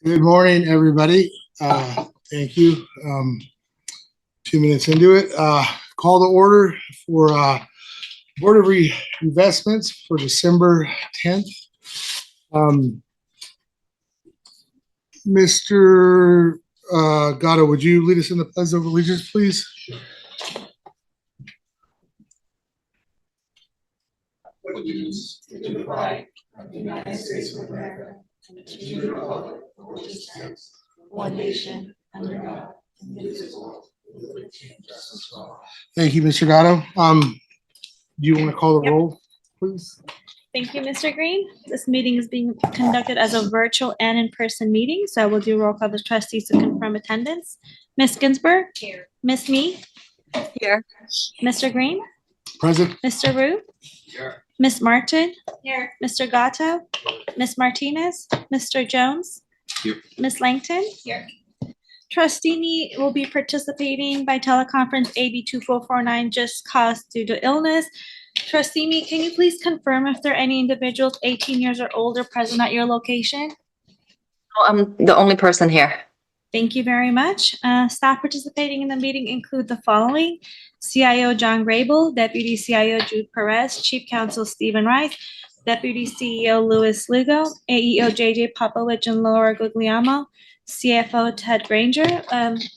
Good morning, everybody. Thank you. 2 minutes into it. Call to order for Board of Reinvestments for December 10th. Mr. Gatto, would you lead us in the Pledge of Allegiance, please? Allegiance to the flag of the United States of America and to the republic for which it stands, one nation, under God, indivisible, with liberty and justice for all. Thank you, Mr. Gatto. Do you want to call the roll, please? Thank you, Mr. Green. This meeting is being conducted as a virtual and in-person meeting, so I will do roll call the trustees to confirm attendance. Ms. Ginsburg? Here. Ms. Mee? Here. Mr. Green? Present. Mr. Rue? Here. Ms. Martin? Here. Mr. Gatto? Ms. Martinez? Mr. Jones? Here. Ms. Langton? Here. Trustee Nee will be participating by teleconference AB 2449 just caused due to illness. Trustee Nee, can you please confirm if there are any individuals 18 years or older present at your location? Oh, I'm the only person here. Thank you very much. Staff participating in the meeting include the following: CIO John Grable, Deputy CIO Jude Perez, Chief Counsel Stephen Rice, Deputy CEO Louis Lugo, AEO JJ Popovich and Laura Guglielmo, CFO Ted Granger.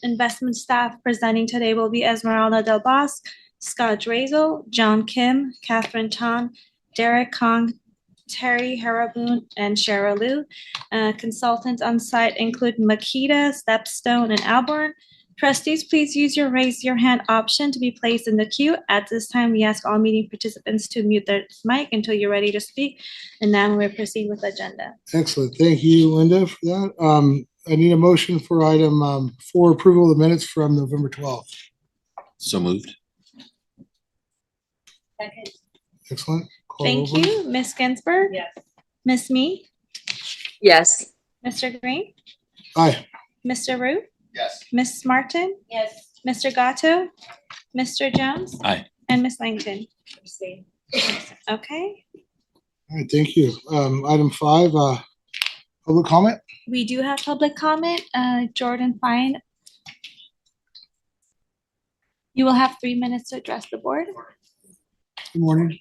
Investment staff presenting today will be Esmeralda Del Bosque, Scott Drazel, John Kim, Catherine Tan, Derek Kong, Terry Haraboon, and Shara Liu. Consultants on site include Makita, Stepstone, and Alborn. Trustees, please use your raise your hand option to be placed in the queue. At this time, we ask all meeting participants to mute their mic until you're ready to speak. And now we'll proceed with the agenda. Excellent. Thank you, Linda, for that. I need a motion for item 4, approval of the minutes from November 12th. So moved. Second. Excellent. Call Thank over. you. Ms. Ginsburg? Yes. Ms. Mee? Yes. Mr. Green? Aye. Mr. Rue? Yes. Ms. Martin? Yes. Mr. Gatto? Mr. Jones? Aye. And Ms. Langton? Okay. All right, thank you. Item 5, public comment. We do have public comment. Jordan Fine. You will have 3 minutes to address the board. Good morning.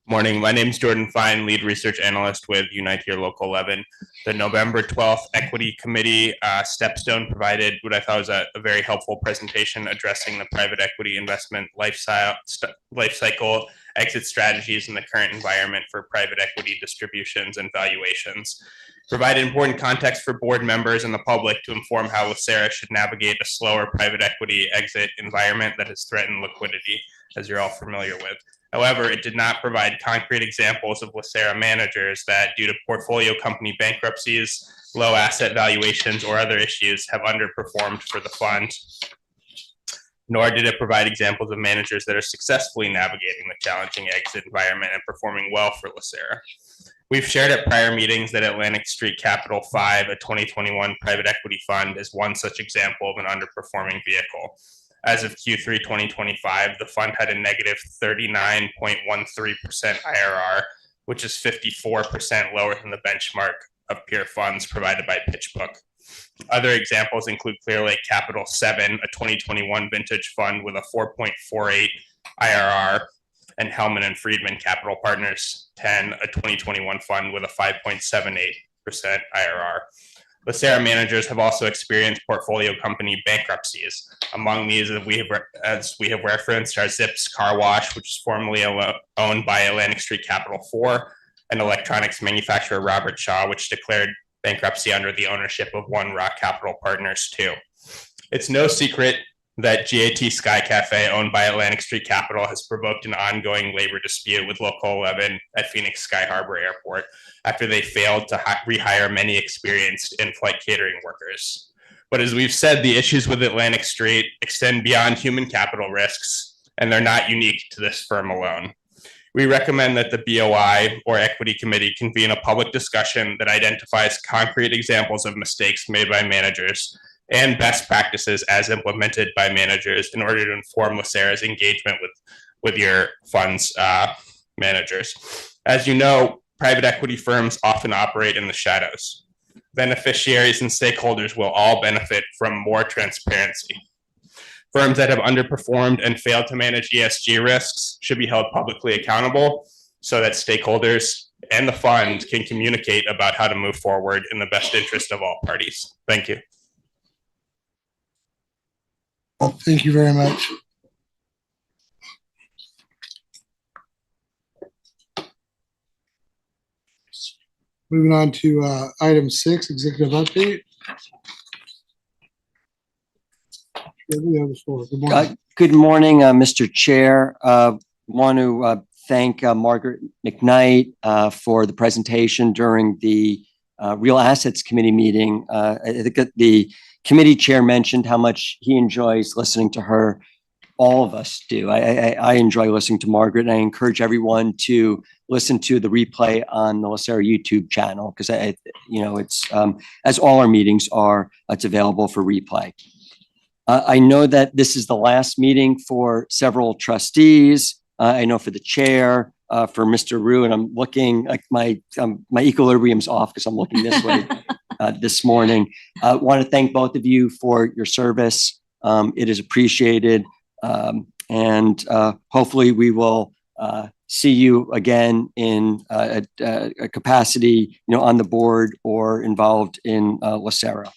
Morning, my name is Jordan Fine, lead research analyst with Unite Here Local 11. The November 12th Equity Committee, Stepstone, provided what I thought was a very helpful presentation addressing the private equity investment life cycle, exit strategies in the current environment for private equity distributions and valuations. Provided important context for board members and the public to inform how LACERA should navigate a slower private equity exit environment that has threatened liquidity, as you're all familiar with. However, it did not provide concrete examples of LACERA managers that, due to portfolio company bankruptcies, low asset valuations, or other issues, have underperformed for the fund. Nor did it provide examples of managers that are successfully navigating the challenging exit environment and performing well for LACERA. We've shared at prior meetings that Atlantic Street Capital 5, a 2021 private equity fund, is one such example of an underperforming vehicle. As of Q3 2025, the fund had a negative 39.13% IRR, which is 54% lower than the benchmark of peer funds provided by PitchBook. Other examples include Clearlake Capital 7, a 2021 vintage fund with a 4.48 IRR, and Hellman and Friedman Capital Partners 10, a 2021 fund with a 5.78% IRR. LACERA managers have also experienced portfolio company bankruptcies. Among these, as we have referenced, are Zips Car Wash, which is formerly owned by Atlantic Street Capital 4, and electronics manufacturer Robert Shaw, which declared bankruptcy under the ownership of One Rock Capital Partners 2. It's no secret that GAT Sky Cafe, owned by Atlantic Street Capital, has provoked an ongoing labor dispute with Local 11 at Phoenix Sky Harbor Airport after they failed to rehire many experienced in-flight catering workers. But as we've said, the issues with Atlantic Street extend beyond human capital risks, and they're not unique to this firm alone. We recommend that the BOI or Equity Committee convene a public discussion that identifies concrete examples of mistakes made by managers and best practices as implemented by managers in order to inform LACERA's engagement with your fund's managers. As you know, private equity firms often operate in the shadows. Beneficiaries and stakeholders will all benefit from more transparency. Firms that have underperformed and failed to manage ESG risks should be held publicly accountable so that stakeholders and the fund can communicate about how to move forward in the best interest of all parties. Thank you. Thank you very much. Moving on to item 6, executive update. You have the floor. Good morning. Good morning, Mr. Chair. Want to thank Margaret McKnight for the presentation during the Real Assets Committee meeting. I think that the committee chair mentioned how much he enjoys listening to her. All of us do. I enjoy listening to Margaret, and I encourage everyone to listen to the replay on the LACERA YouTube channel because it's as all our meetings are. It's available for replay. I know that this is the last meeting for several trustees. I know for the chair, for Mr. Rue, and I'm looking like my equilibrium's off because I'm looking this way this morning. I want to thank both of you for your service. It is appreciated. And hopefully we will see you again in a capacity, on the board or involved in LACERA.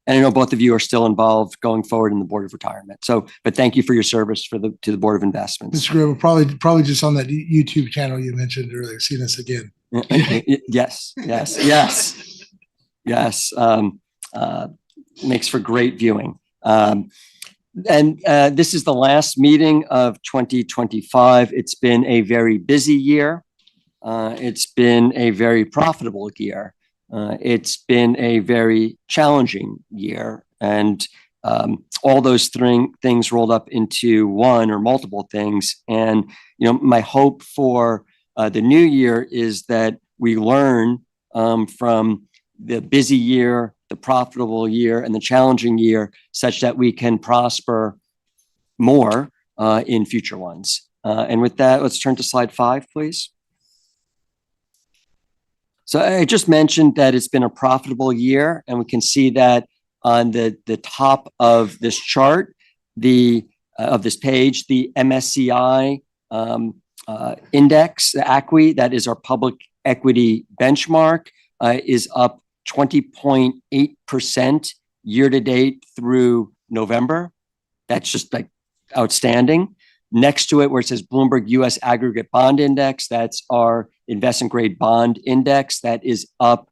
And I know both of you are still involved going forward in the Board of Retirement. But thank you for your service to the Board of Investments. Mr. Grable, probably just on that YouTube channel you mentioned earlier, seeing us again. Yes. Makes for great viewing. And this is the last meeting of 2025. It's been a very busy year. It's been a very profitable year. It's been a very challenging year. And all those things rolled up into one or multiple things. And, my hope for the new year is that we learn from the busy year, the profitable year, and the challenging year such that we can prosper more in future ones. And with that, let's turn to slide 5, please. So I just mentioned that it's been a profitable year, and we can see that on the top of this chart, of this page, the MSCI index, the ACWI, that is our public equity benchmark, is up 20.8% year to date through November. That's just like outstanding. Next to it, where it says Bloomberg US Aggregate Bond Index, that's our investment grade bond index, that is up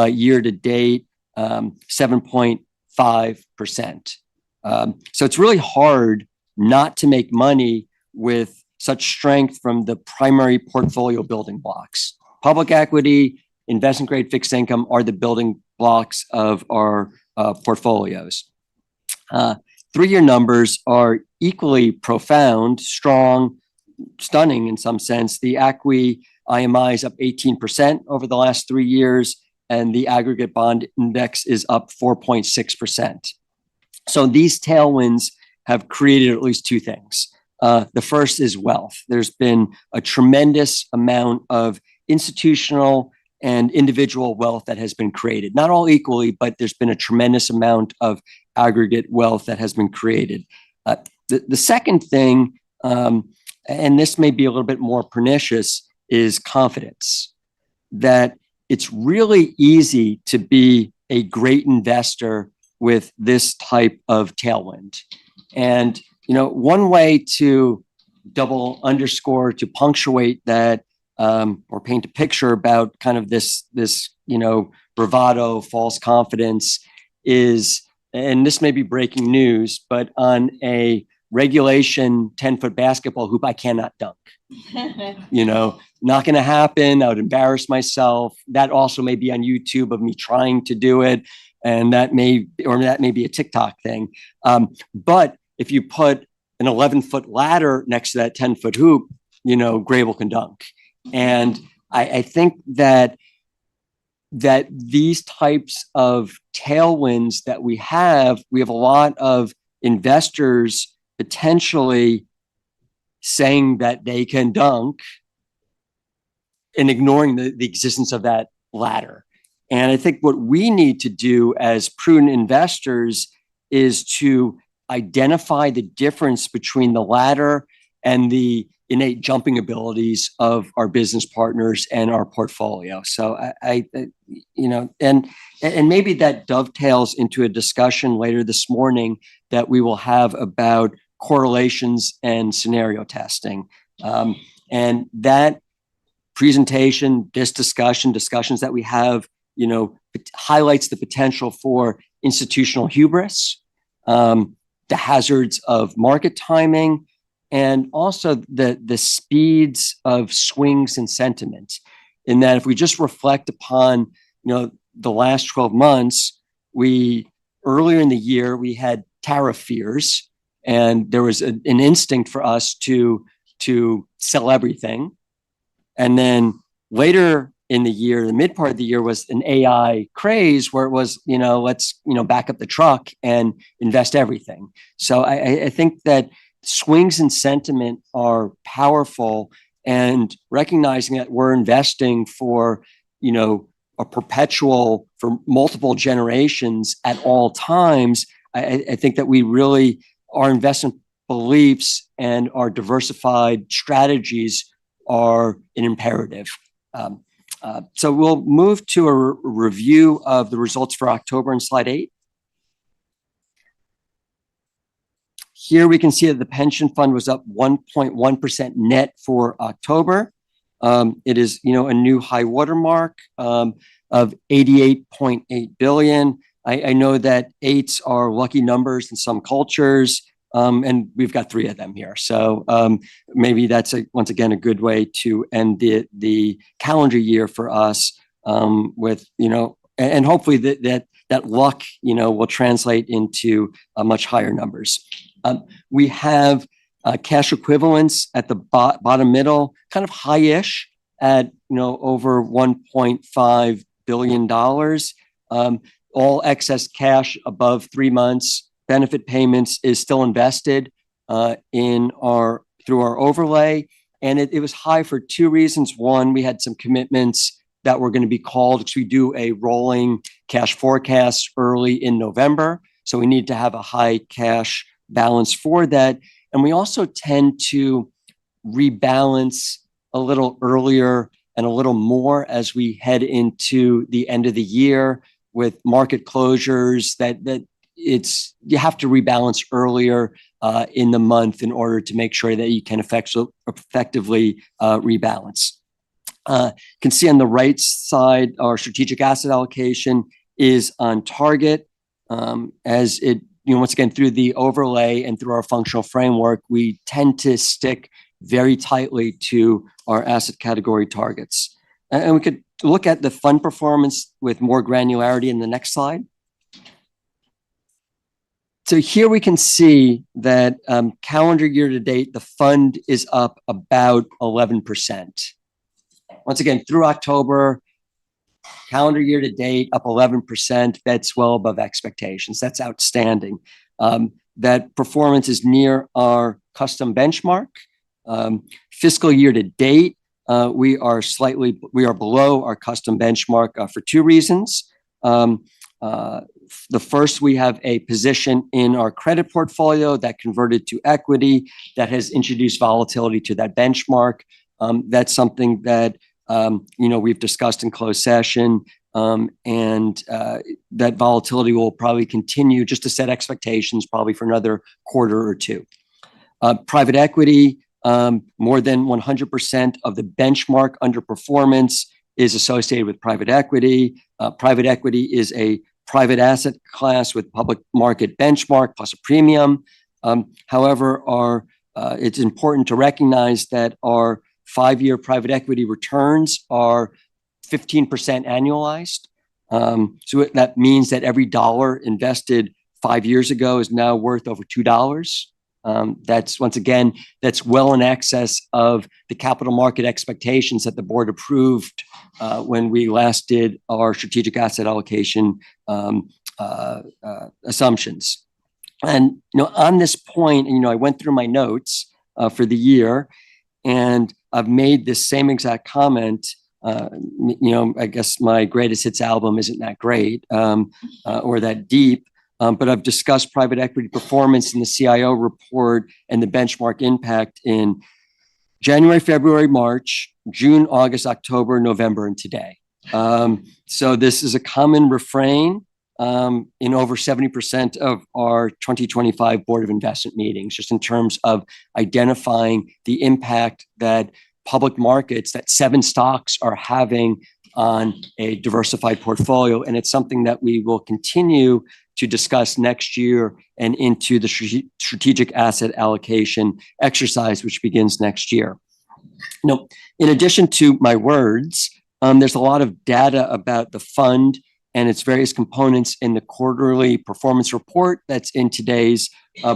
year to date 7.5%. So it's really hard not to make money with such strength from the primary portfolio building blocks. Public equity, investment grade fixed income are the building blocks of our portfolios. 3-year numbers are equally profound, strong, stunning in some sense. The ACWI IMI is up 18% over the last 3 years, and the aggregate bond index is up 4.6%. So these tailwinds have created at least 2 things. The first is wealth. There's been a tremendous amount of institutional and individual wealth that has been created. Not all equally, but there's been a tremendous amount of aggregate wealth that has been created. The second thing, and this may be a little bit more pernicious, is confidence. That it's really easy to be a great investor with this type of tailwind. And, one way to double underscore, to punctuate that, or paint a picture about kind of this bravado, false confidence is, and this may be breaking news, but on a regulation 10-foot basketball hoop, I cannot dunk. Not going to happen. I would embarrass myself. That also may be on YouTube of me trying to do it. And that may be a TikTok thing. But if you put an 11-foot ladder next to that 10-foot hoop, Grable can dunk. And I think that these types of tailwinds that we have a lot of investors potentially saying that they can dunk and ignoring the existence of that ladder. And I think what we need to do as prudent investors is to identify the difference between the ladder and the innate jumping abilities of our business partners and our portfolio. So and maybe that dovetails into a discussion later this morning that we will have about correlations and scenario testing. And that presentation, this discussions that we have, it highlights the potential for institutional hubris, the hazards of market timing, and also the speeds of swings in sentiment. In that, if we just reflect upon, the last 12 months, earlier in the year, we had tariff fears, and there was an instinct for us to sell everything. And then later in the year, the mid part of the year, was an AI craze where it was, let's, back up the truck and invest everything. So I think that swings in sentiment are powerful, and recognizing that we're investing for, a perpetual, for multiple generations at all times, I think that we really, our investment beliefs and our diversified strategies are an imperative. So we'll move to a review of the results for October in slide 8. Here we can see that the pension fund was up 1.1% net for October. It is, a new high watermark of 88.8 billion. I know that 8s are lucky numbers in some cultures, and we've got 3 of them here. So maybe that's once again a good way to end the calendar year for us, with, and hopefully that luck, will translate into much higher numbers. We have cash equivalents at the bottom middle, kind of high-ish at, over $1.5 billion. All excess cash above 3 months benefit payments is still invested through our overlay. And it was high for 2 reasons. One, we had some commitments that were going to be called because we do a rolling cash forecast early in November. So we need to have a high cash balance for that. And we also tend to rebalance a little earlier and a little more as we head into the end of the year with market closures, that you have to rebalance earlier in the month in order to make sure that you can effectively rebalance. You can see on the right side, our strategic asset allocation is on target. As it, once again, through the overlay and through our functional framework, we tend to stick very tightly to our asset category targets. And we could look at the fund performance with more granularity in the next slide. So here we can see that calendar year to date, the fund is up about 11%. Once again, through October, calendar year to date, up 11%. That's well above expectations. That's outstanding. That performance is near our custom benchmark. Fiscal year to date, we are below our custom benchmark for 2 reasons. The first, we have a position in our credit portfolio that converted to equity that has introduced volatility to that benchmark. That's something that we've discussed in closed session, and that volatility will probably continue, just to set expectations, probably for another quarter or 2. Private equity, more than 100% of the benchmark underperformance is associated with private equity. Private equity is a private asset class with public market benchmark plus a premium. However, it's important to recognize that our 5-year private equity returns are 15% annualized. So that means that every dollar invested 5 years ago is now worth over $2. That's, once again, that's well in excess of the capital market expectations that the board approved when we last did our strategic asset allocation assumptions. And, on this point, I went through my notes for the year, and I've made this same exact comment I guess my greatest hits album isn't that great or that deep, but I've discussed private equity performance in the CIO report and the benchmark impact in January, February, March, June, August, October, November, and today. So this is a common refrain in over 70% of our 2025 Board of Investment meetings, just in terms of identifying the impact that public markets, that 7 stocks are having on a diversified portfolio. And it's something that we will continue to discuss next year and into the strategic asset allocation exercise, which begins next year. Now, in addition to my words, there's a lot of data about the fund and its various components in the quarterly performance report that's in today's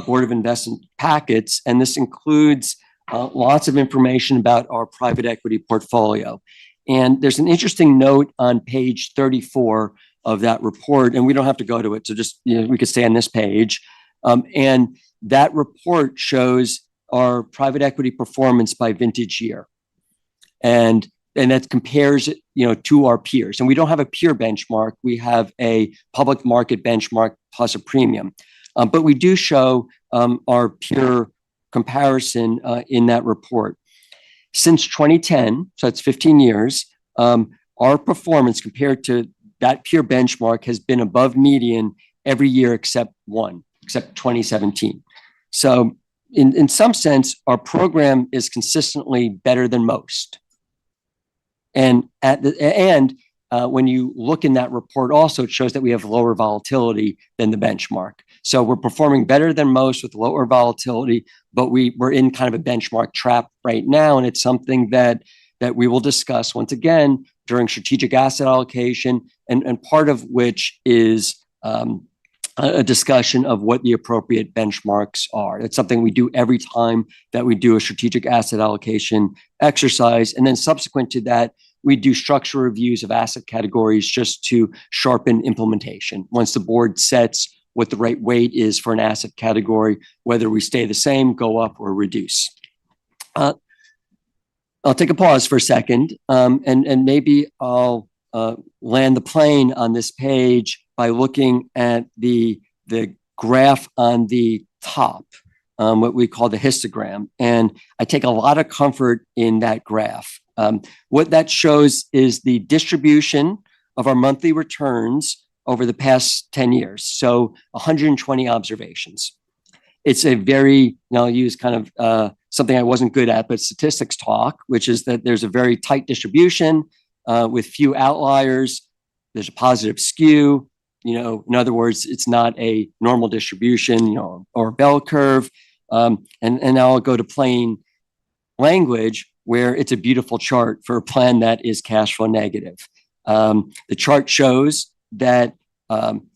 Board of Investment packets. And this includes lots of information about our private equity portfolio. And there's an interesting note on page 34 of that report, and we don't have to go to it, so just, we could stay on this page. And that report shows our private equity performance by vintage year. And that compares it, to our peers. And we don't have a peer benchmark. We have a public market benchmark plus a premium. But we do show our peer comparison in that report. Since 2010, so that's 15 years, our performance compared to that peer benchmark has been above median every year except 2017. So in some sense, our program is consistently better than most. And when you look in that report, also it shows that we have lower volatility than the benchmark. So we're performing better than most with lower volatility, but we're in kind of a benchmark trap right now, and it's something that we will discuss once again during strategic asset allocation, and part of which is a discussion of what the appropriate benchmarks are. It's something we do every time that we do a strategic asset allocation exercise, and then subsequent to that, we do structure reviews of asset categories just to sharpen implementation. Once the board sets what the right weight is for an asset category, whether we stay the same, go up, or reduce. I'll take a pause for a second, and maybe I'll land the plane on this page by looking at the graph on the top, what we call the histogram. And I take a lot of comfort in that graph. What that shows is the distribution of our monthly returns over the past 10 years. So 120 observations. It's a very, I'll use kind of something I wasn't good at, but statistics talk, which is that there's a very tight distribution with few outliers. There's a positive skew. In other words, it's not a normal distribution, or a bell curve. And now I'll go to plain language, where it's a beautiful chart for a plan that is cash flow negative. The chart shows that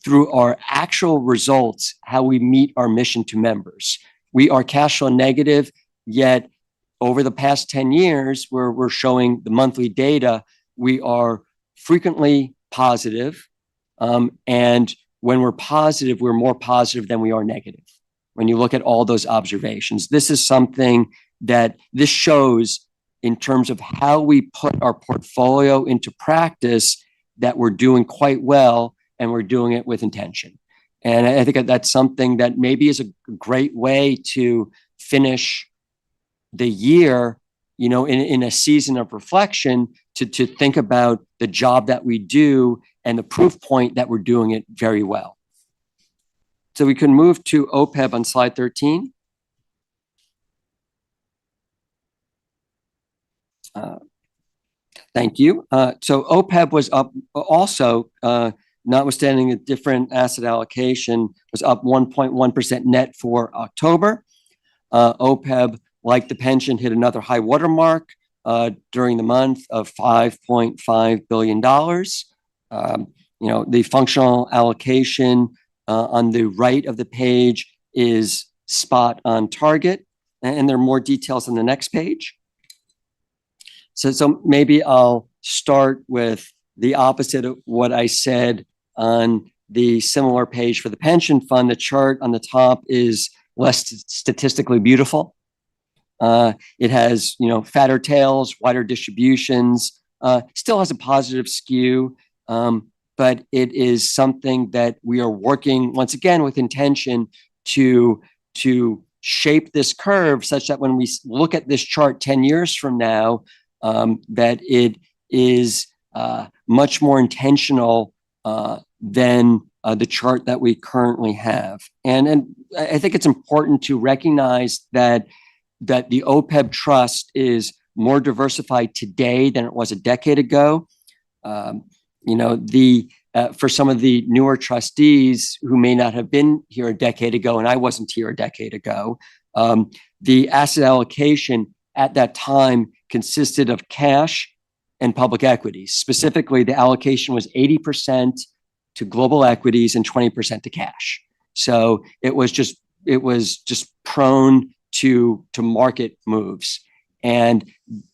through our actual results, how we meet our mission to members. We are cash flow negative, yet over the past 10 years, where we're showing the monthly data, we are frequently positive. And when we're positive, we're more positive than we are negative. When you look at all those observations, this is something that this shows in terms of how we put our portfolio into practice, that we're doing quite well and we're doing it with intention. And I think that's something that maybe is a great way to finish the year, in a season of reflection, to think about the job that we do and the proof point that we're doing it very well. So we can move to OPEB on slide 13. Thank you. So OPEB was up also, notwithstanding a different asset allocation, was up 1.1% net for October. OPEB, like the pension, hit another high watermark during the month of $5.5 billion. The functional allocation on the right of the page is spot on target, and there are more details on the next page. So maybe I'll start with the opposite of what I said on the similar page for the pension fund. The chart on the top is less statistically beautiful. It has, fatter tails, wider distributions, still has a positive skew, but it is something that we are working once again with intention to shape this curve such that when we look at this chart 10 years from now, that it is much more intentional than the chart that we currently have. And I think it's important to recognize that the OPEB trust is more diversified today than it was a decade ago. For some of the newer trustees who may not have been here a decade ago, and I wasn't here a decade ago, the asset allocation at that time consisted of cash and public equities. Specifically, the allocation was 80% to global equities and 20% to cash. So it was just prone to market moves. And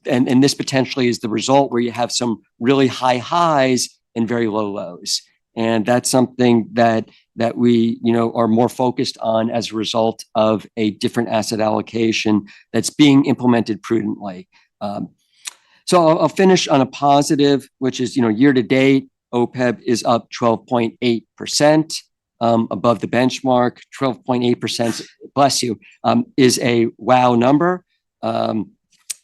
this potentially is the result where you have some really high highs and very low lows. And that's something that we, are more focused on as a result of a different asset allocation that's being implemented prudently. So I'll finish on a positive, which is, year to date, OPEB is up 12.8%, above the benchmark. 12.8%, bless you, is a wow number.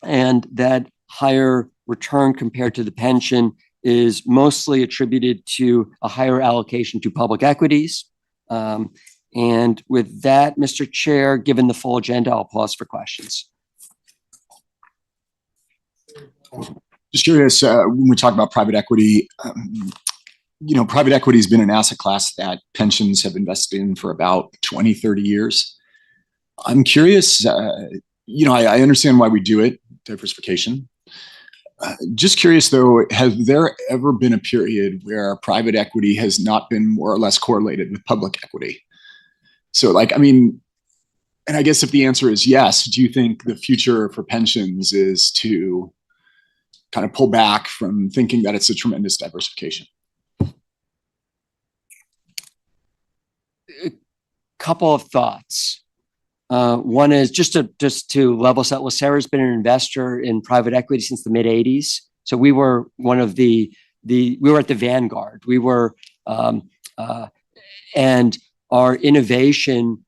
And that higher return compared to the pension is mostly attributed to a higher allocation to public equities. And with that, Mr. Chair, given the full agenda, I'll pause for questions. Just curious, when we talk about private equity, private equity has been an asset class that pensions have invested in for about 20, 30 years. I'm curious, I understand why we do it, diversification. Just curious though, has there ever been a period where private equity has not been more or less correlated with public equity? So and I guess if the answer is yes, do you think the future for pensions is to kind of pull back from thinking that it's a tremendous diversification? A couple of thoughts. One is just to level set, LACERA has been an investor in private equity since the mid '80s. So we were one of we were at the vanguard. We were, and our innovation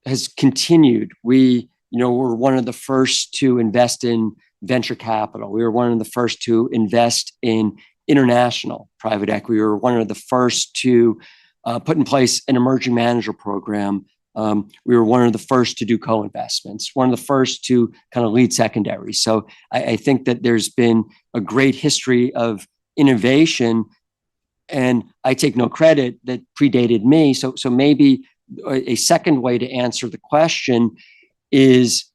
has continued. We, were one of the first to invest in venture capital. We were one of the first to invest in international private equity. We were one of the first to put in place an emerging manager program. We were one of the first to do co-investments, one of the first to kind of lead secondary. So I think that there's been a great history of innovation, and I take no credit that predated me. So maybe a second way to answer the question is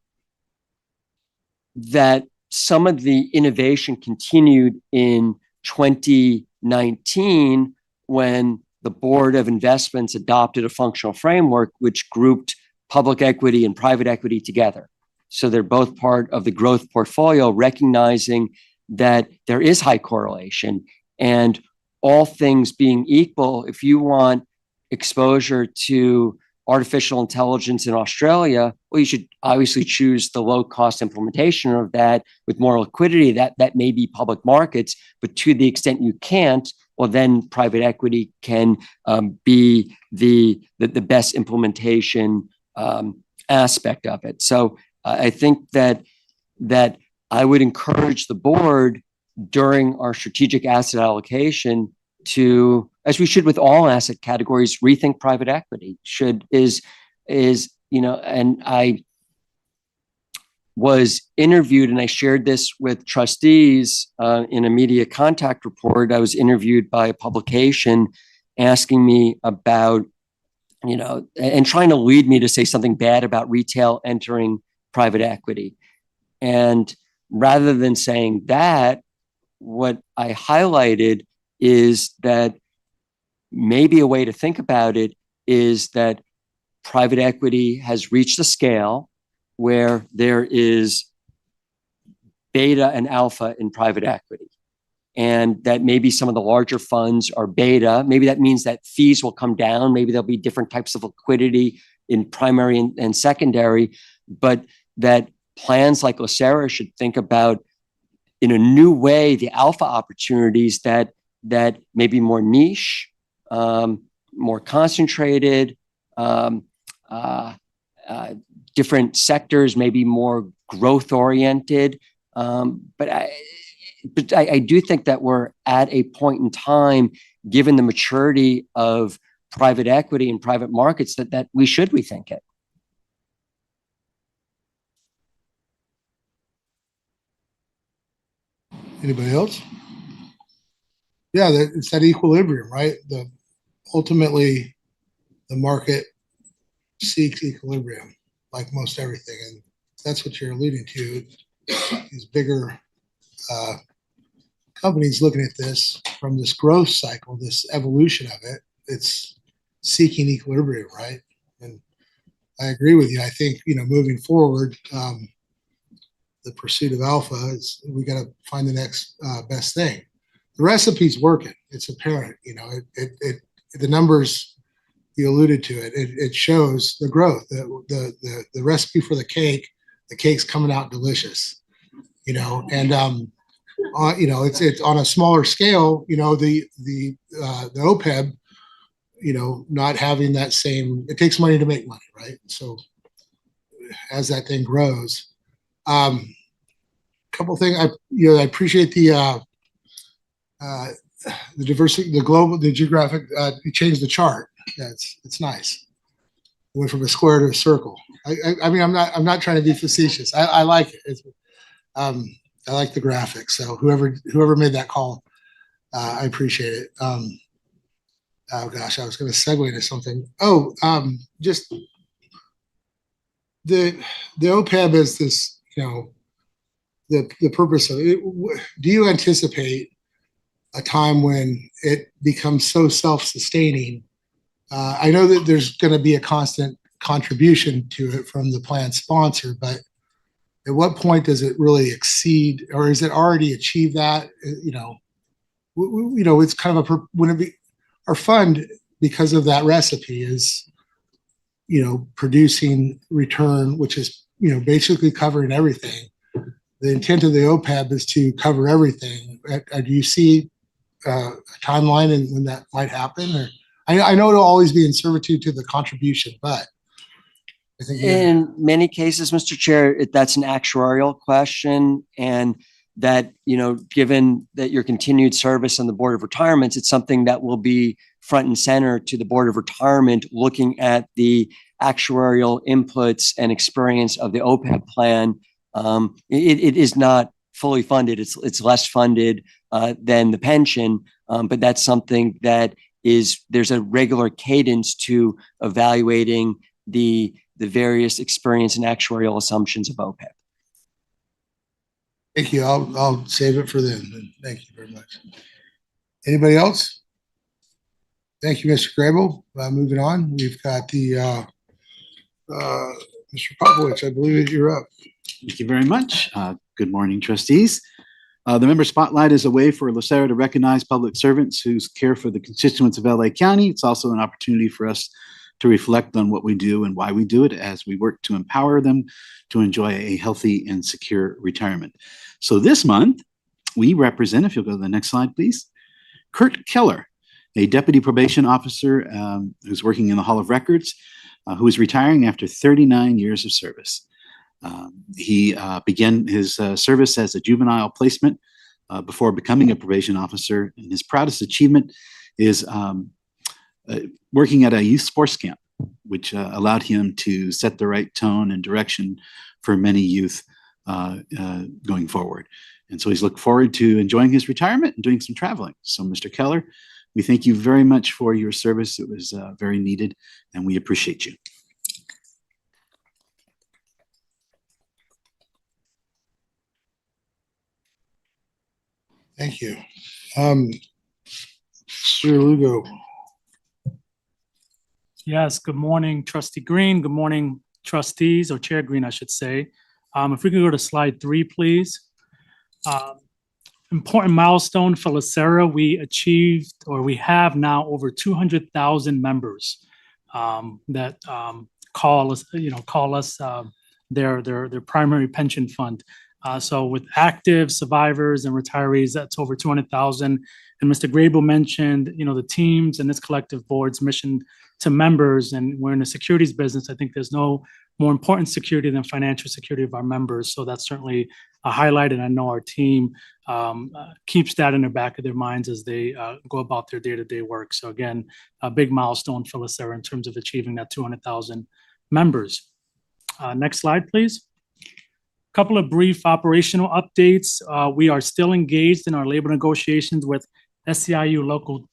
that some of the innovation continued in 2019 when the Board of Investments adopted a functional framework which grouped public equity and private equity together. So they're both part of the growth portfolio, recognizing that there is high correlation, and all things being equal, if you want exposure to artificial intelligence in Australia, well, you should obviously choose the low cost implementation of that with more liquidity. That may be public markets, but to the extent you can't, well, then private equity can be the best implementation aspect of it. So I think that I would encourage the board during our strategic asset allocation to, as we should with all asset categories, rethink private equity. And I was interviewed, and I shared this with trustees in a media contact report. I was interviewed by a publication asking me about, and trying to lead me to say something bad about retail entering private equity. And rather than saying that, what I highlighted is that maybe a way to think about it is that private equity has reached a scale where there is beta and alpha in private equity. And that maybe some of the larger funds are beta. Maybe that means that fees will come down. Maybe there'll be different types of liquidity in primary and secondary, but that plans like LACERA should think about in a new way, the alpha opportunities that may be more niche, more concentrated, different sectors, maybe more growth oriented. But I do think that we're at a point in time, given the maturity of private equity and private markets, that we should rethink it. Anybody else? Yeah, it's that equilibrium, right? Ultimately, the market seeks equilibrium, like most everything, and that's what you're alluding to. These bigger companies looking at this from this growth cycle, this evolution of it, it's seeking equilibrium, right? And I agree with you. I think, moving forward, the pursuit of alpha is we got to find the next best thing. The recipe's working. It's apparent, the numbers, you alluded to it, it shows the growth, the recipe for the cake's coming out delicious, and it's on a smaller scale, the OPEB, not having that same, it takes money to make money, right? So as that thing grows, couple things, I appreciate the diversity, the geographic, you changed the chart. Yeah, it's nice. Went from a square to a circle. I mean, I'm not trying to be facetious. I like it. I like the graphics. So whoever made that call, I appreciate it. Oh gosh, I was going to segue into something. Just the OPEB is this, the purpose of it. Do you anticipate a time when it becomes so self-sustaining? I know that there's going to be a constant contribution to it from the plan sponsor, but at what point does it really exceed, or is it already achieved that? It's kind of our fund, because of that recipe, is producing return, which is basically covering everything. The intent of the OPEB is to cover everything. Do you see a timeline and when that might happen? Or I know it'll always be in servitude to the contribution, but I think in many cases, Mr. Chair, that's an actuarial question, and that, given that your continued service on the Board of Retirements, it's something that will be front and center to the Board of Retirement, looking at the actuarial inputs and experience of the OPEB plan. It is not fully funded. It's less funded than the pension, but that's something that there's a regular cadence to evaluating the various experience and actuarial assumptions of OPEB. Thank you. I'll save it for then. Thank you very much. Anybody else? Thank you, Mr. Grable. Moving on, we've got the Mr. Popovich. I believe you're up. Thank you very much. Good morning, trustees. The member spotlight is a way for LACERA to recognize public servants who care for the constituents of LA County. It's also an opportunity for us to reflect on what we do and why we do it as we work to empower them to enjoy a healthy and secure retirement. So this month, we represent, if you'll go to the next slide, please, Kurt Keller, a deputy probation officer who's working in the Hall of Records, who is retiring after 39 years of service. He began his service as a juvenile placement before becoming a probation officer, and his proudest achievement is working at a youth sports camp, which allowed him to set the right tone and direction for many youth going forward. And so he's looking forward to enjoying his retirement and doing some traveling. So Mr. Keller, we thank you very much for your service. It was very needed, and we appreciate you. Thank you. Mr. Lugo. Yes, good morning, Trustee Green. Good morning, trustees, or Chair Green, I should say. If we could go to slide 3, please. Important milestone for LACERA. We achieved, or we have now, over 200,000 members that call us their primary pension fund. So with active survivors and retirees, that's over 200,000. And Mr. Grable mentioned, the teams and this collective board's mission to members, and we're in the securities business. I think there's no more important security than financial security of our members. So that's certainly a highlight, and I know our team keeps that in the back of their minds as they go about their day-to-day work. So again, a big milestone for LACERA in terms of achieving that 200,000 members. Next slide, please. Couple of brief operational updates. We are still engaged in our labor negotiations with SEIU Local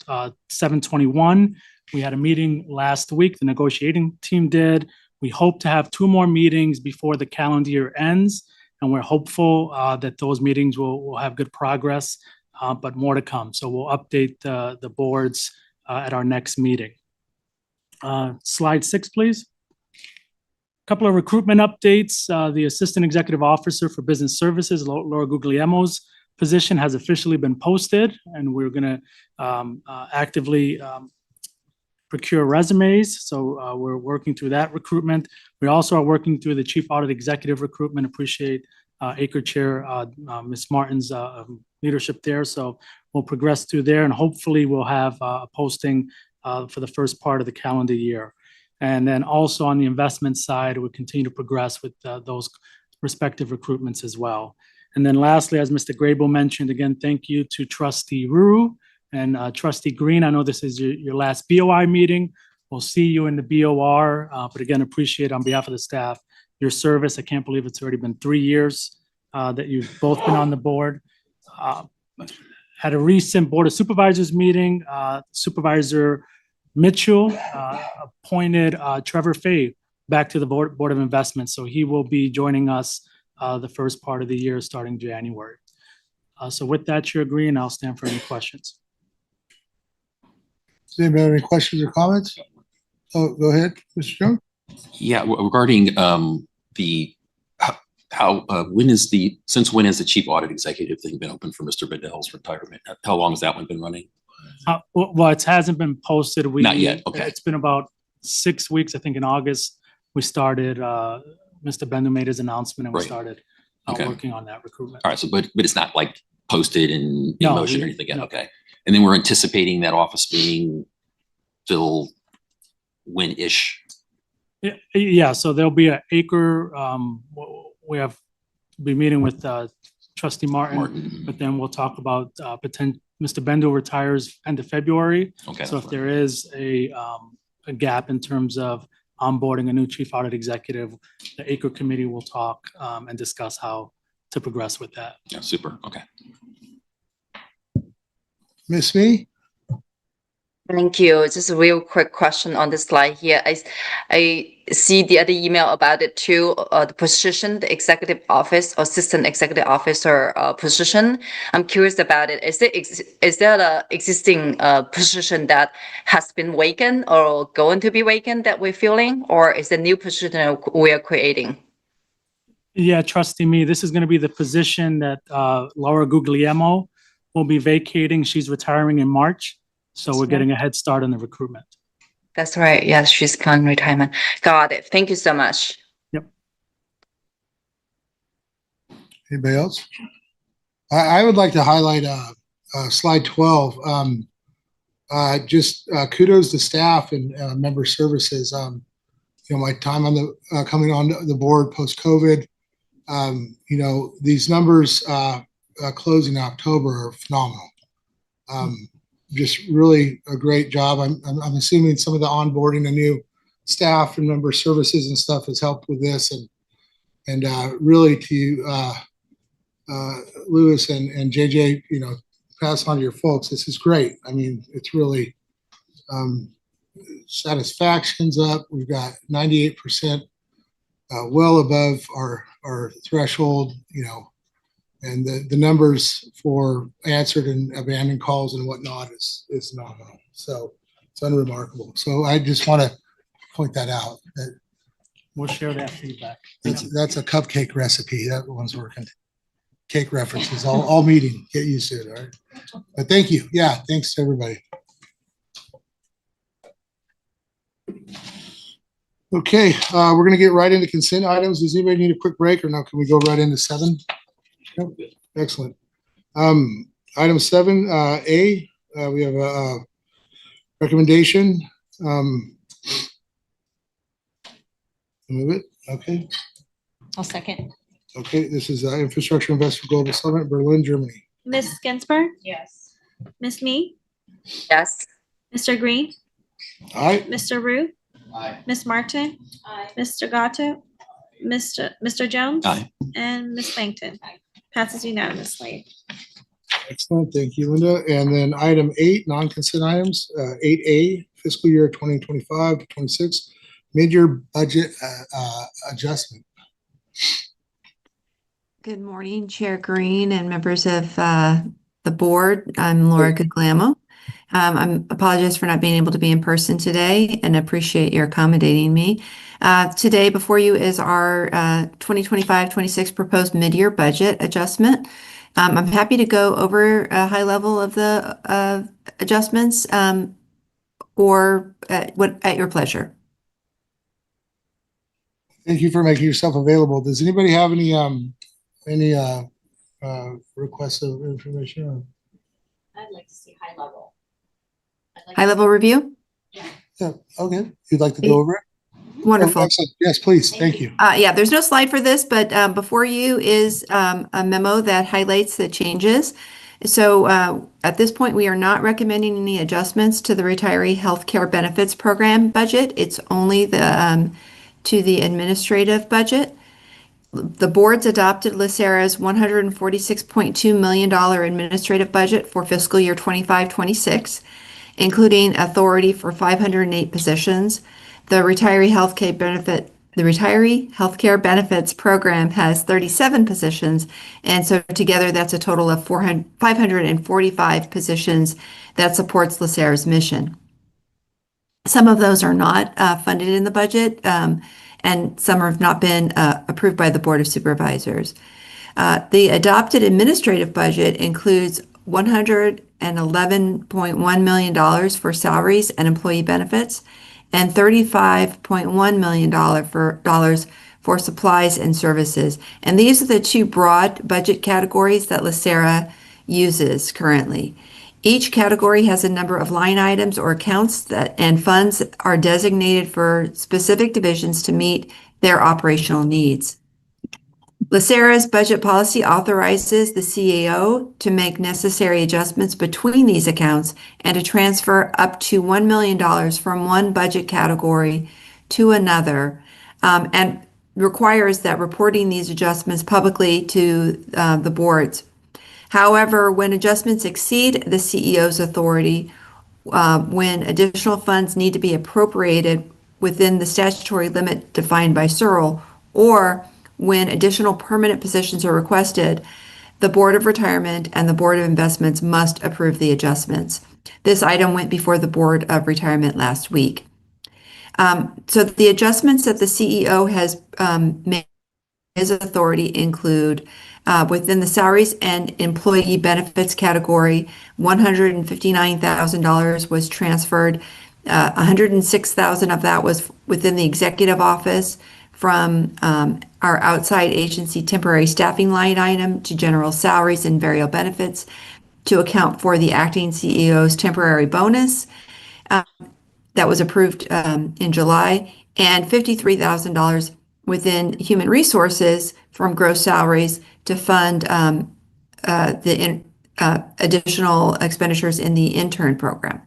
721. We had a meeting last week, the negotiating team did. We hope to have 2 more meetings before the calendar year ends, and we're hopeful that those meetings will have good progress, but more to come. So we'll update the boards at our next meeting. Slide 6, please. Couple of recruitment updates. The Assistant Executive Officer for Business Services, Laura Guglielmo's position has officially been posted, and we're going to actively procure resumes. So we're working through that recruitment. We also are working through the Chief Audit Executive recruitment. Appreciate ACRE Chair Ms. Martin's leadership there. So we'll progress through there, and hopefully we'll have a posting for the first part of the calendar year. And then also on the investment side, we'll continue to progress with those respective recruitments as well. And then lastly, as Mr. Grable mentioned, again, thank you to Trustee Rue and Trustee Green. I know this is your last BOI meeting. We'll see you in the BOR, but again, appreciate on behalf of the staff your service. I can't believe it's already been 3 years that you've both been on the board. Had a recent Board of Supervisors meeting. Supervisor Mitchell appointed Trevor Fay back to the Board of Investments, so he will be joining us the first part of the year starting January. So with that, Chair Green, I'll stand for any questions. Does anybody have any questions or comments? Oh, go ahead, Mr. Jones. Yeah, regarding since when has the Chief Audit Executive thing been open for Mr. Bedell's retirement? How long has that one been running? Well, it hasn't been posted. Not yet, okay. It's been about 6 weeks. I think in August, we started, Mr. Bender made his announcement and we Right. started Okay. working on that recruitment. All right, so but it's not like posted in No, motion or anything yet, no. okay. And then we're anticipating that office being till when-ish? Yeah, so there'll be an acre, we'll be meeting with Trustee Martin, but then we'll talk about Mr. Bender retires end of February. Okay. So if there is a gap in terms of onboarding a new Chief Audit Executive, the ACRE Committee will talk and discuss how to progress with that. Yeah, super, okay. Miss Me? Thank you. Just a real quick question on this slide here. I see the other email about it too, the position, the executive office, assistant executive officer position. I'm curious about it. Is there an existing position that has been vacant or going to be vacant that we're filling, or is it a new position we are creating? Yeah, Trustee Me, this is going to be the position that Laura Guglielmo will be vacating. She's retiring in March. So we're getting a head start on the recruitment. That's right. Yes, she's gone retirement. Got it. Thank you so much. Yep. Anybody else? I would like to highlight slide 12. Just kudos to staff and member services. My time on the coming on the board post-COVID, these numbers closing October are phenomenal. Just really a great job. I'm assuming some of the onboarding of new staff and member services and stuff has helped with this, and really to Louis and JJ, pass on to your folks. This is great. I mean, it's really satisfaction's up. We've got 98%, well above our threshold, and the numbers for answered and abandoned calls and whatnot is phenomenal. So it's unremarkable. So I just want to point that out. We'll share that feedback. That's a cupcake recipe. That one's working. Cake references, all meeting. Get used to it, all right? But thank you. Yeah, thanks to everybody. Okay, we're going to get right into consent items. Does anybody need a quick break or no? Can we go right into 7? Excellent. Item 7A, we have a recommendation. Move it. Okay. I'll second. Okay. This is Infrastructure Invest for Global Summit, Berlin, Germany. Ms. Ginsburg, Yes. Ms. Me, Yes. Mr. Green, All right. Mr. Rue, Aye. Ms. Martin, Mr. Gatto, Mr. Jones, Aye. and Ms. Langton. Passes unanimously. Excellent. Thank you, Linda. And then item 8, non-consent items, 8A, fiscal year 2025 to 26, mid-year budget adjustment. Good morning, Chair Green and members of the board. I'm Laura Guglielmo. I apologize for not being able to be in person today and appreciate your accommodating me. Today before you is our 2025-26 proposed mid-year budget adjustment. I'm happy to go over a high level of the adjustments or at your pleasure. Thank you for making yourself available. Does anybody have any requests of information? I'd like to see high level. High level review? Yeah, okay. You'd like to go over it? Wonderful. Oh, excellent. Yes, please. Thank you. Yeah, there's no slide for this, but before you is a memo that highlights the changes. So at this point, we are not recommending any adjustments to the retiree healthcare benefits program budget. It's only the to the administrative budget. The board's adopted LACERA's $146.2 million administrative budget for fiscal year 25-26, including authority for 508 positions. The retiree healthcare benefits program has 37 positions, and so together that's a total of 545 positions that supports LACERA's mission. Some of those are not funded in the budget, and some have not been approved by the Board of Supervisors. The adopted administrative budget includes $111.1 million for salaries and employee benefits, and $35.1 million for supplies and services. And these are the two broad budget categories that LACERA uses currently. Each category has a number of line items or accounts and funds are designated for specific divisions to meet their operational needs. LACERA's budget policy authorizes the CAO to make necessary adjustments between these accounts and to transfer up to $1 million from one budget category to another, and requires that reporting these adjustments publicly to the boards. However, when adjustments exceed the CEO's authority, when additional funds need to be appropriated within the statutory limit defined by Searle, or when additional permanent positions are requested, the Board of Retirement and the Board of Investments must approve the adjustments. This item went before the Board of Retirement last week. So the adjustments that the CEO has made his authority include within the salaries and employee benefits category, $159,000 was transferred. $106,000 of that was within the executive office from our outside agency temporary staffing line item to general salaries and variable benefits to account for the acting CEO's temporary bonus that was approved in July, and $53,000 within human resources from gross salaries to fund the additional expenditures in the intern program.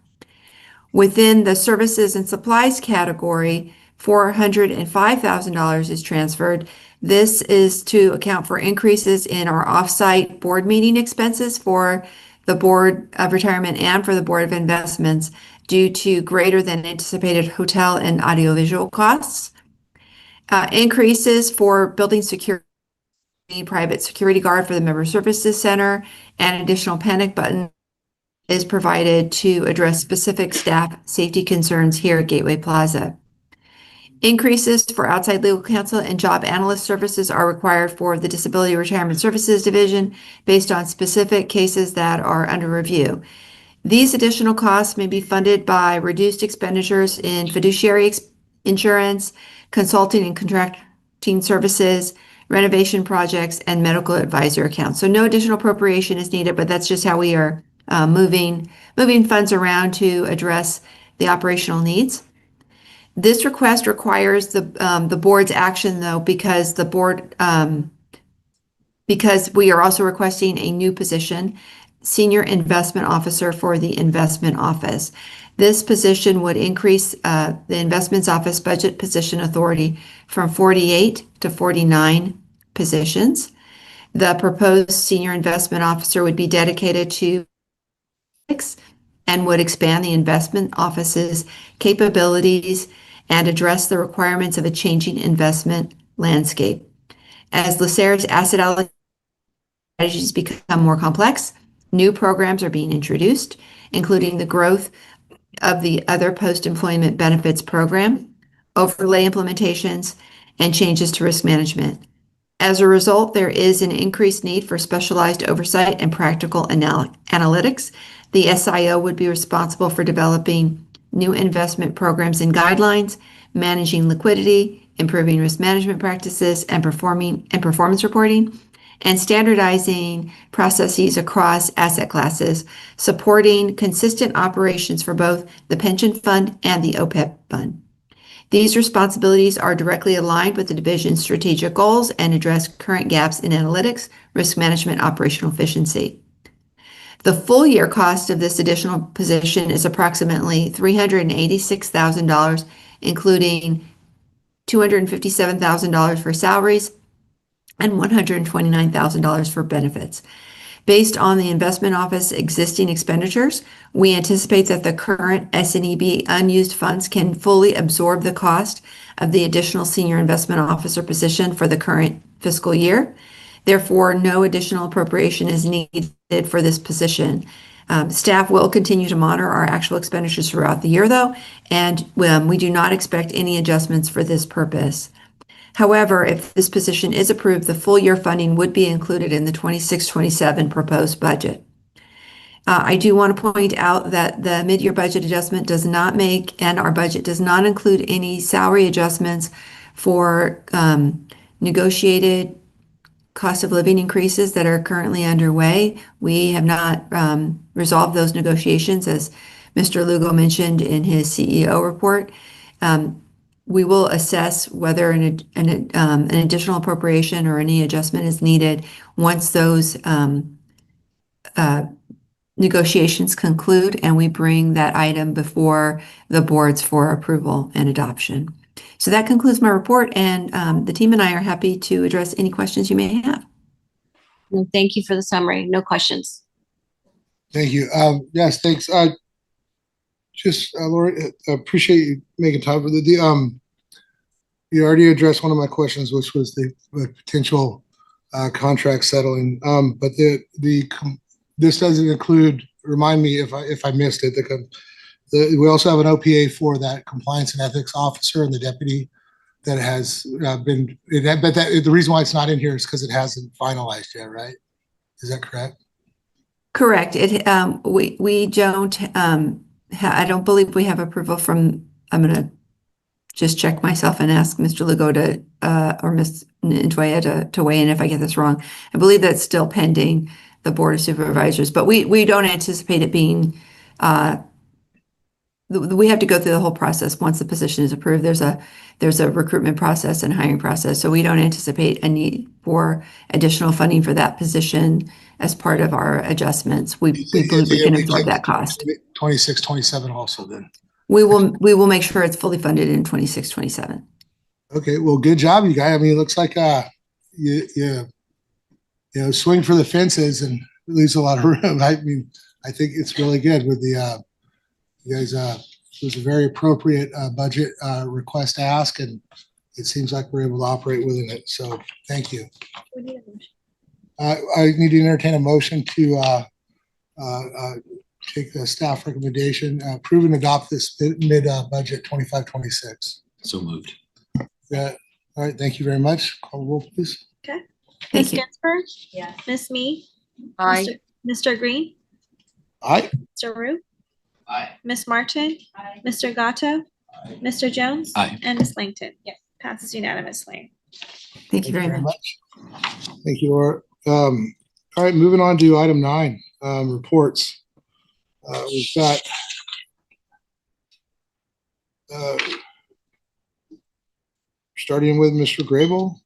Within the services and supplies category, $405,000 is transferred. This is to account for increases in our offsite board meeting expenses for the Board of Retirement and for the Board of Investments due to greater than anticipated hotel and audiovisual costs. Increases for building security, private security guard for the Member Services Center, and additional panic button is provided to address specific staff safety concerns here at Gateway Plaza. Increases for outside legal counsel and job analyst services are required for the Disability Retirement Services Division based on specific cases that are under review. These additional costs may be funded by reduced expenditures in fiduciary insurance, consulting and contracting services, renovation projects, and medical advisor accounts. So no additional appropriation is needed, but that's just how we are moving funds around to address the operational needs. This request requires the board's action, though, because the board because we are also requesting a new position, Senior Investment Officer for the Investment Office. This position would increase the Investments Office budget position authority from 48 to 49 positions. The proposed Senior Investment Officer would be dedicated to and would expand the Investment Office's capabilities and address the requirements of a changing investment landscape. As LACERA's asset allocation strategies become more complex, new programs are being introduced, including the growth of the other post-employment benefits program, overlay implementations, and changes to risk management. As a result, there is an increased need for specialized oversight and practical analytics. The SIO would be responsible for developing new investment programs and guidelines, managing liquidity, improving risk management practices, and performance reporting, and standardizing processes across asset classes, supporting consistent operations for both the pension fund and the OPEB fund. These responsibilities are directly aligned with the division's strategic goals and address current gaps in analytics, risk management, operational efficiency. The full year cost of this additional position is approximately $386,000, including $257,000 for salaries and $129,000 for benefits. Based on the Investment Office existing expenditures, we anticipate that the current S&EB unused funds can fully absorb the cost of the additional Senior Investment Officer position for the current fiscal year. Therefore, no additional appropriation is needed for this position. Staff will continue to monitor our actual expenditures throughout the year, though, and we do not expect any adjustments for this purpose. However, if this position is approved, the full year funding would be included in the 26-27 proposed budget. I do want to point out that the mid-year budget adjustment does not make, and our budget does not include any salary adjustments for negotiated cost of living increases that are currently underway. We have not resolved those negotiations, as Mr. Lugo mentioned in his CEO report. We will assess whether an additional appropriation or any adjustment is needed once those negotiations conclude and we bring that item before the boards for approval and adoption. So that concludes my report, and the team and I are happy to address any questions you may have. No, thank you for the summary. No questions. Thank you. Yes, thanks. Laura, appreciate you making time for the you already addressed one of my questions, which was the potential contract settling. But this doesn't include. Remind me if I missed it. We also have an OPA for that compliance and ethics officer and the deputy that has been. But the reason why it's not in here is because it hasn't finalized yet, right? Is that correct? Correct. We don't. I don't believe we have approval from. I'm going to just check myself and ask Mr. Lugo or Ms. Ntoya to weigh in if I get this wrong. I believe that's still pending the Board of Supervisors, but we don't anticipate it being. We have to go through the whole process once the position is approved. There's a recruitment process and hiring process, so we don't anticipate a need for additional funding for that position as part of our adjustments. We believe we can absorb that cost. 26, 27 also then. We will make sure it's fully funded in 26, 27. Okay, well, good job, you guys. I mean, it looks like you swing for the fences and it leaves a lot of room. I mean, I think it's really good with the you guys. It was a very appropriate budget request to ask, and it seems like we're able to operate within it. So, thank you. I need to entertain a motion to take the staff recommendation, approve and adopt this mid-budget 25-26. So moved. Yeah. All right. Thank you very much. Call the roll, please. Okay. Thank Ms. you. Ginsburg? Yes. Ms. Mee? Aye. Mr. Green? Aye. Mr. Rue? Aye. Ms. Martin? Mr. Gatto? Mr. Jones? Aye. And Ms. Langton? Yes. Passes unanimously. Thank you very much. Thank you, Laura. All right, moving on to item 9, reports. We've got starting with Mr. Grable.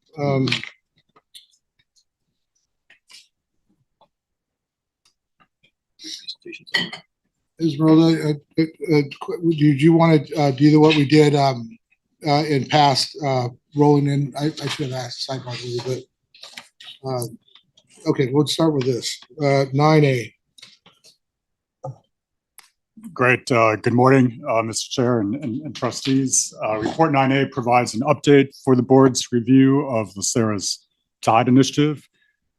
Esmeralda, did you want to do what we did in past rolling in? I should have asked sidebar a little bit. Okay, we'll start with this. 9A. Great. Good morning, Mr. Chair and trustees. Report 9A provides an update for the board's review of LACERA's TIDE initiative,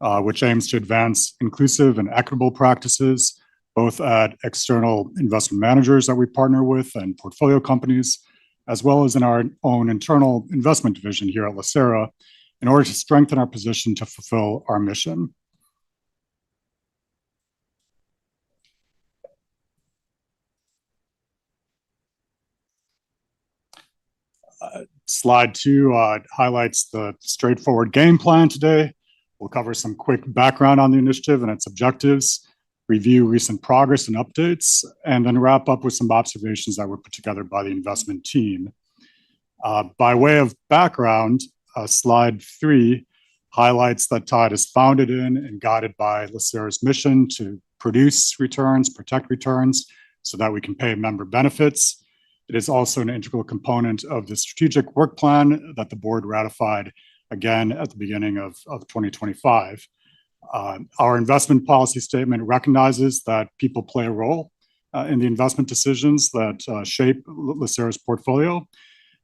which aims to advance inclusive and equitable practices, both at external investment managers that we partner with and portfolio companies, as well as in our own internal investment division here at LACERA, in order to strengthen our position to fulfill our mission. Slide 2 highlights the straightforward game plan today. We'll cover some quick background on the initiative and its objectives, review recent progress and updates, and then wrap up with some observations that were put together by the investment team. By way of background, slide 3 highlights that TIDE is founded in and guided by LACERA's mission to produce returns, protect returns, so that we can pay member benefits. It is also an integral component of the strategic work plan that the board ratified again at the beginning of 2025. Our investment policy statement recognizes that people play a role in the investment decisions that shape LACERA's portfolio,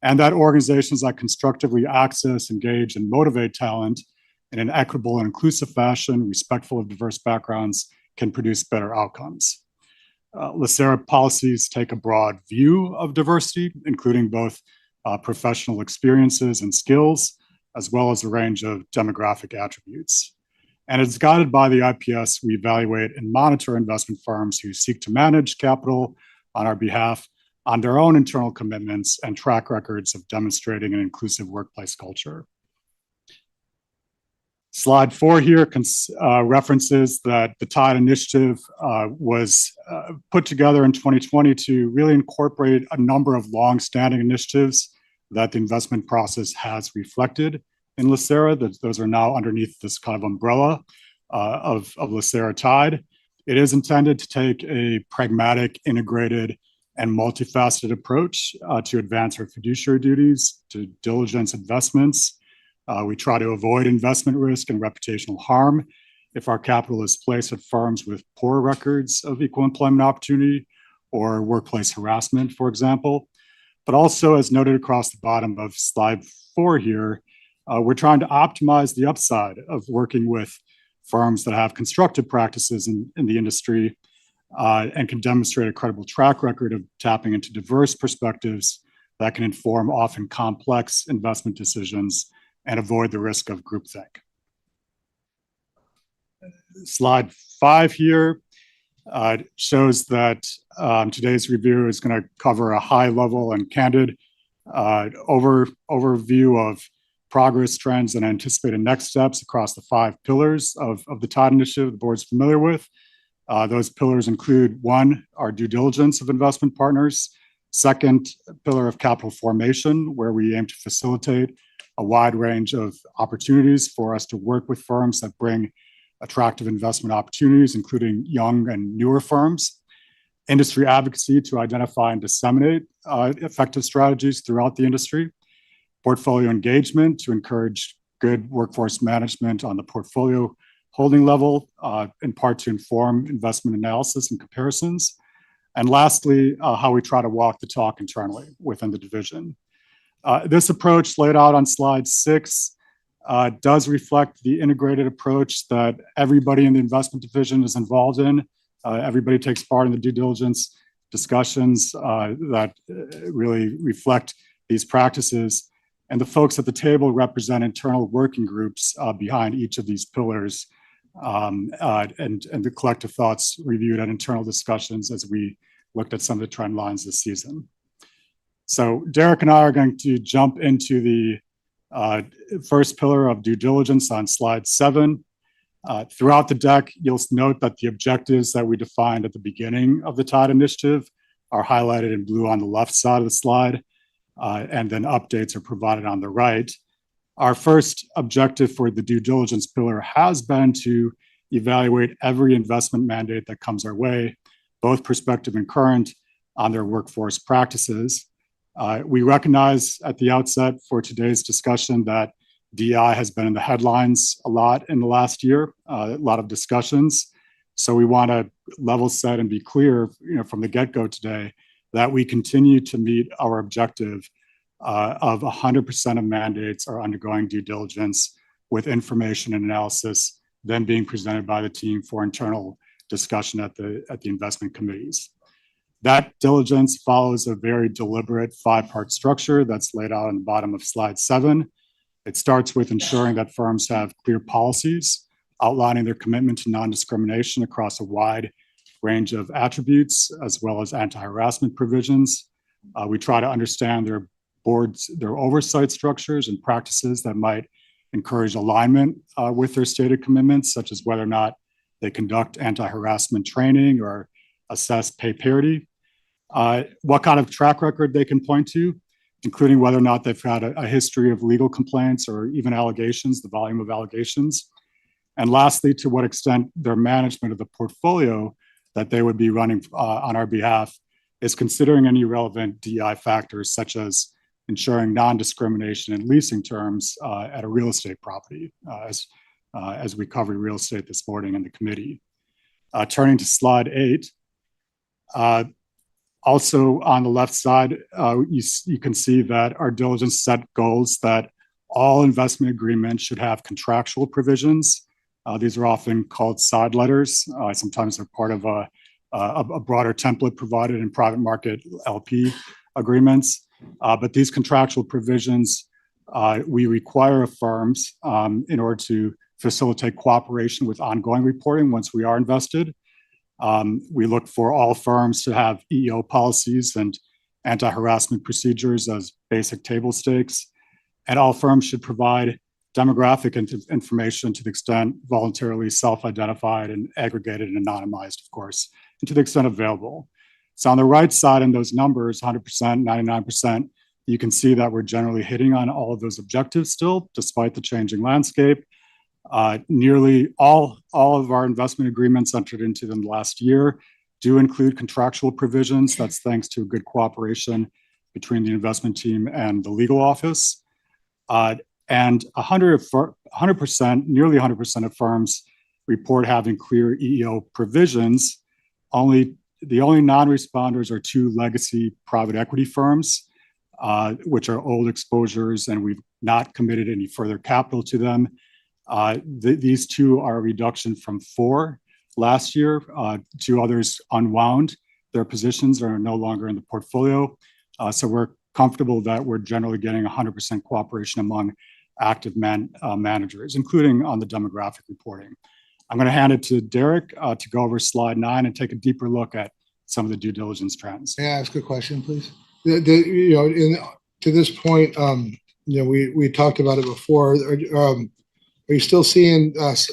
and that organizations that constructively access, engage, and motivate talent in an equitable and inclusive fashion, respectful of diverse backgrounds, can produce better outcomes. LACERA policies take a broad view of diversity, including both professional experiences and skills, as well as a range of demographic attributes. And it's guided by the IPS. We evaluate and monitor investment firms who seek to manage capital on our behalf on their own internal commitments and track records of demonstrating an inclusive workplace culture. Slide 4 here references that the TIDE initiative was put together in 2020 to really incorporate a number of long-standing initiatives that the investment process has reflected in LACERA. Those are now underneath this kind of umbrella of LACERA TIDE. It is intended to take a pragmatic, integrated, and multifaceted approach to advance our fiduciary duties, to diligence investments. We try to avoid investment risk and reputational harm if our capital is placed at firms with poor records of equal employment opportunity or workplace harassment, for example. But also, as noted across the bottom of slide 4 here, we're trying to optimize the upside of working with firms that have constructive practices in the industry and can demonstrate a credible track record of tapping into diverse perspectives that can inform often complex investment decisions and avoid the risk of groupthink. Slide 5 here shows that today's review is going to cover a high level and candid overview of progress, trends, and anticipated next steps across the 5 pillars of the TIDE initiative the board's familiar with. Those pillars include 1, our due diligence of investment partners; 2nd, pillar of capital formation, where we aim to facilitate a wide range of opportunities for us to work with firms that bring attractive investment opportunities, including young and newer firms; industry advocacy to identify and disseminate effective strategies throughout the industry; portfolio engagement to encourage good workforce management on the portfolio holding level, in part to inform investment analysis and comparisons; and lastly, how we try to walk the talk internally within the division. This approach laid out on slide 6 does reflect the integrated approach that everybody in the investment division is involved in. Everybody takes part in the due diligence discussions that really reflect these practices. And the folks at the table represent internal working groups behind each of these pillars, and the collective thoughts reviewed at internal discussions as we looked at some of the trend lines this season. So Derek and I are going to jump into the First pillar of due diligence on slide 7. Throughout the deck, you'll note that the objectives that we defined at the beginning of the TIDE initiative are highlighted in blue on the left side of the slide, and then updates are provided on the right. Our first objective for the due diligence pillar has been to evaluate every investment mandate that comes our way, both prospective and current, on their workforce practices. We recognize at the outset for today's discussion that DEI has been in the headlines a lot in the last year, a lot of discussions. So we want to level set and be clear, from the get-go today that we continue to meet our objective of 100% of mandates are undergoing due diligence with information and analysis then being presented by the team for internal discussion at the investment committees. That diligence follows a very deliberate 5-part structure that's laid out on the bottom of slide 7. It starts with ensuring that firms have clear policies outlining their commitment to non-discrimination across a wide range of attributes, as well as anti-harassment provisions. We try to understand their oversight structures and practices that might encourage alignment with their stated commitments, such as whether or not they conduct anti-harassment training or assess pay parity. What kind of track record they can point to, including whether or not they've had a history of legal complaints or even allegations, the volume of allegations. And lastly, to what extent their management of the portfolio that they would be running on our behalf is considering any relevant DEI factors, such as ensuring non-discrimination in leasing terms at a real estate property, as we covered real estate this morning in the committee. Turning to slide 8, also on the left side, you can see that our diligence set goals that all investment agreements should have contractual provisions. These are often called side letters. Sometimes they're part of a broader template provided in private market LP agreements. But these contractual provisions, we require of firms in order to facilitate cooperation with ongoing reporting once we are invested. We look for all firms to have EEO policies and anti-harassment procedures as basic table stakes. And all firms should provide demographic information to the extent voluntarily self-identified and aggregated and anonymized, of course, and to the extent available. So on the right side in those numbers, 100%, 99%, you can see that we're generally hitting on all of those objectives still, despite the changing landscape. Nearly all of our investment agreements entered into them last year do include contractual provisions. That's thanks to good cooperation between the investment team and the legal office. And 100%, nearly 100% of firms report having clear EEO provisions. The only non-responders are 2 legacy private equity firms, which are old exposures, and we've not committed any further capital to them. These 2 are a reduction from 4 last year. 2 others unwound. Their positions are no longer in the portfolio. So we're comfortable that we're generally getting 100% cooperation among active managers, including on the demographic reporting. I'm going to hand it to Derek to go over slide 9 and take a deeper look at some of the due diligence trends. May I ask a question, please? To this point, we talked about it before. Are you still seeing us?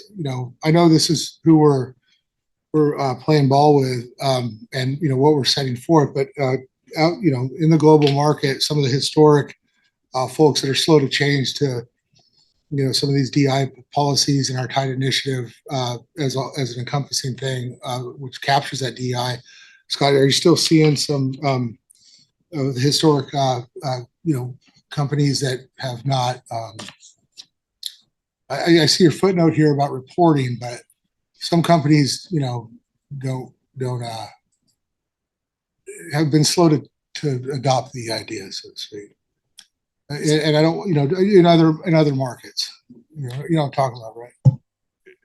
I know this is who we're playing ball with, and what we're setting forth. But out, in the global market, some of the historic folks that are slow to change to some of these DI policies and our TIDE initiative as an encompassing thing, which captures that DI. Scott, are you still seeing some of the historic companies that have not? I see your footnote here about reporting, but some companies, don't have been slow to adopt the idea, so to speak. And I don't, in other markets, I'm talking about, right?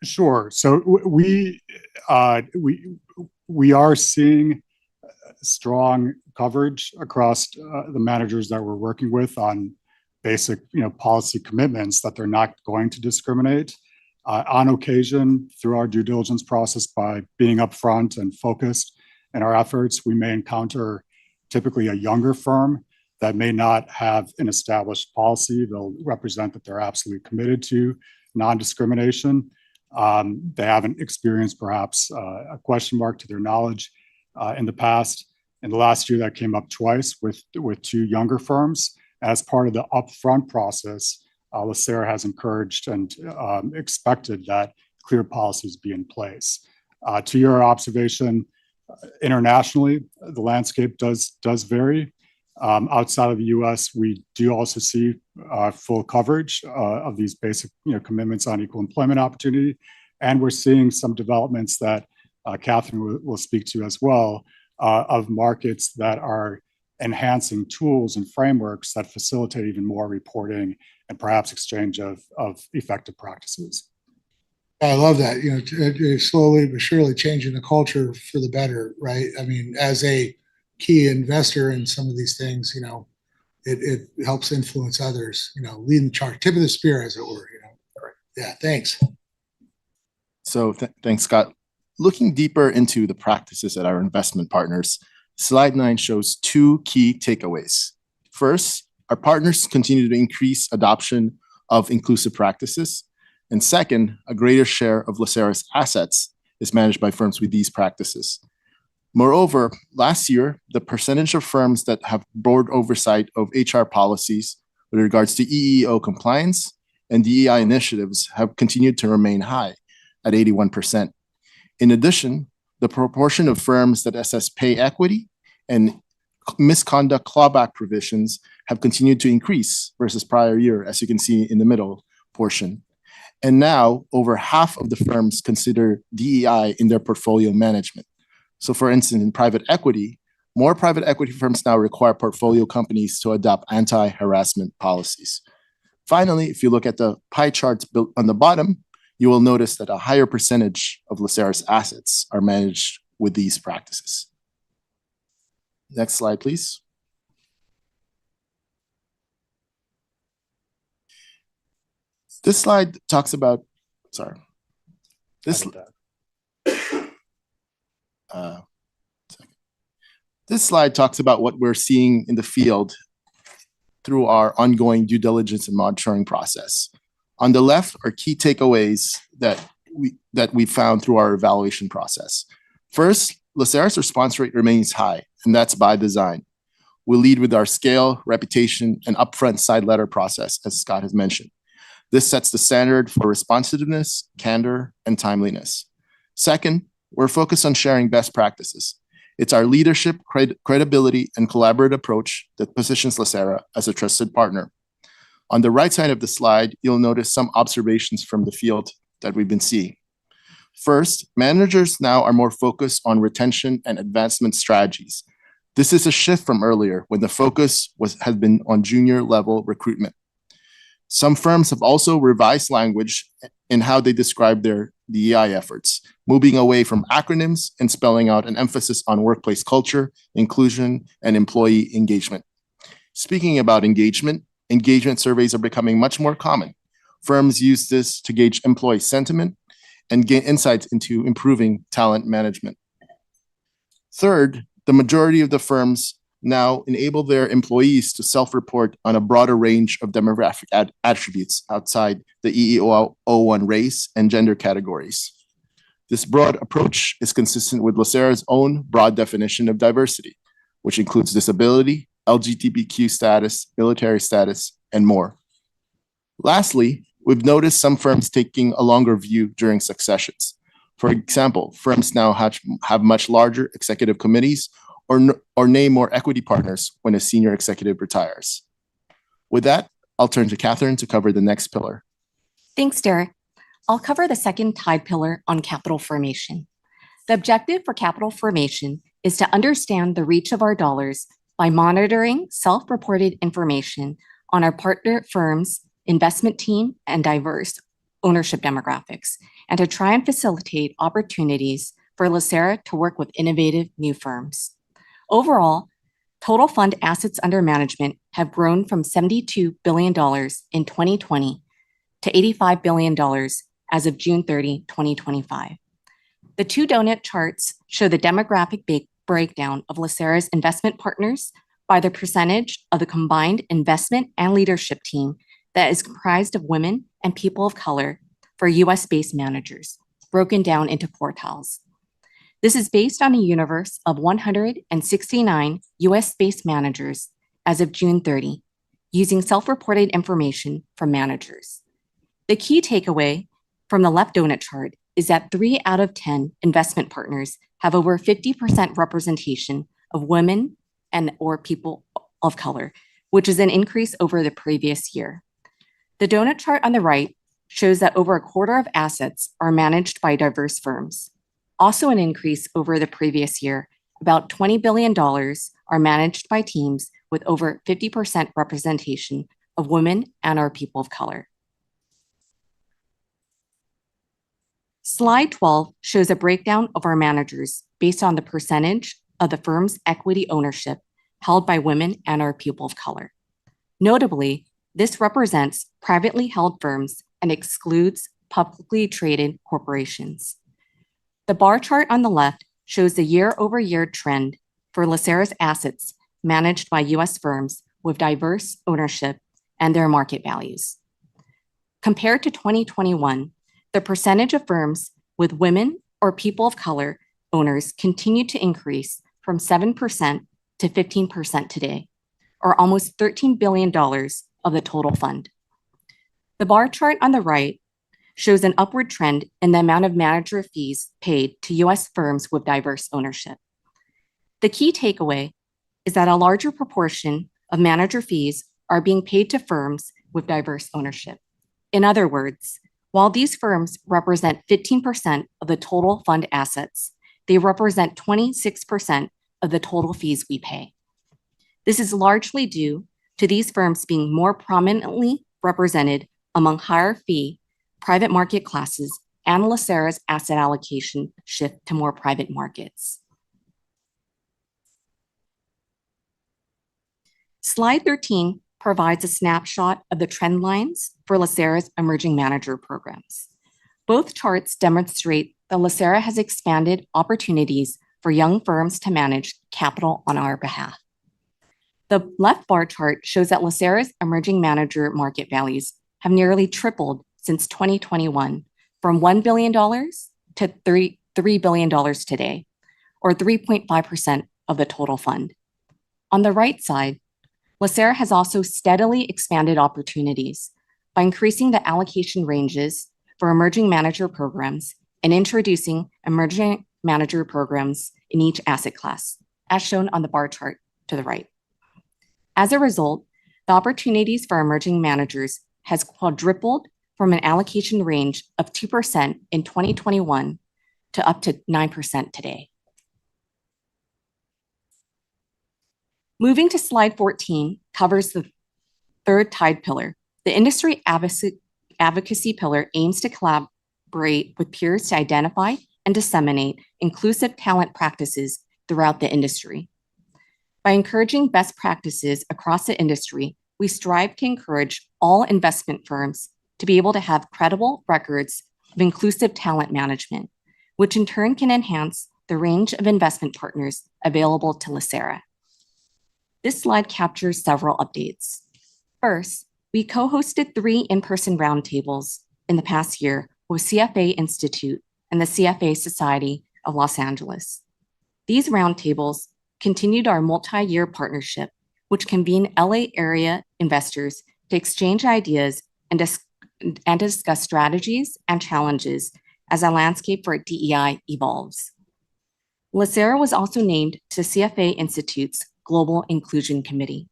Sure. So we are seeing strong coverage across the managers that we're working with on basic, policy commitments that they're not going to discriminate. On occasion, through our due diligence process, by being upfront and focused in our efforts, we may encounter typically a younger firm that may not have an established policy. They'll represent that they're absolutely committed to non-discrimination. They haven't experienced perhaps a question mark to their knowledge in the past. In the last year, that came up twice with two younger firms. As part of the upfront process, LACERA has encouraged and expected that clear policies be in place. To your observation, internationally, the landscape does vary. Outside of the U.S., we do also see full coverage of these basic, commitments on equal employment opportunity, and we're seeing some developments that Catherine will speak to as well, of markets that are enhancing tools and frameworks that facilitate even more reporting and perhaps exchange of effective practices. I love that, slowly but surely changing the culture for the better, right? I mean, as a key investor in some of these things, it helps influence others, leading the charge, tip of the spear, as it were, Yeah, thanks. So thanks, Scott. Looking deeper into the practices at our investment partners, slide 9 shows two key takeaways. First, our partners continue to increase adoption of inclusive practices. And second, a greater share of LACERA's assets is managed by firms with these practices. Moreover, last year, the percentage of firms that have board oversight of HR policies with regards to EEO compliance and DEI initiatives have continued to remain high at 81%. In addition, the proportion of firms that assess pay equity and misconduct clawback provisions have continued to increase versus prior year, as you can see in the middle portion. And now, over half of the firms consider DEI in their portfolio management. So for instance, in private equity, more private equity firms now require portfolio companies to adopt anti-harassment policies. Finally, if you look at the pie charts built on the bottom, you will notice that a higher percentage of LACERA's assets are managed with these practices. Next slide, please. This slide talks about, this slide talks about what we're seeing in the field through our ongoing due diligence and monitoring process. On the left are key takeaways that we found through our evaluation process. First, LACERA's response rate remains high, and that's by design. We lead with our scale, reputation, and upfront side letter process, as Scott has mentioned. This sets the standard for responsiveness, candor, and timeliness. Second, we're focused on sharing best practices. It's our leadership, credibility, and collaborative approach that positions LACERA as a trusted partner. On the right side of the slide, you'll notice some observations from the field that we've been seeing. First, managers now are more focused on retention and advancement strategies. This is a shift from earlier when the focus has been on junior level recruitment. Some firms have also revised language in how they describe their DEI efforts, moving away from acronyms and spelling out an emphasis on workplace culture, inclusion, and employee engagement. Speaking about engagement surveys are becoming much more common. Firms use this to gauge employee sentiment and gain insights into improving talent management. Third, the majority of the firms now enable their employees to self-report on a broader range of demographic attributes outside the EEO-01 race and gender categories. This broad approach is consistent with LACERA's own broad definition of diversity, which includes disability, LGBTQ status, military status, and more. Lastly, we've noticed some firms taking a longer view during successions. For example, firms now have much larger executive committees or name more equity partners when a senior executive retires. With that, I'll turn to Catherine to cover the next pillar. Thanks, Derek. I'll cover the second tide pillar on capital formation. The objective for capital formation is to understand the reach of our dollars by monitoring self-reported information on our partner firms, investment team, and diverse ownership demographics, and to try and facilitate opportunities for LACERA to work with innovative new firms. Overall, total fund assets under management have grown from $72 billion in 2020 to $85 billion as of June 30, 2025. The two donut charts show the demographic breakdown of LACERA's investment partners by the percentage of the combined investment and leadership team that is comprised of women and people of color for US-based managers, broken down into quartiles. This is based on a universe of 169 US-based managers as of June 30, using self-reported information from managers. The key takeaway from the left donut chart is that 3 out of 10 investment partners have over 50% representation of women and or people of color, which is an increase over the previous year. The donut chart on the right shows that over a quarter of assets are managed by diverse firms. Also an increase over the previous year, about $20 billion are managed by teams with over 50% representation of women and or people of color. Slide 12 shows a breakdown of our managers based on the percentage of the firm's equity ownership held by women and or people of color. Notably, this represents privately held firms and excludes publicly traded corporations. The bar chart on the left shows the year-over-year trend for LACERA's assets managed by US firms with diverse ownership and their market values. Compared to 2021, the percentage of firms with women or people of color owners continued to increase from 7% to 15% today, or almost $13 billion of the total fund. The bar chart on the right shows an upward trend in the amount of manager fees paid to US firms with diverse ownership. The key takeaway is that a larger proportion of manager fees are being paid to firms with diverse ownership. In other words, while these firms represent 15% of the total fund assets, they represent 26% of the total fees we pay. This is largely due to these firms being more prominently represented among higher fee private market classes and LACERA's asset allocation shift to more private markets. Slide 13 provides a snapshot of the trend lines for LACERA's emerging manager programs. Both charts demonstrate that LACERA has expanded opportunities for young firms to manage capital on our behalf. The left bar chart shows that LACERA's emerging manager market values have nearly tripled since 2021, from $1 billion to $3 billion today, or 3.5% of the total fund. On the right side, LACERA has also steadily expanded opportunities by increasing the allocation ranges for emerging manager programs and introducing emerging manager programs in each asset class, as shown on the bar chart to the right. As a result, the opportunities for emerging managers has quadrupled from an allocation range of 2% in 2021 to up to 9% today. Moving to slide 14 covers the third tied pillar. The industry advocacy pillar aims to collaborate with peers to identify and disseminate inclusive talent practices throughout the industry. By encouraging best practices across the industry, we strive to encourage all investment firms to be able to have credible records of inclusive talent management, which in turn can enhance the range of investment partners available to LACERA. This slide captures several updates. First, we co-hosted 3 in-person roundtables in the past year with CFA Institute and the CFA Society of Los Angeles. These roundtables continued our multi-year partnership, which convened LA area investors to exchange ideas and discuss strategies and challenges as our landscape for DEI evolves. LACERA was also named to CFA Institute's Global Inclusion Committee.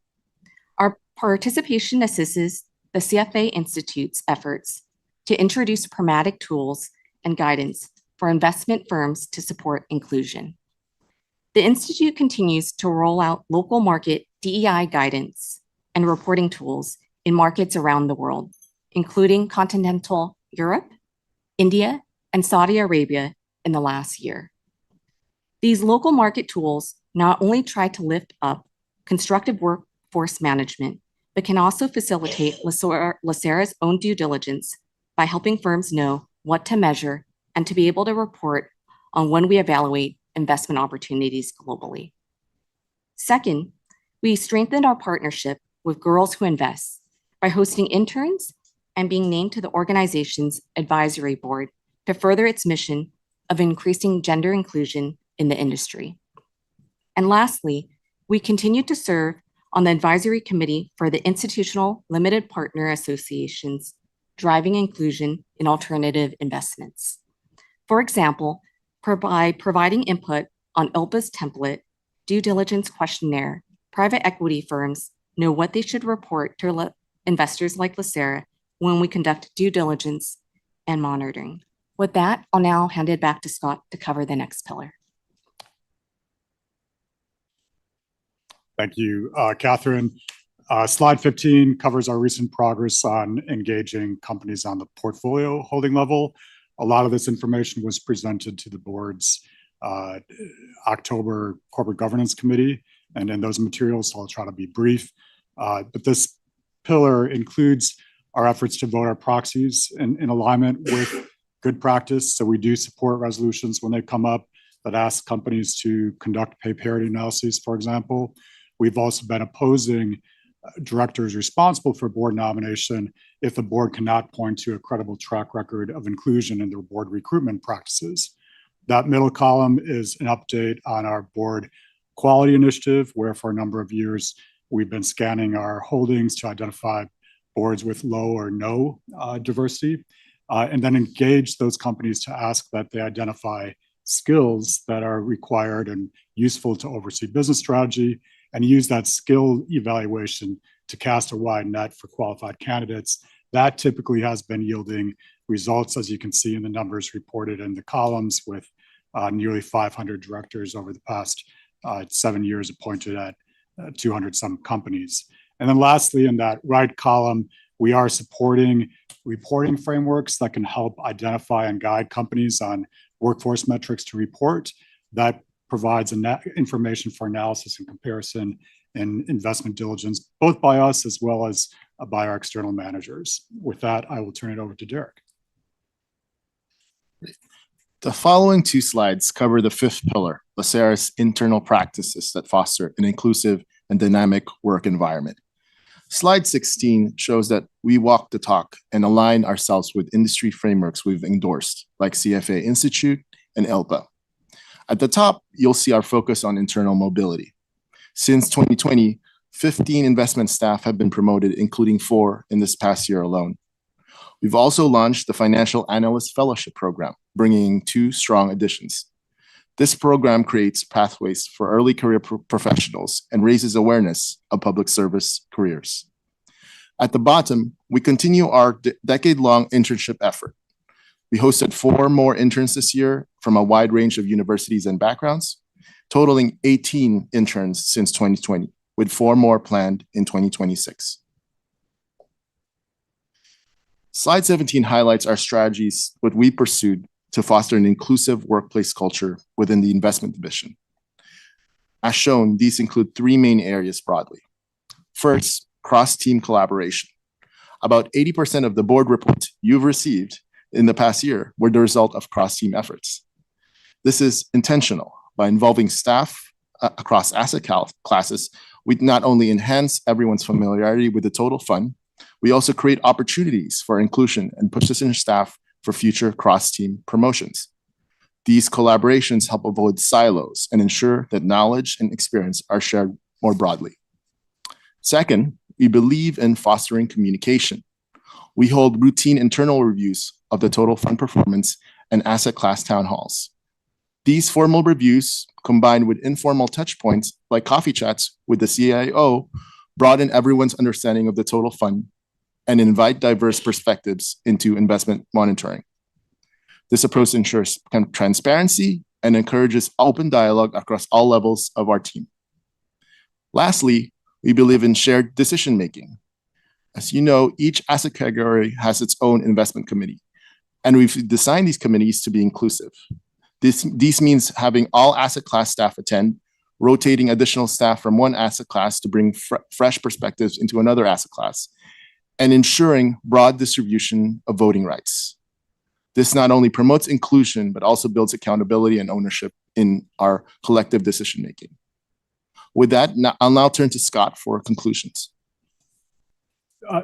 Our participation assists the CFA Institute's efforts to introduce pragmatic tools and guidance for investment firms to support inclusion. The Institute continues to roll out local market DEI guidance and reporting tools in markets around the world, including continental Europe, India, and Saudi Arabia in the last year. These local market tools not only try to lift up constructive workforce management, but can also facilitate LACERA's own due diligence by helping firms know what to measure and to be able to report on when we evaluate investment opportunities globally. Second, We strengthened our partnership with Girls Who Invest by hosting interns and being named to the organization's advisory board to further its mission of increasing gender inclusion in the industry. And lastly, we continue to serve on the advisory committee for the Institutional Limited Partner Association's Driving Inclusion in Alternative Investments. For example, by providing input on ILPA's template, due diligence questionnaire, private equity firms know what they should report to investors like LACERA when we conduct due diligence and monitoring. With that, I'll now hand it back to Scott to cover the next pillar. Thank you, Catherine. Slide 15 covers our recent progress on engaging companies on the portfolio holding level. A lot of this information was presented to the board's October Corporate Governance Committee, and in those materials, so I'll try to be brief. But this pillar includes our efforts to vote our proxies in alignment with good practice. So we do support resolutions when they come up that ask companies to conduct pay parity analyses, for example. We've also been opposing directors responsible for board nomination if the board cannot point to a credible track record of inclusion in their board recruitment practices. That middle column is an update on our board quality initiative, where for a number of years, we've been scanning our holdings to identify boards with low or no diversity, and then engage those companies to ask that they identify skills that are required and useful to oversee business strategy, and use that skill evaluation to cast a wide net for qualified candidates. That typically has been yielding results, as you can see in the numbers reported in the columns, with nearly 500 directors over the past 7 years appointed at 200 some companies. And then lastly, in that right column, we are supporting reporting frameworks that can help identify and guide companies on workforce metrics to report. That provides information for analysis and comparison and investment diligence, both by us as well as by our external managers. With that, I will turn it over to Derek. The following two slides cover the fifth pillar, LACERA's internal practices that foster an inclusive and dynamic work environment. Slide 16 shows that we walk the talk and align ourselves with industry frameworks we've endorsed, like CFA Institute and ELPA. At the top, you'll see our focus on internal mobility. Since 2020, 15 investment staff have been promoted, including 4 in this past year alone. We've also launched the Financial Analyst Fellowship Program, bringing 2 strong additions. This program creates pathways for early career professionals and raises awareness of public service careers. At the bottom, we continue our decade-long internship effort. We hosted 4 more interns this year from a wide range of universities and backgrounds, totaling 18 interns since 2020, with 4 more planned in 2026. Slide 17 highlights our strategies, what we pursued to foster an inclusive workplace culture within the investment division. As shown, these include 3 main areas broadly. First, cross-team collaboration. About 80% of the board reports you've received in the past year were the result of cross-team efforts. This is intentional. By involving staff across asset classes, we not only enhance everyone's familiarity with the total fund, we also create opportunities for inclusion and position staff for future cross-team promotions. These collaborations help avoid silos and ensure that knowledge and experience are shared more broadly. Second, we believe in fostering communication. We hold routine internal reviews of the total fund performance and asset class town halls. These formal reviews, combined with informal touch points like coffee chats with the CIO, broaden everyone's understanding of the total fund and invite diverse perspectives into investment monitoring. This approach ensures transparency and encourages open dialogue across all levels of our team. Lastly, we believe in shared decision-making. As you know, each asset category has its own investment committee, and we've designed these committees to be inclusive. This means having all asset class staff attend, rotating additional staff from one asset class to bring fresh perspectives into another asset class, and ensuring broad distribution of voting rights. This not only promotes inclusion, but also builds accountability and ownership in our collective decision-making. With that, I'll now turn to Scott for conclusions.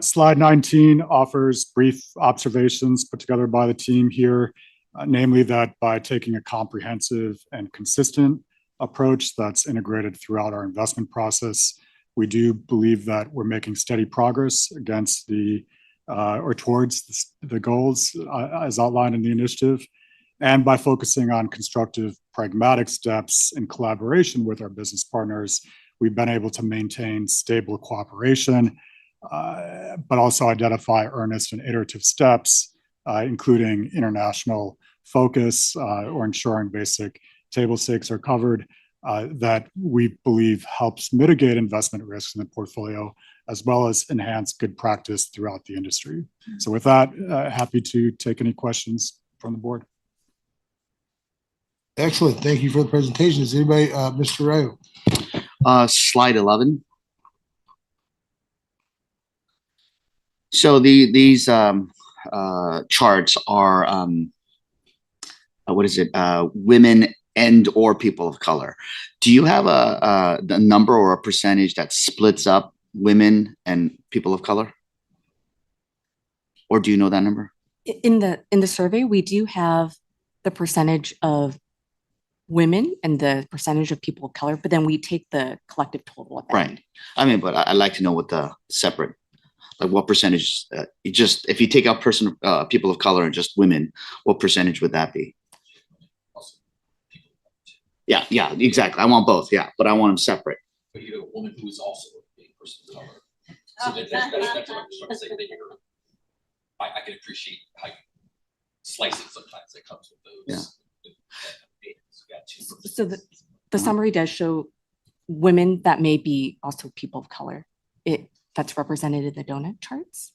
Slide 19 offers brief observations put together by the team here, namely that by taking a comprehensive and consistent approach that's integrated throughout our investment process, we do believe that we're making steady progress against or towards the goals as outlined in the initiative. And by focusing on constructive, pragmatic steps in collaboration with our business partners, we've been able to maintain stable cooperation, but also identify earnest and iterative steps, including international focus or ensuring basic table stakes are covered, that we believe helps mitigate investment risks in the portfolio, as well as enhance good practice throughout the industry. So with that, happy to take any questions from the board. Excellent. Thank you for the presentation. Is anybody, Mr. Rayo? Slide 11. So these charts are what is it? Women and or people of color. Do you have a number or a percentage that splits up women and people of color? Or do you know that number? In the survey, we do have the percentage of women and the percentage of people of color, but then we take the collective total at that. Right. I mean, but I'd like to know what the separate, like what percentage, if you take out people of color and just women, what percentage would that be? Yeah, exactly. I want both. Yeah, but I want them separate. But you have a woman who is also a person of color. So that's what I'm trying to say. I can appreciate how you slice it sometimes. It comes with those. Yeah. So the summary does show women that may be also people of color. That's represented in the donut charts.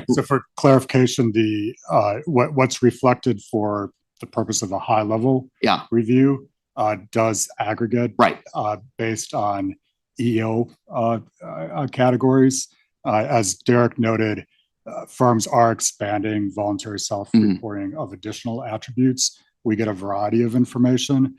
So for clarification, what's reflected for the purpose of a high level review does aggregate based on EO categories. As Derek noted, firms are expanding voluntary self-reporting of additional attributes. We get a variety of information.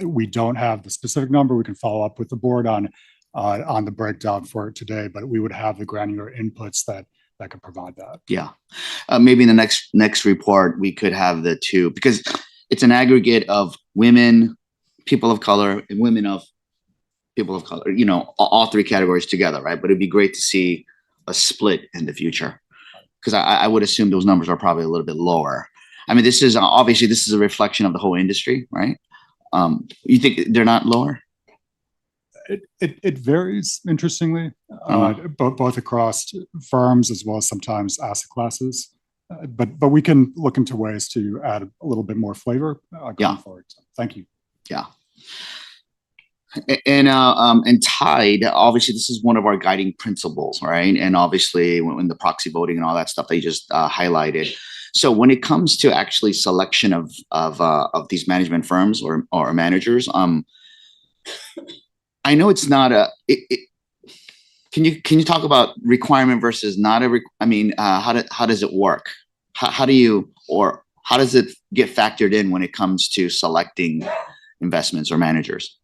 We don't have the specific number. We can follow up with the board on the breakdown for it today, but we would have the granular inputs that could provide that. Yeah. Maybe in the next report, we could have the two, because it's an aggregate of women, people of color, and women of people of color, all three categories together, right? But it'd be great to see a split in the future, because I would assume those numbers are probably a little bit lower. I mean, this is obviously a reflection of the whole industry, right? You think they're not lower? It varies, interestingly, both across firms as well as sometimes asset classes. But we can look into ways to add a little bit more flavor going forward. So thank you. Yeah. And tied, obviously, this is one of our guiding principles, right? And obviously, when the proxy voting and all that stuff they just highlighted. So when it comes to actually selection of these management firms or managers, I know it's not can you talk about requirement versus not how does it work? How does it get factored in when it comes to selecting investments or managers?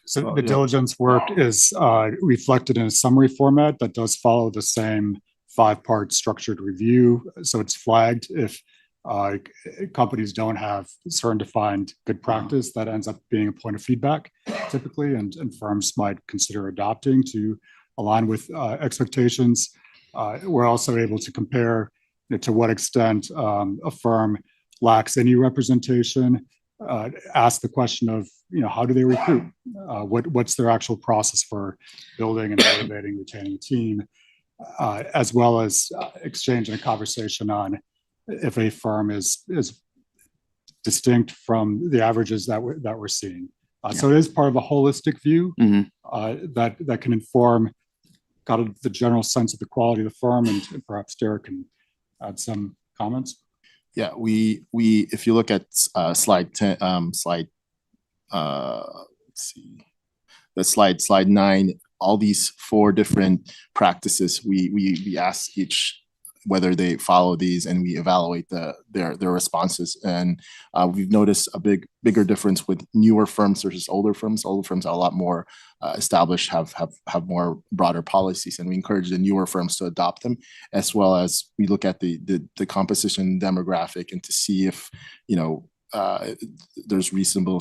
So the diligence work is reflected in a summary format that does follow the same 5-part structured review. So it's flagged if companies don't have certain defined good practice, that ends up being a point of feedback typically, and firms might consider adopting to align with expectations. We're also able to compare to what extent a firm lacks any representation, ask the question of, how do they recruit? What's their actual process for building and motivating, retaining a team, as well as exchanging a conversation on if a firm is distinct from the averages that we're seeing. So it is part of a holistic view that can inform kind of the general sense of the quality of the firm, and perhaps Derek can add some comments. Yeah, we if you look at slide 10, slide 9, all these 4 different practices, we ask each whether they follow these, and we evaluate their responses. And we've noticed a bigger difference with newer firms versus older firms. Older firms are a lot more established, have more broader policies, and we encourage the newer firms to adopt them, as well as we look at the composition demographic and to see if, there's reasonable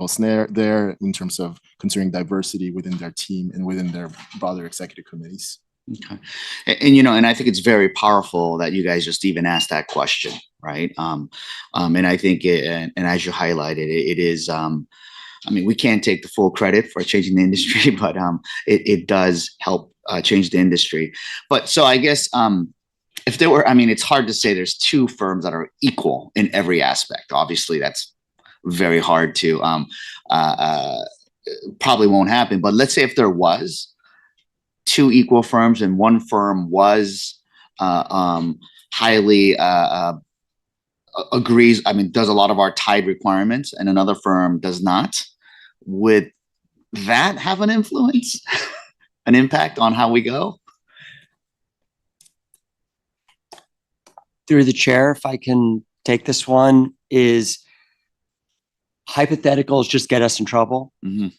snare there in terms of considering diversity within their team and within their broader executive committees. Okay. And I think it's very powerful that you guys just even asked that question, right? And I think and as you highlighted, it is, we can't take the full credit for changing the industry, but it does help change the industry. But so I guess, if there were, it's hard to say there's two firms that are equal in every aspect. Obviously, that's very hard to, probably won't happen. But let's say if there was two equal firms and one firm was highly agrees, does a lot of our tied requirements, and another firm does not, would that have an influence, an impact on how we go? Through the chair, if I can take this one, is hypotheticals just get us in trouble. Mm-hmm.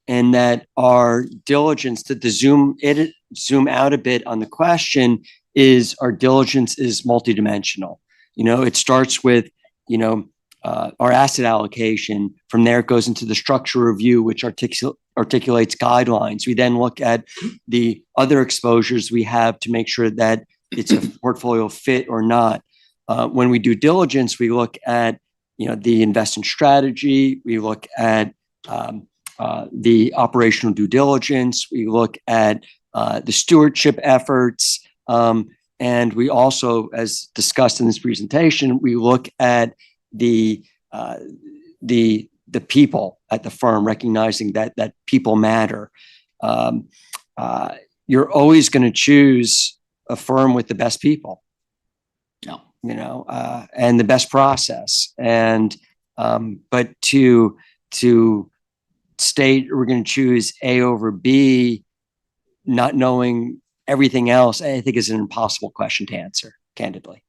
And that our diligence, to zoom out a bit on the question, is our diligence is multidimensional. It starts with, our asset allocation. From there, it goes into the structure review, which articulates guidelines. We then look at the other exposures we have to make sure that it's a portfolio fit or not. When we do diligence, we look at, the investment strategy. We look at the operational due diligence. We look at the stewardship efforts. And we also, as discussed in this presentation, we look at the people at the firm, recognizing that people matter. You're always going to choose a firm with the best people, and the best process. And, but to state we're going to choose A over B, not knowing everything else, I think is an impossible question to answer, candidly.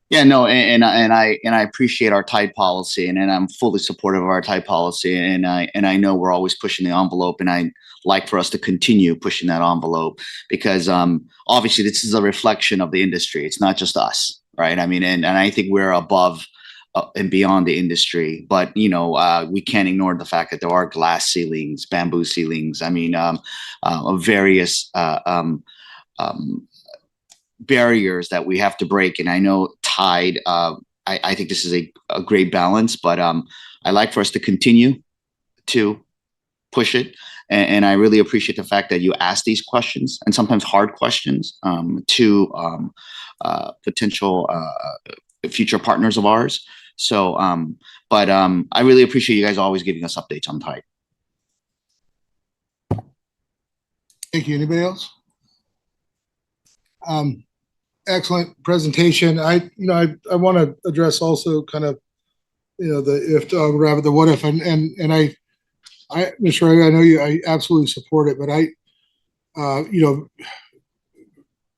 Yeah, no, and I appreciate our tied policy, and I'm fully supportive of our tied policy, and I know we're always pushing the envelope, and I like for us to continue pushing that envelope, because obviously this is a reflection of the industry. It's not just us, right? And I think we're above and beyond the industry, but we can't ignore the fact that there are glass ceilings, bamboo ceilings. Various barriers that we have to break, and I know tied. I think this is a great balance, but I like for us to continue to push it. And I really appreciate the fact that you ask these questions, and sometimes hard questions, to potential future partners of ours. So, but I really appreciate you guys always giving us updates on Tide. Thank you. Anybody else? Excellent presentation. I want to address also kind of, the what if, and Mr. Ray, I know I absolutely support it, but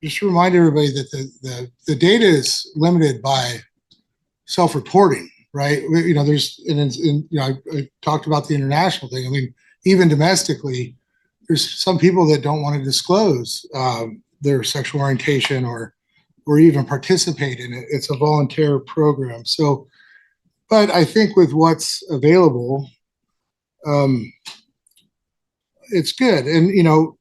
just to remind everybody that the data is limited by self-reporting, right? I talked about the international thing. Even domestically, there's some people that don't want to disclose their sexual orientation or even participate in it. It's a volunteer program. So, but I think with what's available, it's good, and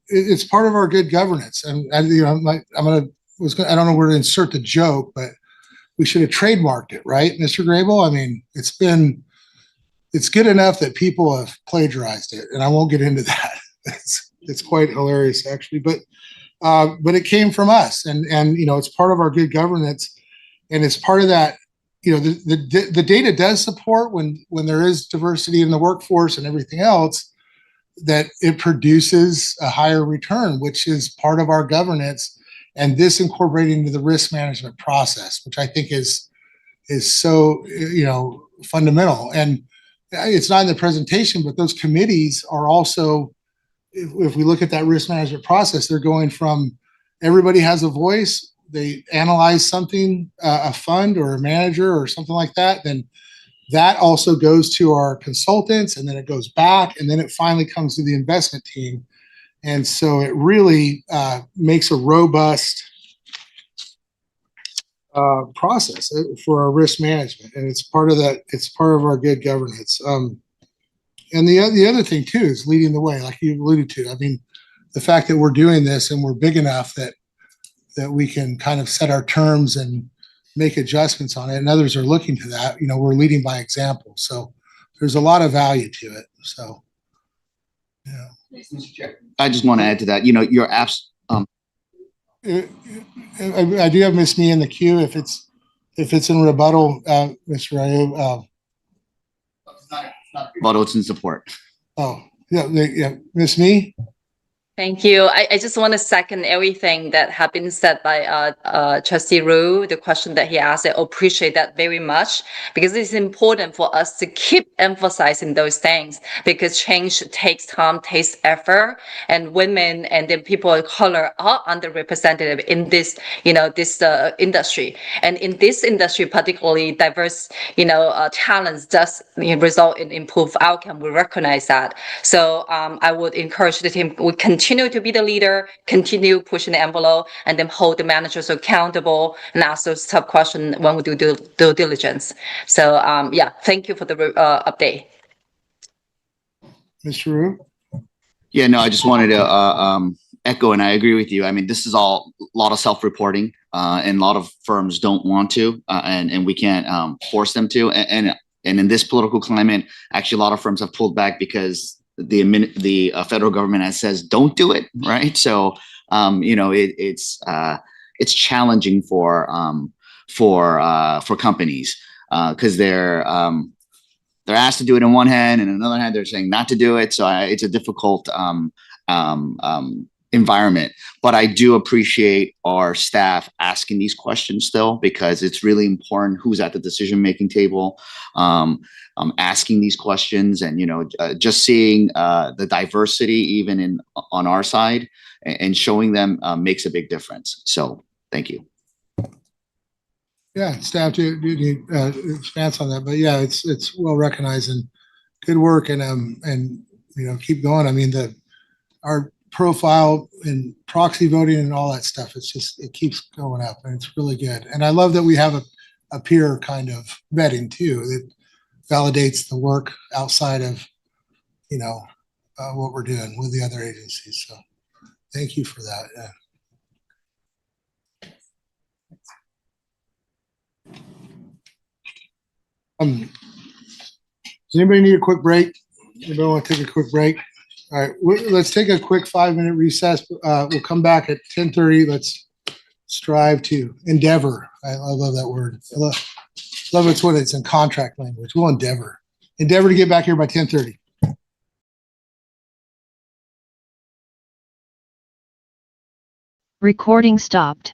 it's part of our good governance. And I don't know where to insert the joke, but we should have trademarked it, right, Mr. Grable? It's good enough that people have plagiarized it, and I won't get into that. It's quite hilarious, actually, but it came from us, and it's part of our good governance, and it's part of that. The data does support when there is diversity in the workforce and everything else, that it produces a higher return, which is part of our governance, and this incorporated into the risk management process, which I think is so fundamental. And it's not in the presentation, but those committees are also, if we look at that risk management process, they're going from everybody has a voice they analyze something, a fund or a manager or something like that, then that also goes to our consultants, and then it goes back, and then it finally comes to the investment team. And so it really makes a robust process for our risk management, and it's part of that. It's part of our good governance. And the other thing too is leading the way, like you alluded to. I mean, the fact that we're doing this and we're big enough that we can kind of set our terms and make adjustments on it, and others are looking to that. You know, we're leading by example, so there's a lot of value to it. So, yeah. I just want to add to that. You know, your apps. I do have Miss Me in the queue. If it's in rebuttal, Mr. Ryu. Rebuttal, it's in support. Oh, yeah, Miss Me. Thank you. I just want to second everything that have been said by Trustee Rue, the question that he asked. I appreciate that very much, because it's important for us to keep emphasizing those things, because change takes time, takes effort, and women and then people of color are underrepresented in this, this industry. And in this industry, particularly diverse, talents does result in improved outcome. We recognize that. So I would encourage the team, we continue to be the leader, continue pushing the envelope, and then hold the managers accountable and ask those tough questions when we do due diligence. So yeah, thank you for the update. Mr. Rue? Yeah, no, I just wanted to echo, and I agree with you. I mean, this is all a lot of self-reporting, and a lot of firms don't want to, and we can't force them to. And in this political climate, actually, a lot of firms have pulled back because the federal government has says don't do it, right? So it's challenging for companies because they're asked to do it in one hand, and on the other hand they're saying not to do it. So it's a difficult environment. But I do appreciate our staff asking these questions still, because it's really important who's at the decision-making table, asking these questions, and just seeing the diversity even on our side and showing them makes a big difference. So thank you. Yeah, staff do expands on that, but yeah, it's well recognized and good work, and keep going. I mean, our profile and proxy voting and all that stuff, it keeps going up, and it's really good. And I love that we have a peer kind of vetting too, that validates the work outside of what we're doing with the other agencies. So thank you for that. Does anybody need a quick break? Anybody want to take a quick break? All right, let's take a quick 5-minute recess. We'll come back at 10:30. Let's strive to endeavor. I love that word. I love it's what it's in contract language. We'll endeavor to get back here by 10:30. Recording stopped.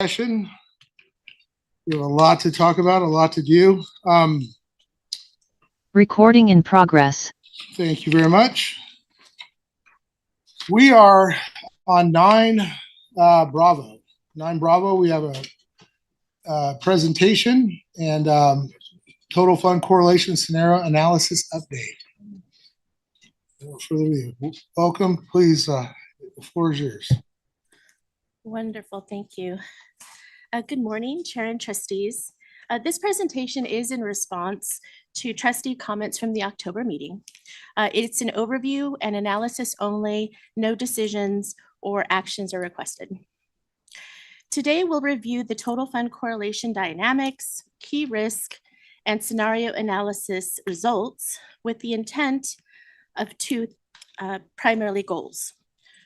session. We have a lot to talk about, a lot to do. Recording in progress. Thank you very much. We are on 9 Bravo. 9 Bravo, we have a presentation and total fund correlation scenario analysis update. Without further ado, welcome, please, the floor is yours. Wonderful, thank you. Good morning, Chair and trustees. This presentation is in response to trustee comments from the October meeting. It's an overview and analysis only, no decisions or actions are requested. Today, we'll review the total fund correlation dynamics, key risk, and scenario analysis results with the intent of 2 primarily goals.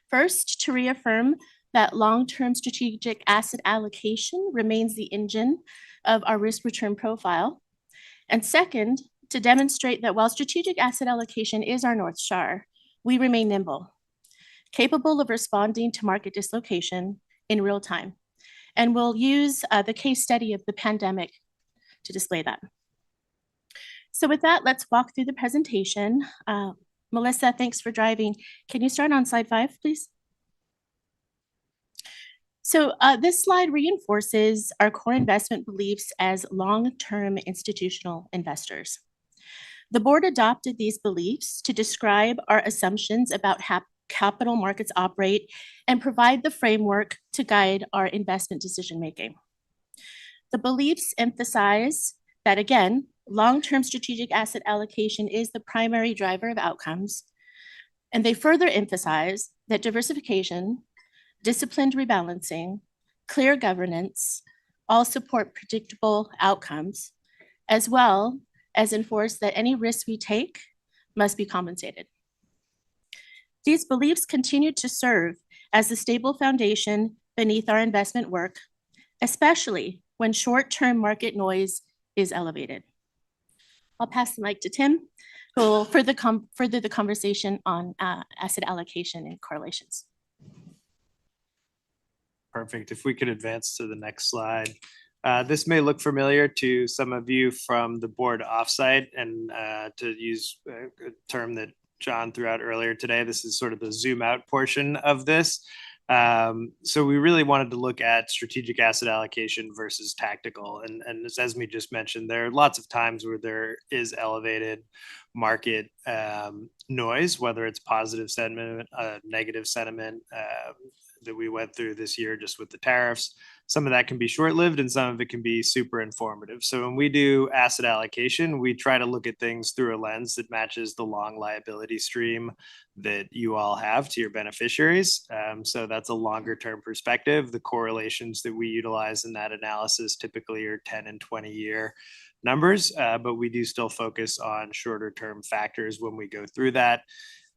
First, to reaffirm that long-term strategic asset allocation remains the engine of our risk-return profile. And second, to demonstrate that while strategic asset allocation is our North Star, we remain nimble, capable of responding to market dislocation in real time. And we'll use the case study of the pandemic to display that. So with that, let's walk through the presentation. Melissa, thanks for driving. Can you start on slide 5, please? So this slide reinforces our core investment beliefs as long-term institutional investors. The board adopted these beliefs to describe our assumptions about how capital markets operate and provide the framework to guide our investment decision-making. The beliefs emphasize that, again, long-term strategic asset allocation is the primary driver of outcomes, and they further emphasize that diversification, disciplined rebalancing, clear governance all support predictable outcomes, as well as enforce that any risk we take must be compensated. These beliefs continue to serve as the stable foundation beneath our investment work, especially when short-term market noise is elevated. I'll pass the mic to Tim, who will further the conversation on asset allocation and correlations. Perfect. If we could advance to the next slide. This may look familiar to some of you from the board offsite, and to use a term that John threw out earlier today, this is sort of the zoom out portion of this. So we really wanted to look at strategic asset allocation versus tactical. And as Esme just mentioned, there are lots of times where there is elevated market noise, whether it's positive sentiment, negative sentiment, that we went through this year just with the tariffs. Some of that can be short-lived and some of it can be super informative. So when we do asset allocation, we try to look at things through a lens that matches the long liability stream that you all have to your beneficiaries. So that's a longer term perspective. The correlations that we utilize in that analysis typically are 10 and 20 year numbers, but we do still focus on shorter term factors when we go through that.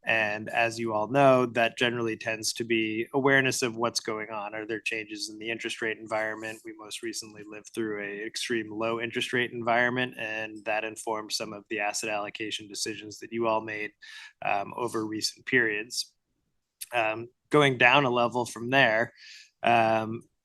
And as you all know, that generally tends to be awareness of what's going on. Are there changes in the interest rate environment? We most recently lived through an extreme low interest rate environment, and that informed some of the asset allocation decisions that you all made over recent periods. Going down a level from there,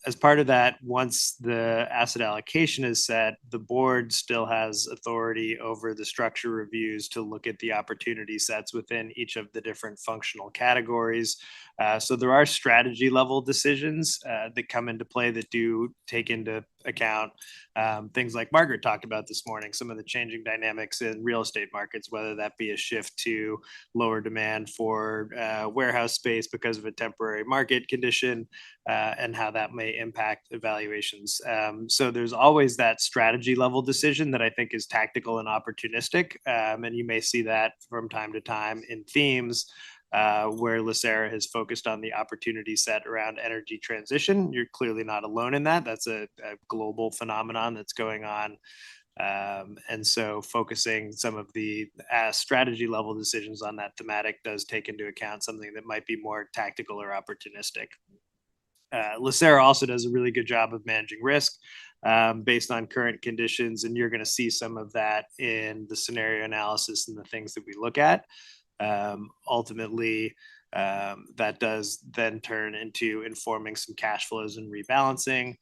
as part of that, once the asset allocation is set, the board still has authority over the structure reviews to look at the opportunity sets within each of the different functional categories. So there are strategy level decisions that come into play that do take into account things like Margaret talked about this morning, some of the changing dynamics in real estate markets, whether that be a shift to lower demand for warehouse space because of a temporary market condition, and how that may impact evaluations. So there's always that strategy level decision that I think is tactical and opportunistic. And you may see that from time to time in themes where LACERA has focused on the opportunity set around energy transition. You're clearly not alone in that. That's a global phenomenon that's going on. And so focusing some of the strategy level decisions on that thematic does take into account something that might be more tactical or opportunistic. LACERA also does a really good job of managing risk based on current conditions, and you're going to see some of that in the scenario analysis and the things that we look at. Ultimately, that does then turn into informing some cash flows and rebalancing.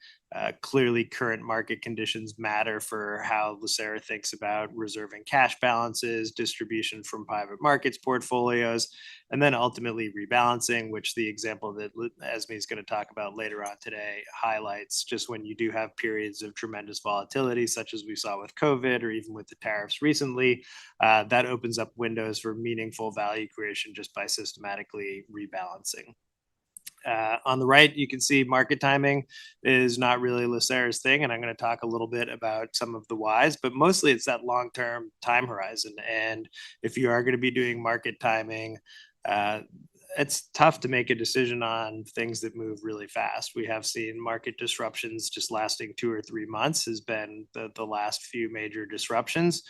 Clearly, current market conditions matter for how LACERA thinks about reserving cash balances, distribution from private markets portfolios, and then ultimately rebalancing, which the example that Esme is going to talk about later on today highlights. Just when you do have periods of tremendous volatility, such as we saw with COVID or even with the tariffs recently, that opens up windows for meaningful value creation just by systematically rebalancing. On the right, you can see market timing is not really LACERA's thing, and I'm going to talk a little bit about some of the whys, but mostly it's that long-term time horizon. And if you are going to be doing market timing, it's tough to make a decision on things that move really fast. We have seen market disruptions just lasting 2 or 3 months has been the last few major disruptions.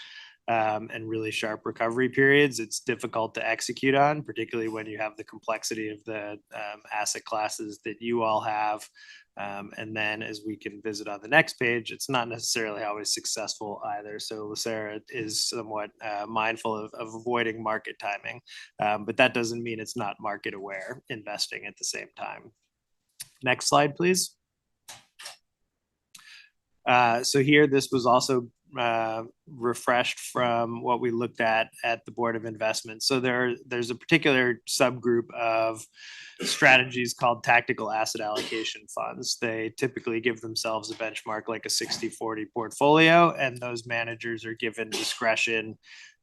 And really sharp recovery periods. It's difficult to execute on, particularly when you have the complexity of the asset classes that you all have. And then as we can visit on the next page, it's not necessarily always successful either. So LACERA is somewhat mindful of avoiding market timing, but that doesn't mean it's not market aware investing at the same time. Next slide, please. So here, this was also refreshed from what we looked at the Board of Investment. So there's a particular subgroup of strategies called tactical asset allocation funds. They typically give themselves a benchmark like a 60-40 portfolio, and those managers are given discretion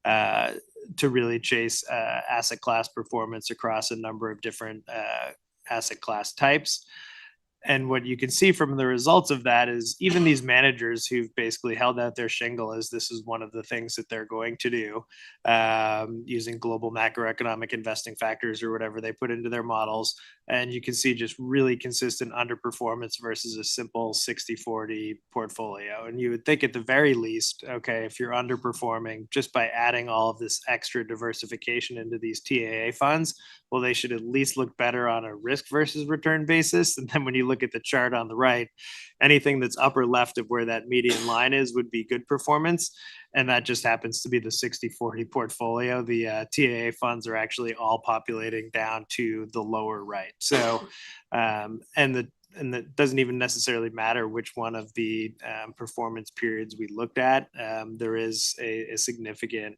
to really chase asset class performance across a number of different asset class types. And what you can see from the results of that is even these managers who've basically held out their shingle as this is one of the things that they're going to do, using global macroeconomic investing factors or whatever they put into their models. And you can see just really consistent underperformance versus a simple 60-40 portfolio. And you would think at the very least, okay, if you're underperforming just by adding all of this extra diversification into these TAA funds, well, they should at least look better on a risk versus return basis. And then when you look at the chart on the right, anything that's upper left of where that median line is would be good performance. And that just happens to be the 60-40 portfolio. The TAA funds are actually all populating down to the lower right. So, and that doesn't even necessarily matter which one of the performance periods we looked at. There is a significant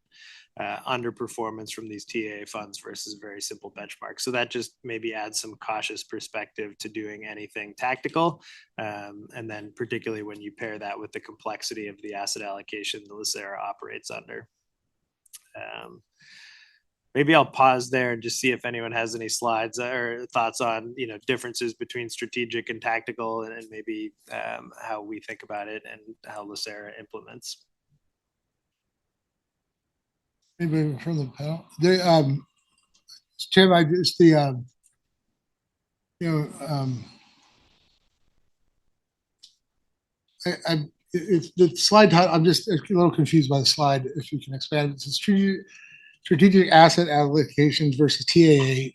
underperformance from these TAA funds versus a very simple benchmark. So that just maybe adds some cautious perspective to doing anything tactical. And then particularly when you pair that with the complexity of the asset allocation the LACERA operates under. Maybe I'll pause there and just see if anyone has any slides or thoughts on, differences between strategic and tactical and maybe how we think about it and how LACERA implements. Anybody from the panel? Tim, it's it's the slide. I'm just a little confused by the slide. If you can expand, it's strategic asset allocations versus TAA.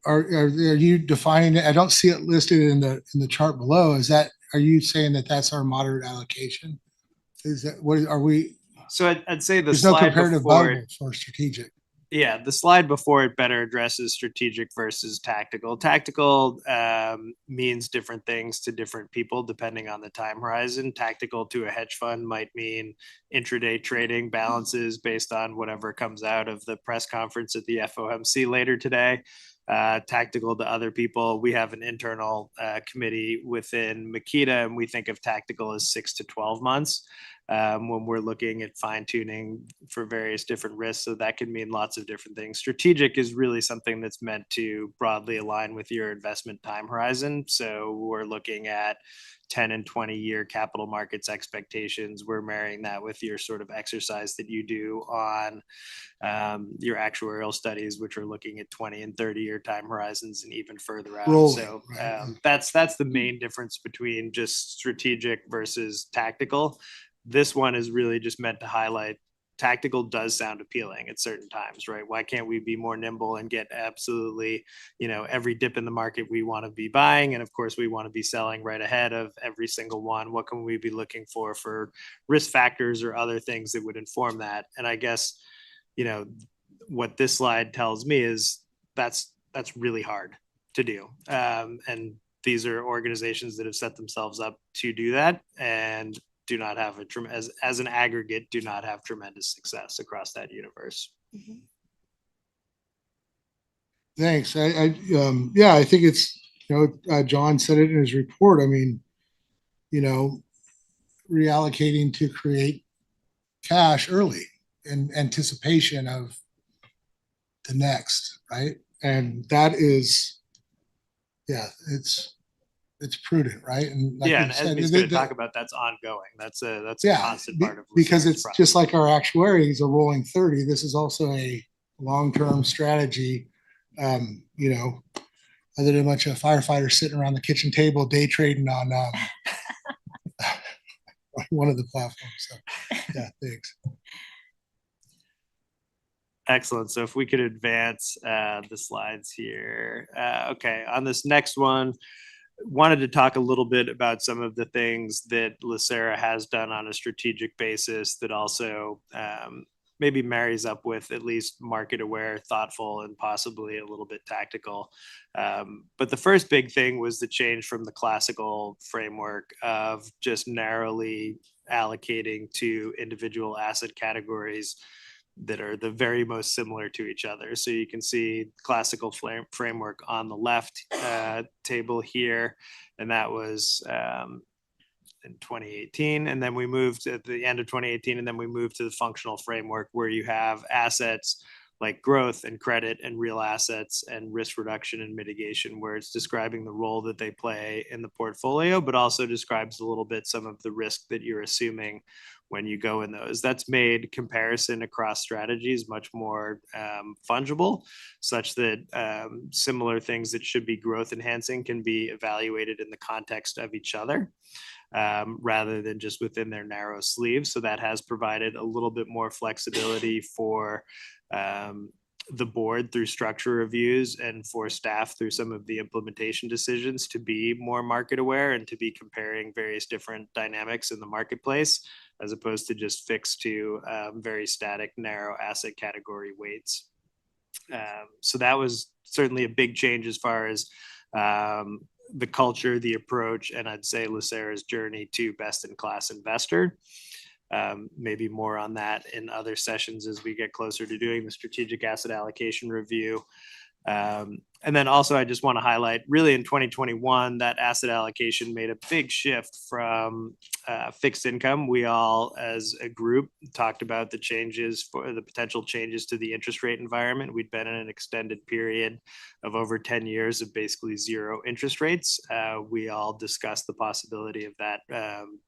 Are you defining it? I don't see it listed in the chart below. Are you saying that that's our moderate allocation? Is that what are we? So I'd say there's no comparative bubble for strategic. Yeah, the slide before it better addresses strategic versus tactical. Tactical means different things to different people depending on the time horizon. Tactical to a hedge fund might mean intraday trading balances based on whatever comes out of the press conference at the FOMC later today. Tactical to other people. We have an internal committee within Makita, and we think of tactical as 6 to 12 months. When we're looking at fine tuning for various different risks. So that can mean lots of different things. Strategic is really something that's meant to broadly align with your investment time horizon. So we're looking at 10 and 20-year capital markets expectations. We're marrying that with your sort of exercise that you do on your actuarial studies, which are looking at 20 and 30-year time horizons and even further out. Rolling, so right. That's the main difference between just strategic versus tactical. This one is really just meant to highlight tactical does sound appealing at certain times, right? Why can't we be more nimble and get absolutely, every dip in the market we want to be buying? And of course, we want to be selling right ahead of every single one. What can we be looking for risk factors or other things that would inform that? And I guess, what this slide tells me is that's really hard to do. And these are organizations that have set themselves up to do that and do not have as an aggregate, do not have tremendous success across that universe. Thanks. Yeah, I think it's, John said it in his report. I mean, reallocating to create cash early in anticipation of the next, right? And that is, yeah, it's prudent, right? And like Yeah, you and said, Esme's going to talk about that's ongoing. That's a constant part of because LACERA's it's process. just like our actuaries are rolling 30. This is also a long-term strategy. Other than a bunch of firefighters sitting around the kitchen table day trading on one of the platforms. So, yeah, thanks. Excellent. So if we could advance the slides here. Okay, on this next one, wanted to talk a little bit about some of the things that LACERA has done on a strategic basis that also maybe marries up with at least market aware, thoughtful, and possibly a little bit tactical. But the first big thing was the change from the classical framework of just narrowly allocating to individual asset categories that are the very most similar to each other. So you can see classical framework on the left table here, and that was in 2018. And then we moved at the end of 2018, and then we moved to the functional framework where you have assets like growth and credit and real assets and risk reduction and mitigation, where it's describing the role that they play in the portfolio, but also describes a little bit some of the risk that you're assuming when you go in those. That's made comparison across strategies much more fungible, such that similar things that should be growth enhancing can be evaluated in the context of each other, rather than just within their narrow sleeves. So that has provided a little bit more flexibility for the board through structure reviews and for staff through some of the implementation decisions to be more market aware and to be comparing various different dynamics in the marketplace, as opposed to just fixed to very static, narrow asset category weights. So that was certainly a big change as far as the culture, the approach, and I'd say LACERA's journey to best-in-class investor. Maybe more on that in other sessions as we get closer to doing the strategic asset allocation review. And then also I just want to highlight, really in 2021, that asset allocation made a big shift from fixed income. We all, as a group, talked about the changes, for the potential changes to the interest rate environment. We'd been in an extended period of over 10 years of basically zero interest rates. We all discussed the possibility of that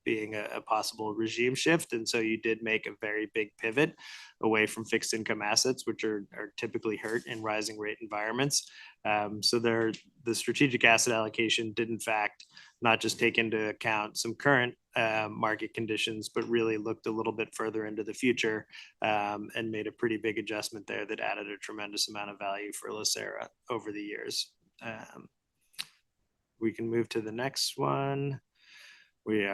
being a possible regime shift. And so you did make a very big pivot away from fixed income assets, which are typically hurt in rising rate environments. So the strategic asset allocation did in fact not just take into account some current market conditions, but really looked a little bit further into the future and made a pretty big adjustment there that added a tremendous amount of value for LACERA over the years. We can move to the next one.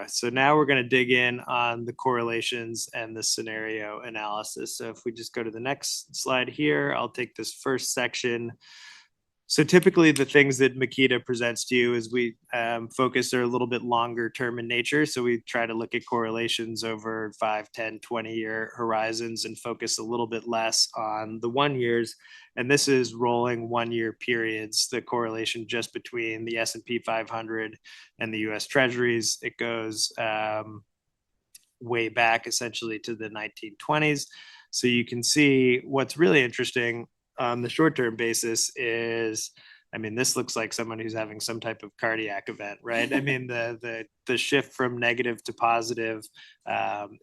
So now we're going to dig in on the correlations and the scenario analysis. So if we just go to the next slide here, I'll take this first section. So typically the things that Makita presents to you is we focus are a little bit longer term in nature. So we try to look at correlations over 5, 10, 20-year horizons and focus a little bit less on the 1 years. And this is rolling 1-year periods, the correlation just between the S&P 500 and the US Treasuries. It goes way back essentially to the 1920s. So you can see what's really interesting on the short-term basis is, I mean, this looks like someone who's having some type of cardiac event, right? I mean, the shift from negative to positive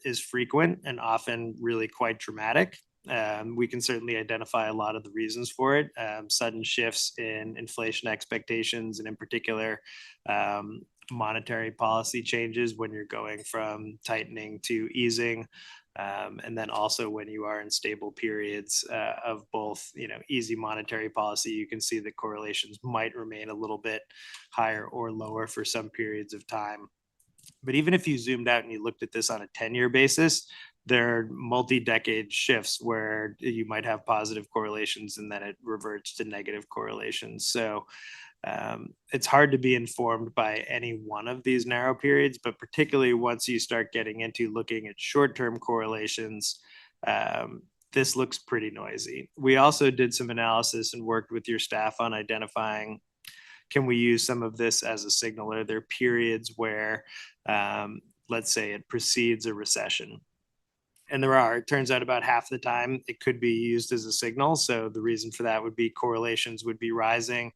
is frequent and often really quite dramatic. We can certainly identify a lot of the reasons for it. Sudden shifts in inflation expectations, and in particular, monetary policy changes when you're going from tightening to easing. And then also when you are in stable periods of both, easy monetary policy, you can see that correlations might remain a little bit higher or lower for some periods of time. But even if you zoomed out and you looked at this on a 10-year basis, there are multi-decade shifts where you might have positive correlations and then it reverts to negative correlations. So It's hard to be informed by any one of these narrow periods, but particularly once you start getting into looking at short-term correlations, this looks pretty noisy. We also did some analysis and worked with your staff on identifying, can we use some of this as a signal? Are there periods where, let's say, it precedes a recession? And there are. It turns out about half the time it could be used as a signal. So the reason for that would be correlations would be rising.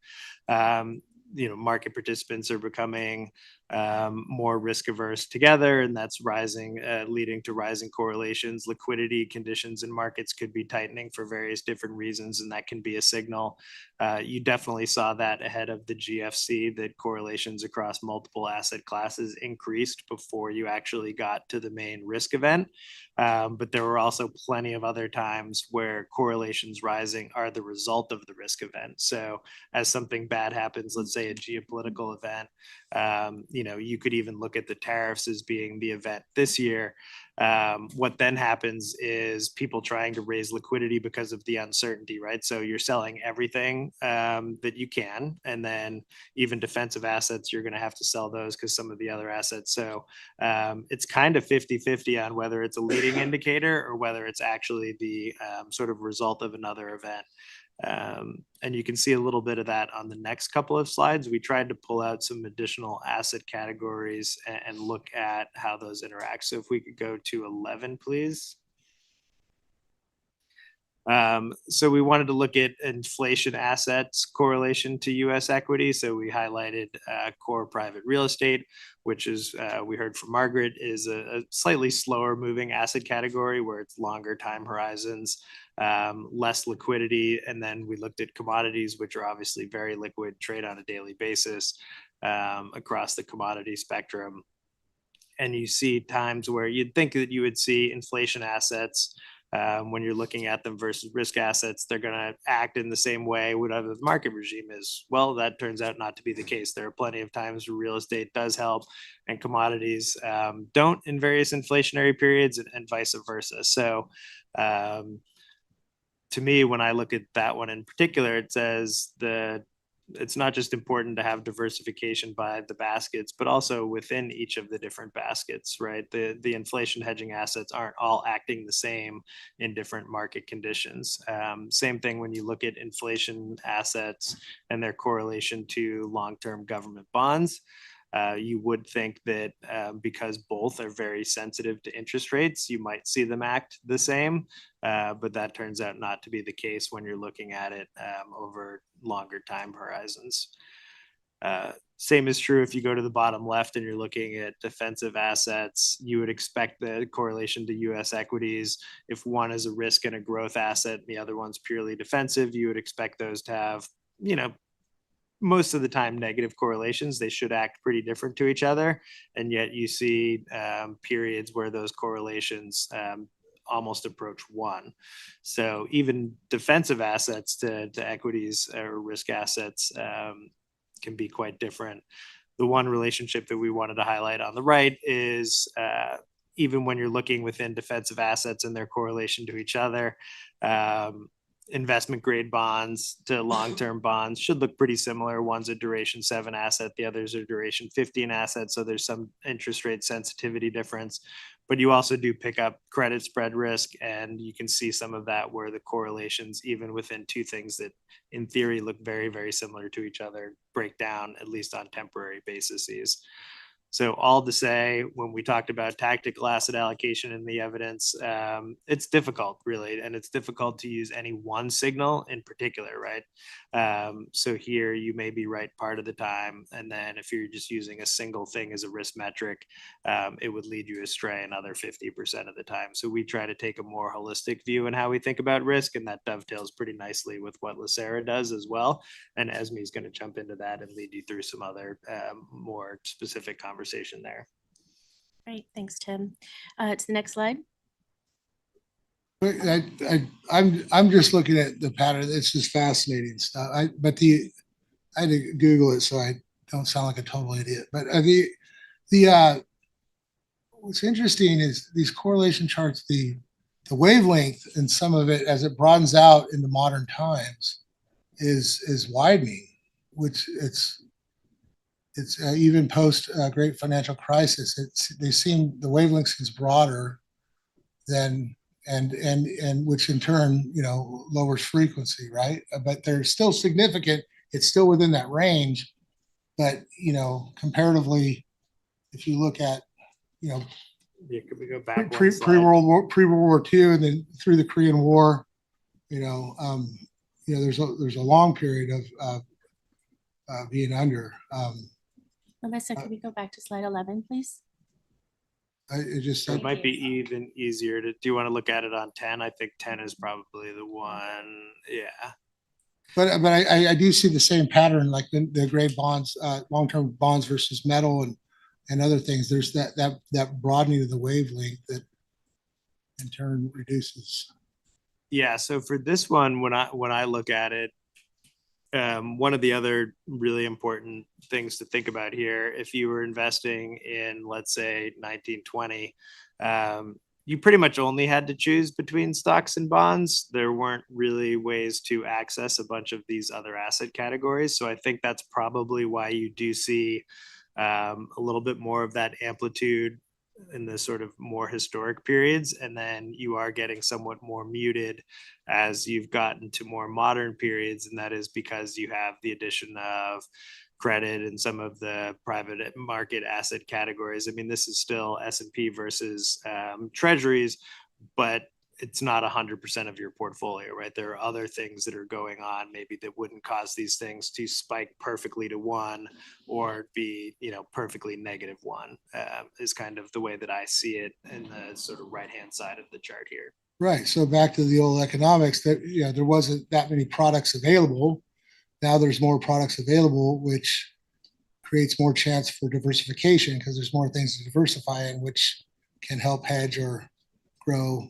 Market participants are becoming more risk averse together, and that's rising, leading to rising correlations. Liquidity conditions in markets could be tightening for various different reasons, and that can be a signal. You definitely saw that ahead of the GFC, that correlations across multiple asset classes increased before you actually got to the main risk event. But there were also plenty of other times where correlations rising are the result of the risk event. So as something bad happens, let's say a geopolitical event, you could even look at the tariffs as being the event this year. What then happens is people trying to raise liquidity because of the uncertainty, right? So you're selling everything that you can, and then even defensive assets, you're going to have to sell those because some of the other assets. So it's kind of 50-50 on whether it's a leading indicator or whether it's actually the sort of result of another event. And you can see a little bit of that on the next couple of slides. We tried to pull out some additional asset categories and look at how those interact. So if we could go to 11, please. So we wanted to look at inflation assets correlation to US equity. So we highlighted core private real estate, which is, we heard from Margaret, is a slightly slower moving asset category where it's longer time horizons, less liquidity. And then we looked at commodities, which are obviously very liquid, trade on a daily basis across the commodity spectrum. And you see times where you'd think that you would see inflation assets when you're looking at them versus risk assets, they're going to act in the same way whatever the market regime is. Well, that turns out not to be the case. There are plenty of times where real estate does help and commodities don't in various inflationary periods, and vice versa. So to me, when I look at that one in particular, it says it's not just important to have diversification by the baskets, but also within each of the different baskets, right? The inflation hedging assets aren't all acting the same in different market conditions. Same thing when you look at inflation assets and their correlation to long-term government bonds. You would think that because both are very sensitive to interest rates, you might see them act the same, but that turns out not to be the case when you're looking at it over longer time horizons. Same is true if you go to the bottom left and you're looking at defensive assets. You would expect the correlation to US equities. If one is a risk and a growth asset and the other one's purely defensive, you would expect those to have, most of the time negative correlations. They should act pretty different to each other, and yet you see periods where those correlations almost approach one. So even defensive assets to equities or risk assets can be quite different. The one relationship that we wanted to highlight on the right is even when you're looking within defensive assets and their correlation to each other, investment grade bonds to long-term bonds should look pretty similar. One's a duration 7 asset, the other's a duration 15 asset. So there's some interest rate sensitivity difference, but you also do pick up credit spread risk, and you can see some of that where the correlations, even within two things that in theory look very, very similar to each other, break down at least on temporary bases. So all to say, when we talked about tactical asset allocation in the evidence, it's difficult, really, and it's difficult to use any one signal in particular, right? So here you may be right part of the time, and then if you're just using a single thing as a risk metric, it would lead you astray another 50% of the time. So we try to take a more holistic view in how we think about risk, and that dovetails pretty nicely with what LACERA does as well. And Esme is going to jump into that and lead you through some other more specific conversation there. Great, thanks, Tim. To the next slide. I'm just looking at the pattern. It's just fascinating stuff. I had to Google it so I don't sound like a total idiot. But what's interesting is these correlation charts, the wavelength and some of it as it broadens out into modern times is widening, which it's even post great financial crisis, they seem the wavelength seems broader than and which in turn lowers frequency, right? But they're still significant. It's still within that range, but comparatively, if you look at Yeah, could we go back pre one slide? World War II and then through the Korean War, there's a long period of being under. Melissa, can we go back to slide 11, please? It just It might be even easier to, do you want to look at it on 10? I think 10 is probably the one. Yeah. But I do see the same pattern, like the gray bonds, long-term bonds versus metal and other things. There's that broadening of the wavelength that in turn reduces. Yeah. So for this one, when I look at it, one of the other really important things to think about here, if you were investing in, let's say, 1920, you pretty much only had to choose between stocks and bonds. There weren't really ways to access a bunch of these other asset categories. So I think that's probably why you do see a little bit more of that amplitude in the sort of more historic periods, and then you are getting somewhat more muted as you've gotten to more modern periods, and that is because you have the addition of credit and some of the private market asset categories. I mean, this is still S&P versus treasuries, but it's not 100% of your portfolio, right? There are other things that are going on maybe that wouldn't cause these things to spike perfectly to one or be, perfectly negative one, is kind of the way that I see it in the sort of right-hand side of the chart here. Right. So back to the old economics that, there wasn't that many products available. Now there's more products available, which creates more chance for diversification because there's more things to diversify in, which can help hedge or grow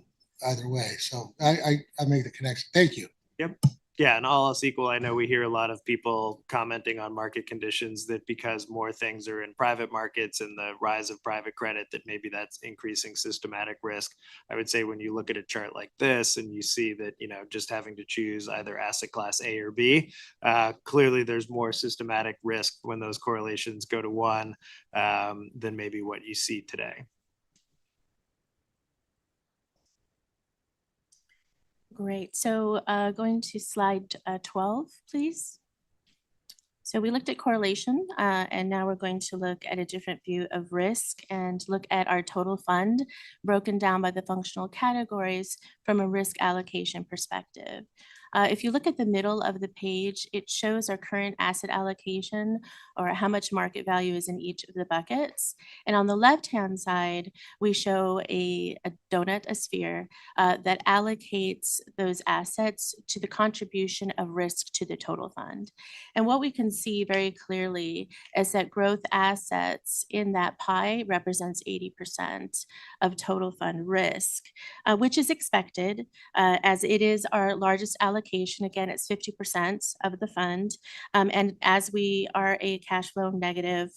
either way. So I make the connection. Thank you. Yep. Yeah, and all else equal, I know we hear a lot of people commenting on market conditions that because more things are in private markets and the rise of private credit, that maybe that's increasing systematic risk. I would say when you look at a chart like this and you see that, just having to choose either asset class A or B, clearly there's more systematic risk when those correlations go to one than maybe what you see today. Great. So going to slide 12, please. So we looked at correlation, and now we're going to look at a different view of risk and look at our total fund broken down by the functional categories from a risk allocation perspective. If you look at the middle of the page, it shows our current asset allocation or how much market value is in each of the buckets. And on the left-hand side, we show a donut, a sphere, that allocates those assets to the contribution of risk to the total fund. And what we can see very clearly is that growth assets in that pie represents 80% of total fund risk, which is expected as it is our largest allocation. Again, it's 50% of the fund. And as we are a cash flow negative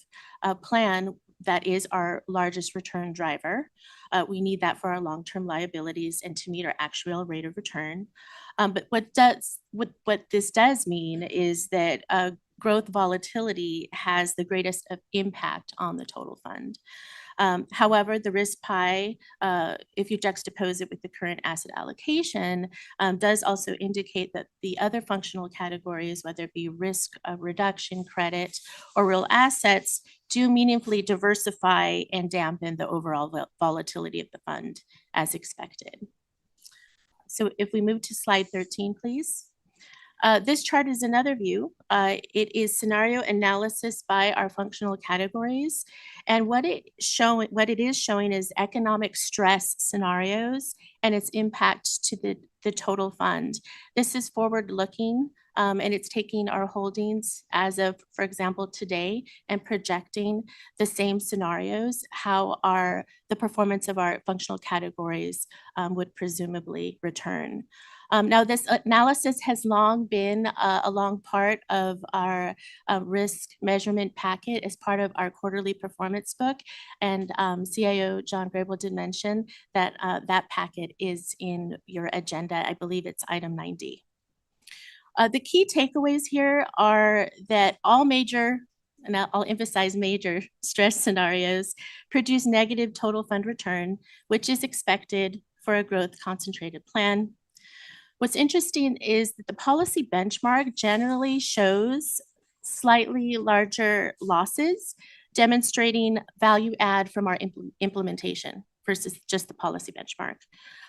plan, that is our largest return driver. We need that for our long-term liabilities and to meet our actual rate of return. But what this does mean is that growth volatility has the greatest impact on the total fund. However, the risk pie, if you juxtapose it with the current asset allocation, does also indicate that the other functional categories, whether it be risk reduction, credit, or real assets, do meaningfully diversify and dampen the overall volatility of the fund as expected. So if we move to slide 13, please. This chart is another view. It is scenario analysis by our functional categories. And what it is showing is economic stress scenarios and its impact to the total fund. This is forward looking, and it's taking our holdings as of, for example, today and projecting the same scenarios, how the performance of our functional categories would presumably return. Now, this analysis has long been a long part of our risk measurement packet as part of our quarterly performance book. And CIO John Grable did mention that that packet is in your agenda. I believe it's item 90. The key takeaways here are that all major, and I'll emphasize major stress scenarios, produce negative total fund return, which is expected for a growth concentrated plan. What's interesting is that the policy benchmark generally shows slightly larger losses, demonstrating value add from our implementation versus just the policy benchmark.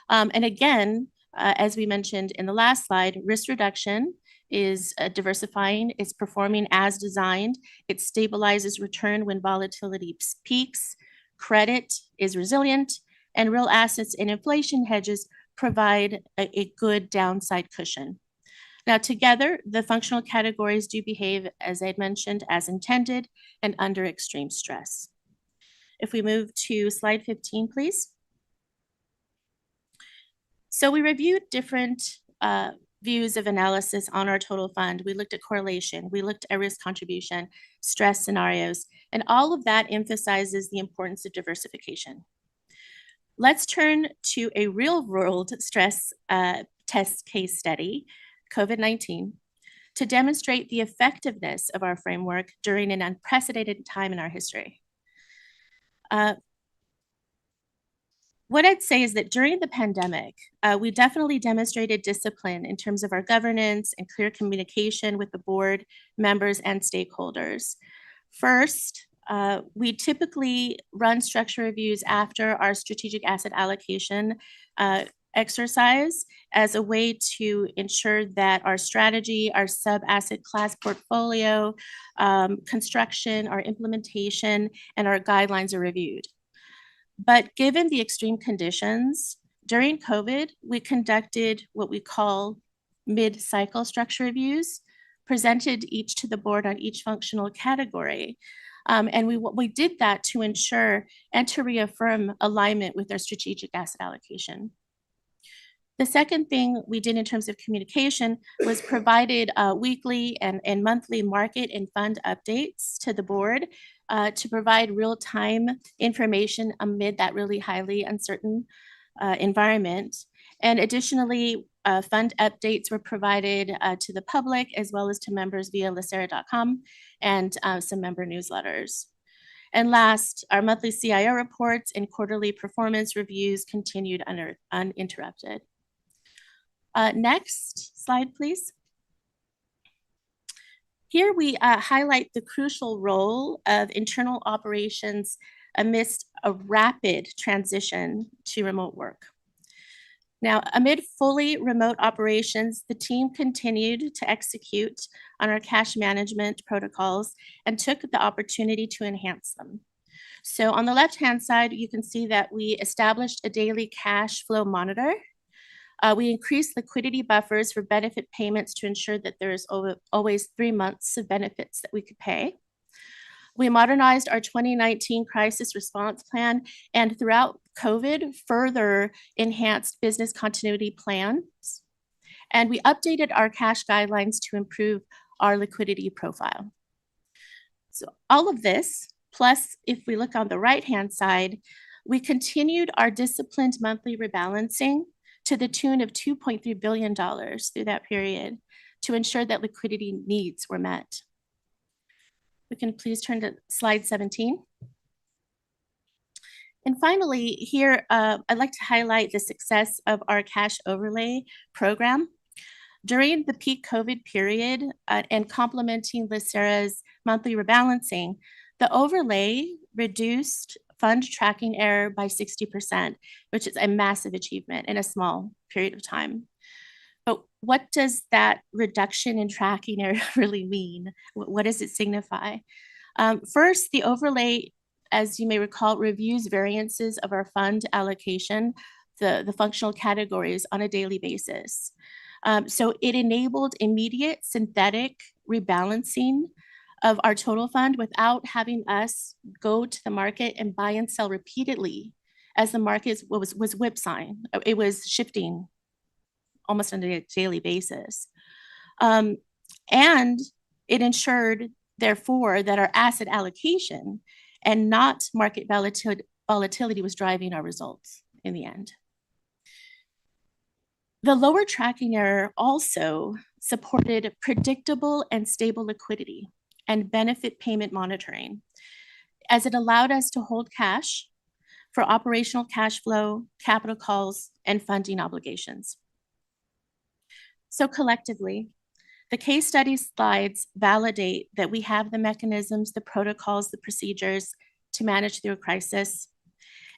And again, as we mentioned in the last slide, risk reduction is diversifying, it's performing as designed, it stabilizes return when volatility peaks, credit is resilient, and real assets and inflation hedges provide a good downside cushion. Now, together, the functional categories do behave, as I'd mentioned, as intended and under extreme stress. If we move to slide 15, please. So we reviewed different views of analysis on our total fund. We looked at correlation, we looked at risk contribution, stress scenarios, and all of that emphasizes the importance of diversification. Let's turn to a real world stress test case study, COVID-19, to demonstrate the effectiveness of our framework during an unprecedented time in our history. What I'd say is that during the pandemic, we definitely demonstrated discipline in terms of our governance and clear communication with the board members and stakeholders. First, we typically run structure reviews after our strategic asset allocation exercise as a way to ensure that our strategy, our sub-asset class portfolio, construction, our implementation, and our guidelines are reviewed. But given the extreme conditions, during COVID, we conducted what we call mid-cycle structure reviews, presented each to the board on each functional category. And we did that to ensure and to reaffirm alignment with our strategic asset allocation. The second thing we did in terms of communication was provided weekly and monthly market and fund updates to the board to provide real-time information amid that really highly uncertain environment. And additionally, fund updates were provided to the public as well as to members via LACERA.com and some member newsletters. And last, our monthly CIO reports and quarterly performance reviews continued uninterrupted. Next slide, please. Here we highlight the crucial role of internal operations amidst a rapid transition to remote work. Now, amid fully remote operations, the team continued to execute on our cash management protocols and took the opportunity to enhance them. So on the left-hand side, you can see that we established a daily cash flow monitor. We increased liquidity buffers for benefit payments to ensure that there is always 3 months of benefits that we could pay. We modernized our 2019 crisis response plan and throughout COVID further enhanced business continuity plans. And we updated our cash guidelines to improve our liquidity profile. So all of this, plus if we look on the right-hand side, we continued our disciplined monthly rebalancing to the tune of $2.3 billion through that period to ensure that liquidity needs were met. We can please turn to slide 17. And finally, here, I'd like to highlight the success of our cash overlay program. During the peak COVID period and complementing LACERA's monthly rebalancing, the overlay reduced fund tracking error by 60%, which is a massive achievement in a small period of time. But what does that reduction in tracking error really mean? What does it signify? First, the overlay, as you may recall, reviews variances of our fund allocation, the functional categories on a daily basis. So it enabled immediate synthetic rebalancing of our total fund without having us go to the market and buy and sell repeatedly as the market was whipsawing. It was shifting almost on a daily basis. And it ensured, therefore, that our asset allocation and not market volatility was driving our results in the end. The lower tracking error also supported predictable and stable liquidity and benefit payment monitoring, as it allowed us to hold cash for operational cash flow, capital calls, and funding obligations. So collectively, the case study slides validate that we have the mechanisms, the protocols, the procedures to manage through a crisis.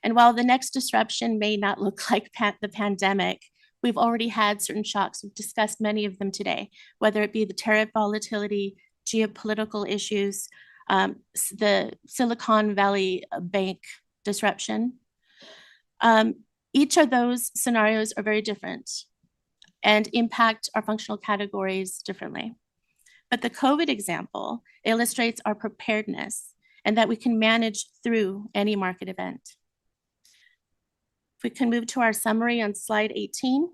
And while the next disruption may not look like the pandemic, we've already had certain shocks. We've discussed many of them today, whether it be the tariff volatility, geopolitical issues, the Silicon Valley Bank disruption. Each of those scenarios are very different and impact our functional categories differently. But the COVID example illustrates our preparedness and that we can manage through any market event. If we can move to our summary on slide 18.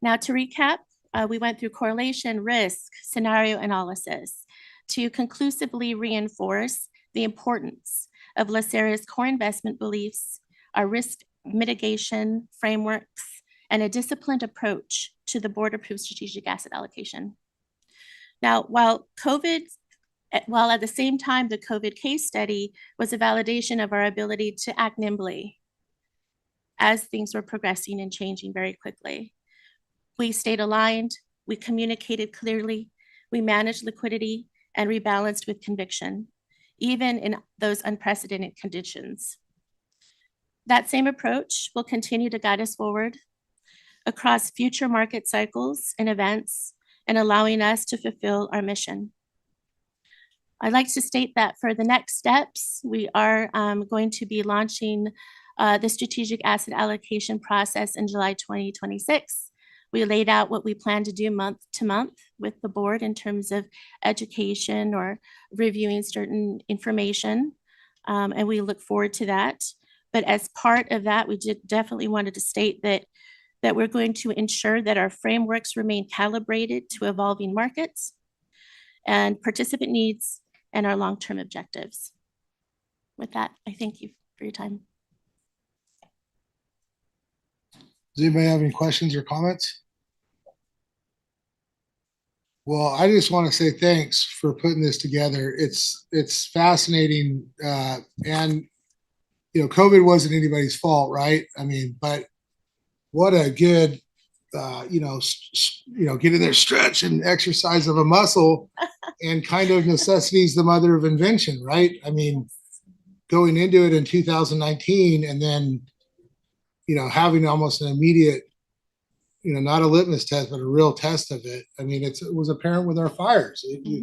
Now to recap, we went through correlation, risk, scenario analysis to conclusively reinforce the importance of LACERA's core investment beliefs, our risk mitigation frameworks, and a disciplined approach to the board-approved strategic asset allocation. Now, while at the same time, the COVID case study was a validation of our ability to act nimbly as things were progressing and changing very quickly. We stayed aligned, we communicated clearly, we managed liquidity, and rebalanced with conviction, even in those unprecedented conditions. That same approach will continue to guide us forward across future market cycles and events, and allowing us to fulfill our mission. I'd like to state that for the next steps, we are going to be launching the strategic asset allocation process in July 2026. We laid out what we plan to do month to month with the board in terms of education or reviewing certain information, and we look forward to that. But as part of that, we definitely wanted to state that we're going to ensure that our frameworks remain calibrated to evolving markets and participant needs and our long-term objectives. With that, I thank you for your time. Does anybody have any questions or comments? Well, I just want to say thanks for putting this together. It's fascinating, and you know, COVID wasn't anybody's fault, right? I mean, but what a good, get in there, stretch and exercise of a muscle, and kind of necessity is the mother of invention, right? I mean, going into it in 2019 and then, having almost an immediate, not a litmus test, but a real test of it. I mean, it was apparent with our fires. We,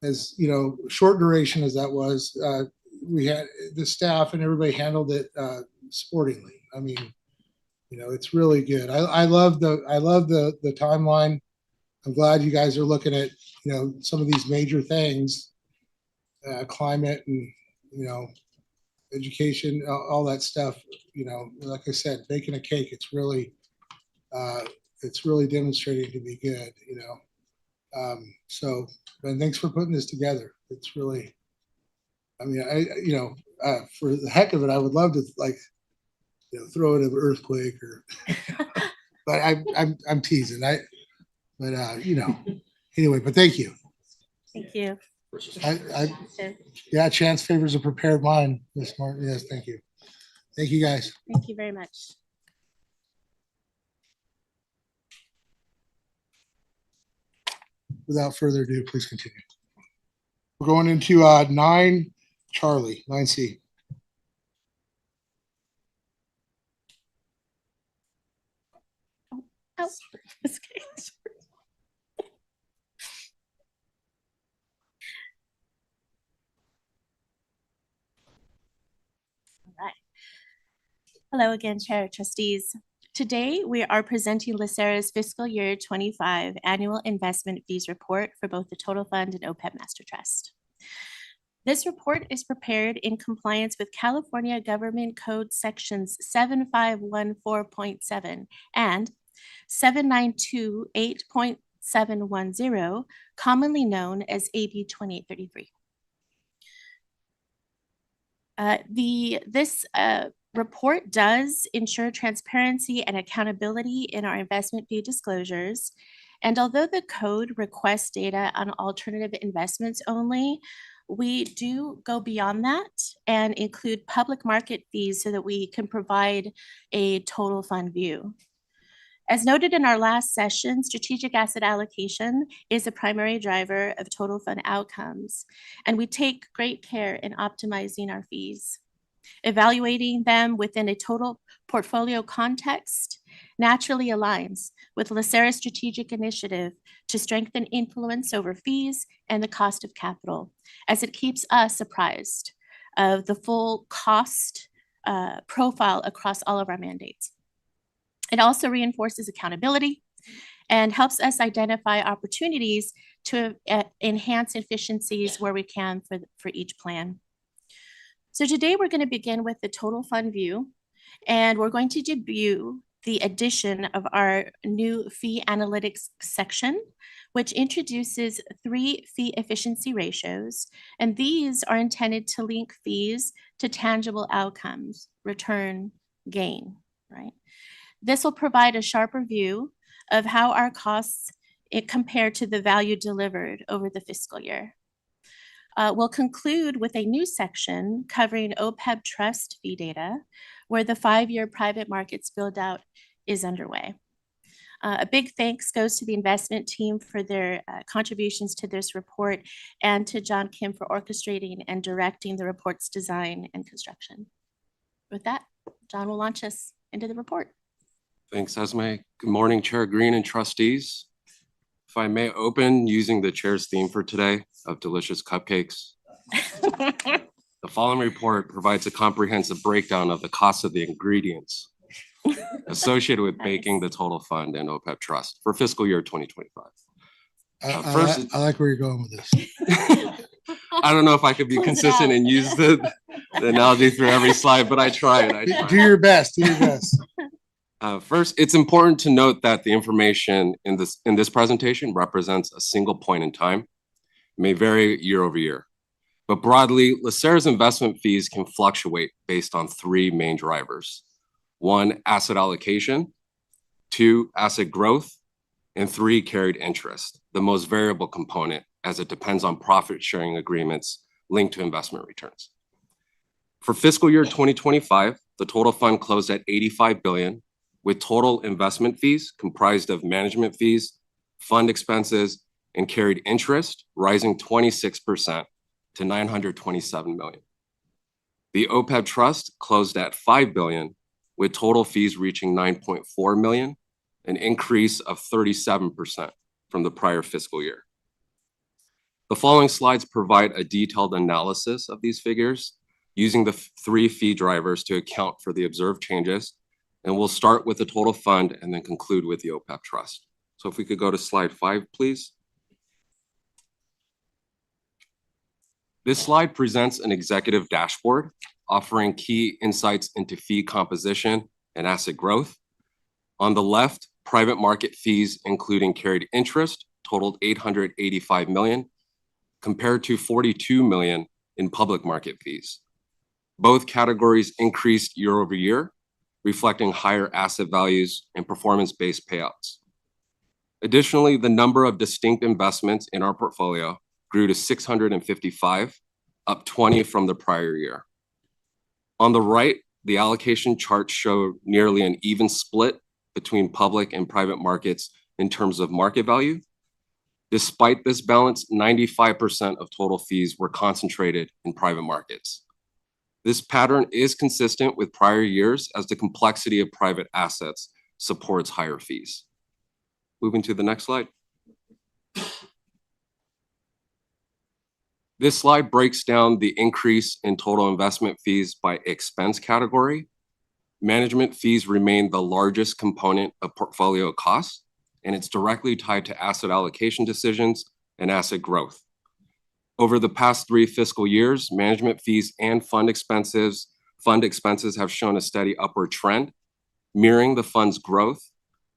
as short duration as that was, we had the staff and everybody handled it sportingly. I mean, it's really good. I love the timeline. I'm glad you guys are looking at some of these major things, climate and education, all that stuff. Like I said, baking a cake. It's really demonstrating to be good. So, and thanks for putting this together. It's really, I mean, for the heck of it, I would love to throw in an earthquake or, but I'm teasing. Anyway, but thank you. Thank you. Yeah, chance favors a prepared mind, Ms. Martin. Yes, thank you. Thank you, guys. Thank you very much. Without further ado, please continue. We're going into 9C. Oh, right. Hello again, Chair, Trustees. Today, we are presenting LACERA's fiscal year 25 annual investment fees report for both the Total Fund and OPEB Master Trust. This report is prepared in compliance with California Government Code sections 7514.7 and 7928.710, commonly known as AB 2833. This report does ensure transparency and accountability in our investment fee disclosures. And although the code requests data on alternative investments only, we do go beyond that and include public market fees so that we can provide a total fund view. As noted in our last session, strategic asset allocation is a primary driver of total fund outcomes, and we take great care in optimizing our fees. Evaluating them within a total portfolio context naturally aligns with LACERA's strategic initiative to strengthen influence over fees and the cost of capital, as it keeps us apprised of the full cost profile across all of our mandates. It also reinforces accountability and helps us identify opportunities to enhance efficiencies where we can for each plan. So today we're going to begin with the total fund view, and we're going to debut the addition of our new fee analytics section, which introduces 3 fee efficiency ratios. And these are intended to link fees to tangible outcomes, return, gain, right? This will provide a sharper view of how our costs compare to the value delivered over the fiscal year. We'll conclude with a new section covering OPEB trust fee data, where the 5-year private markets build-out is underway. A big thanks goes to the investment team for their contributions to this report, and to John Kim for orchestrating and directing the report's design and construction. With that, John will launch us into the report. Thanks, Esme. Good morning, Chair Green and trustees. If I may open using the chair's theme for today of delicious cupcakes. The following report provides a comprehensive breakdown of the cost of the ingredients associated with baking the total fund and OPEB trust for fiscal year 2025. I like where you're going with this. I don't know if I could be consistent and use the analogy through every slide, but I try. Do your best, do your best. First, it's important to note that the information in this presentation represents a single point in time. It may vary year over year, but broadly, LACERA's investment fees can fluctuate based on 3 main drivers. 1, asset allocation, 2, asset growth, and 3, carried interest, the most variable component, as it depends on profit sharing agreements linked to investment returns. For fiscal year 2025, the total fund closed at $85 billion, with total investment fees comprised of management fees, fund expenses, and carried interest rising 26% to $927 million. The OPEB trust closed at $5 billion, with total fees reaching $9.4 million, an increase of 37% from the prior fiscal year. The following slides provide a detailed analysis of these figures using the 3 fee drivers to account for the observed changes. And we'll start with the total fund and then conclude with the OPEB trust. So if we could go to slide 5, please. This slide presents an executive dashboard offering key insights into fee composition and asset growth. On the left, private market fees, including carried interest, totaled $885 million, compared to $42 million in public market fees. Both categories increased year over year, reflecting higher asset values and performance-based payouts. Additionally, the number of distinct investments in our portfolio grew to 655, up 20 from the prior year. On the right, the allocation charts show nearly an even split between public and private markets in terms of market value. Despite this balance, 95% of total fees were concentrated in private markets. This pattern is consistent with prior years as the complexity of private assets supports higher fees. Moving to the next slide. This slide breaks down the increase in total investment fees by expense category. Management fees remain the largest component of portfolio costs, and it's directly tied to asset allocation decisions and asset growth. Over the past 3 fiscal years, management fees and fund expenses have shown a steady upward trend, mirroring the fund's growth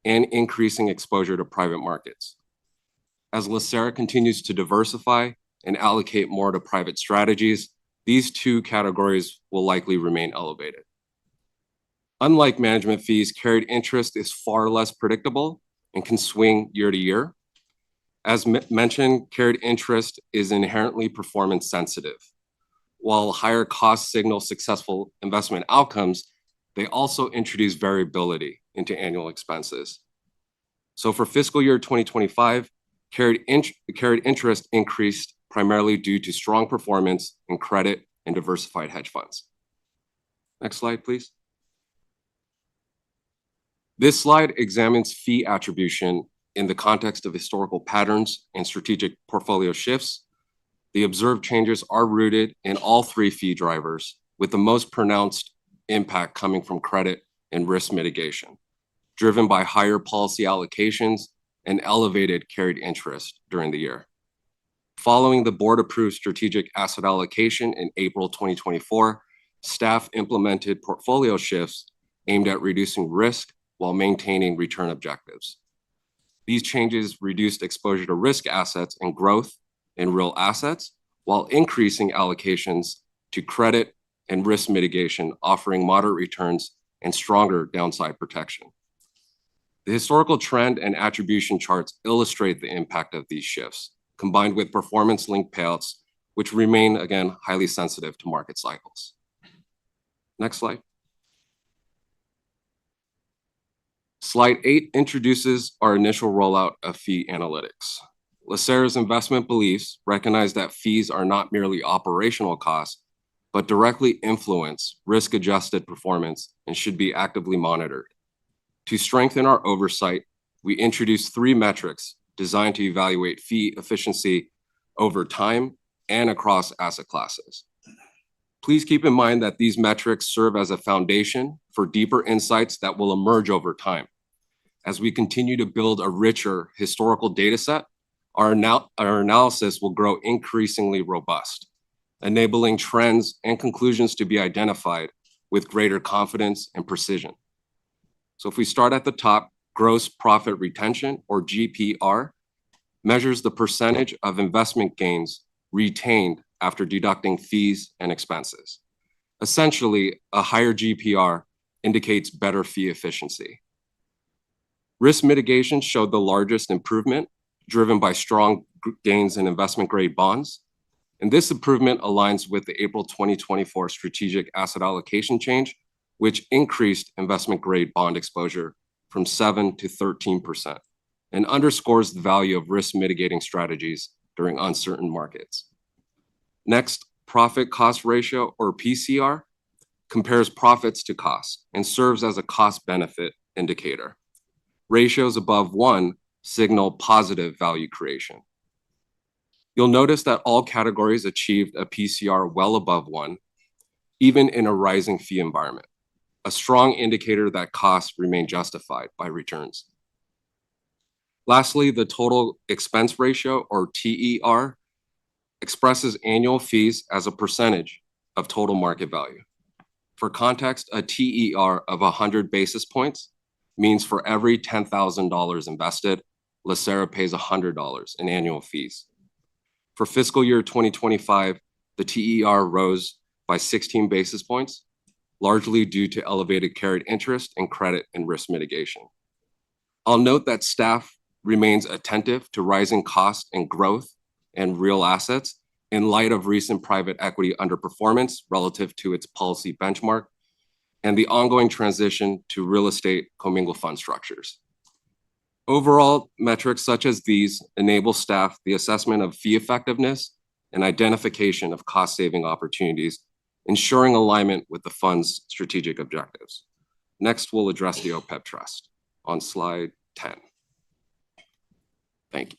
and increasing exposure to private markets. As LACERA continues to diversify and allocate more to private strategies, these 2 categories will likely remain elevated. Unlike management fees, carried interest is far less predictable and can swing year to year. As mentioned, carried interest is inherently performance sensitive. While higher costs signal successful investment outcomes, they also introduce variability into annual expenses. So for fiscal year 2025, carried interest increased primarily due to strong performance in credit and diversified hedge funds. Next slide, please. This slide examines fee attribution in the context of historical patterns and strategic portfolio shifts. The observed changes are rooted in all three fee drivers, with the most pronounced impact coming from credit and risk mitigation, driven by higher policy allocations and elevated carried interest during the year. Following the board-approved strategic asset allocation in April 2024, staff implemented portfolio shifts aimed at reducing risk while maintaining return objectives. These changes reduced exposure to risk assets and growth in real assets, while increasing allocations to credit and risk mitigation, offering moderate returns and stronger downside protection. The historical trend and attribution charts illustrate the impact of these shifts, combined with performance-linked payouts, which remain, again, highly sensitive to market cycles. Next slide. Slide 8 introduces our initial rollout of fee analytics. LACERA's investment beliefs recognize that fees are not merely operational costs, but directly influence risk-adjusted performance and should be actively monitored. To strengthen our oversight, we introduced 3 metrics designed to evaluate fee efficiency over time and across asset classes. Please keep in mind that these metrics serve as a foundation for deeper insights that will emerge over time. As we continue to build a richer historical data set, our analysis will grow increasingly robust, enabling trends and conclusions to be identified with greater confidence and precision. So if we start at the top, gross profit retention, or GPR, measures the percentage of investment gains retained after deducting fees and expenses. Essentially, a higher GPR indicates better fee efficiency. Risk mitigation showed the largest improvement, driven by strong gains in investment-grade bonds. And this improvement aligns with the April 2024 strategic asset allocation change, which increased investment-grade bond exposure from 7% to 13%, and underscores the value of risk mitigating strategies during uncertain markets. Next, profit cost ratio, or PCR, compares profits to costs and serves as a cost benefit indicator. Ratios above 1 signal positive value creation. You'll notice that all categories achieved a PCR well above 1, even in a rising fee environment, a strong indicator that costs remain justified by returns. Lastly, the total expense ratio, or TER, expresses annual fees as a percentage of total market value. For context, a TER of 100 basis points means for every $10,000 invested, LACERA pays $100 in annual fees. For fiscal year 2025, the TER rose by 16 basis points, largely due to elevated carried interest and credit and risk mitigation. I'll note that staff remains attentive to rising costs and growth and real assets in light of recent private equity underperformance relative to its policy benchmark and the ongoing transition to real estate commingled fund structures. Overall, metrics such as these enable staff the assessment of fee effectiveness and identification of cost-saving opportunities, ensuring alignment with the fund's strategic objectives. Next, we'll address the OPEB Trust on slide 10. Thank you.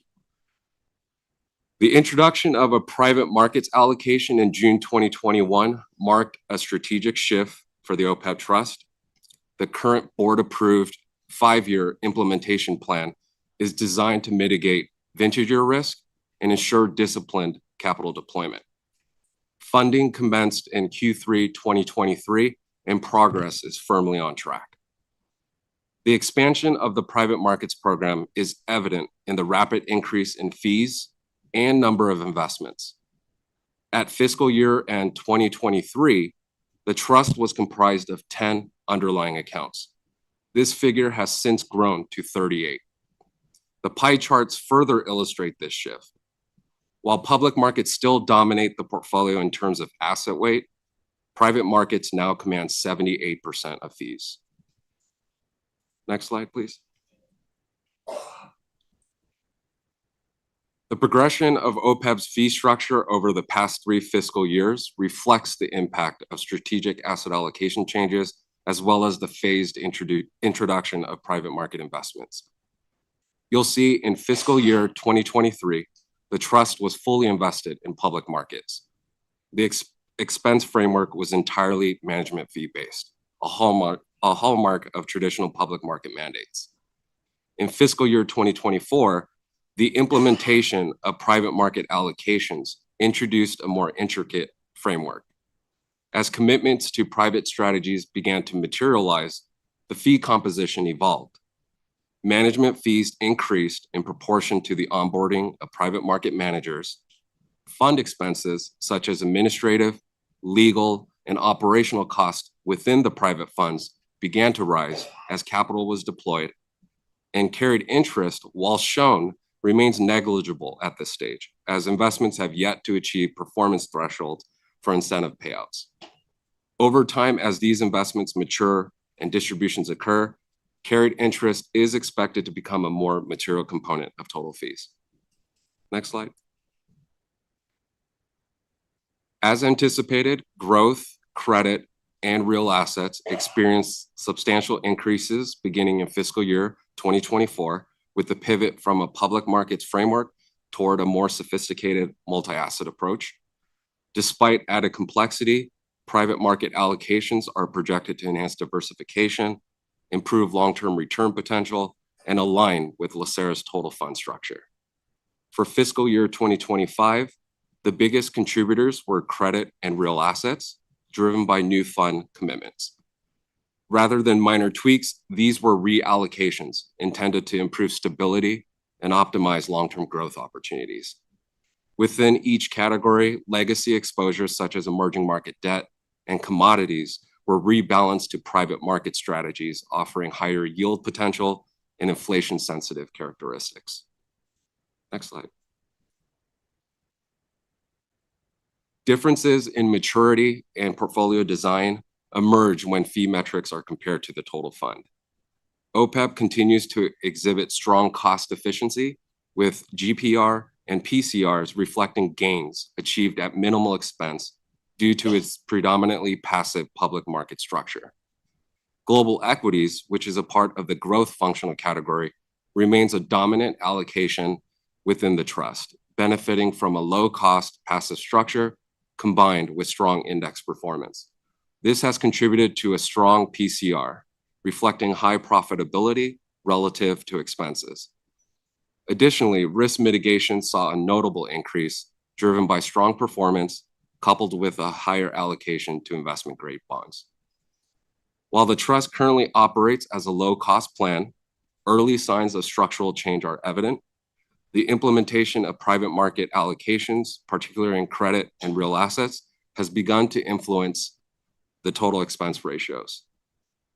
The introduction of a private markets allocation in June 2021 marked a strategic shift for the OPEB Trust. The current board-approved 5-year implementation plan is designed to mitigate vintage year risk and ensure disciplined capital deployment. Funding commenced in Q3 2023, and progress is firmly on track. The expansion of the private markets program is evident in the rapid increase in fees and number of investments. At fiscal year end 2023, The trust was comprised of 10 underlying accounts. This figure has since grown to 38. The pie charts further illustrate this shift. While public markets still dominate the portfolio in terms of asset weight, private markets now command 78% of fees. Next slide, please. The progression of OPEB's fee structure over the past 3 fiscal years reflects the impact of strategic asset allocation changes, as well as the phased introduction of private market investments. You'll see in fiscal year 2023, the trust was fully invested in public markets. The expense framework was entirely management fee-based, a hallmark of traditional public market mandates. In fiscal year 2024, the implementation of private market allocations introduced a more intricate framework. As commitments to private strategies began to materialize, the fee composition evolved. Management fees increased in proportion to the onboarding of private market managers. Fund expenses, such as administrative, legal, and operational costs within the private funds, began to rise as capital was deployed, and carried interest, while shown, remains negligible at this stage, as investments have yet to achieve performance thresholds for incentive payouts. Over time, as these investments mature and distributions occur, carried interest is expected to become a more material component of total fees. Next slide. As anticipated, growth, credit, and real assets experienced substantial increases beginning in fiscal year 2024, with the pivot from a public markets framework toward a more sophisticated multi-asset approach. Despite added complexity, private market allocations are projected to enhance diversification, improve long-term return potential, and align with LACERA's total fund structure. For fiscal year 2025, the biggest contributors were credit and real assets, driven by new fund commitments. Rather than minor tweaks, these were reallocations intended to improve stability and optimize long-term growth opportunities. Within each category, legacy exposures such as emerging market debt and commodities were rebalanced to private market strategies, offering higher yield potential and inflation-sensitive characteristics. Next slide. Differences in maturity and portfolio design emerge when fee metrics are compared to the total fund. OPEB continues to exhibit strong cost efficiency, with GPR and PCRs reflecting gains achieved at minimal expense due to its predominantly passive public market structure. Global equities, which is a part of the growth functional category, remains a dominant allocation within the trust, benefiting from a low-cost passive structure combined with strong index performance. This has contributed to a strong PCR, reflecting high profitability relative to expenses. Additionally, risk mitigation saw a notable increase driven by strong performance coupled with a higher allocation to investment-grade bonds. While the trust currently operates as a low-cost plan, early signs of structural change are evident. The implementation of private market allocations, particularly in credit and real assets, has begun to influence the total expense ratios.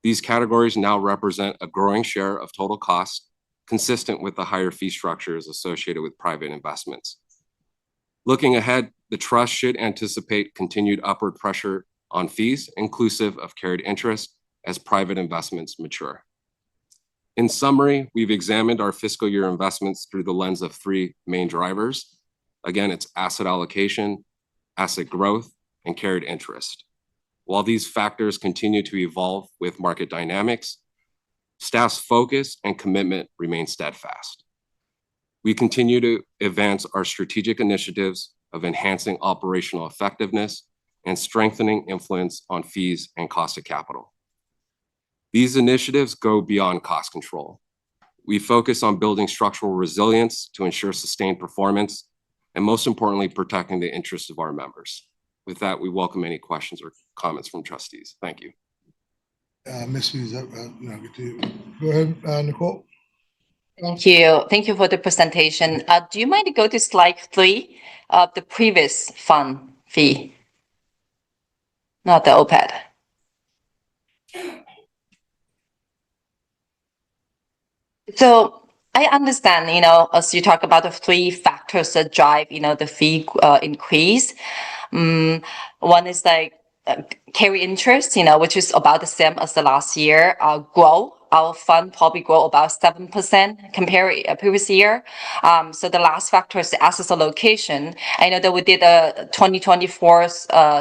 These categories now represent a growing share of total cost, consistent with the higher fee structures associated with private investments. Looking ahead, the trust should anticipate continued upward pressure on fees, inclusive of carried interest, as private investments mature. In summary, we've examined our fiscal year investments through the lens of 3 main drivers. Again, it's asset allocation, asset growth, and carried interest. While these factors continue to evolve with market dynamics, staff's focus and commitment remain steadfast. We continue to advance our strategic initiatives of enhancing operational effectiveness and strengthening influence on fees and cost of capital. These initiatives go beyond cost control. We focus on building structural resilience to ensure sustained performance, and most importantly, protecting the interests of our members. With that, we welcome any questions or comments from trustees. Thank you. Ms. Hughes, go ahead, Nicole. Thank you. Thank you for the presentation. Do you mind to go to slide 3 of the previous fund fee? not the OPED. So I understand, as you talk about the three factors that drive, the fee increase. One is like carry interest, which is about the same as the last year. Grow, our fund probably grow about 7% compared previous year. So the last factor is the asset allocation. I know that we did a 2024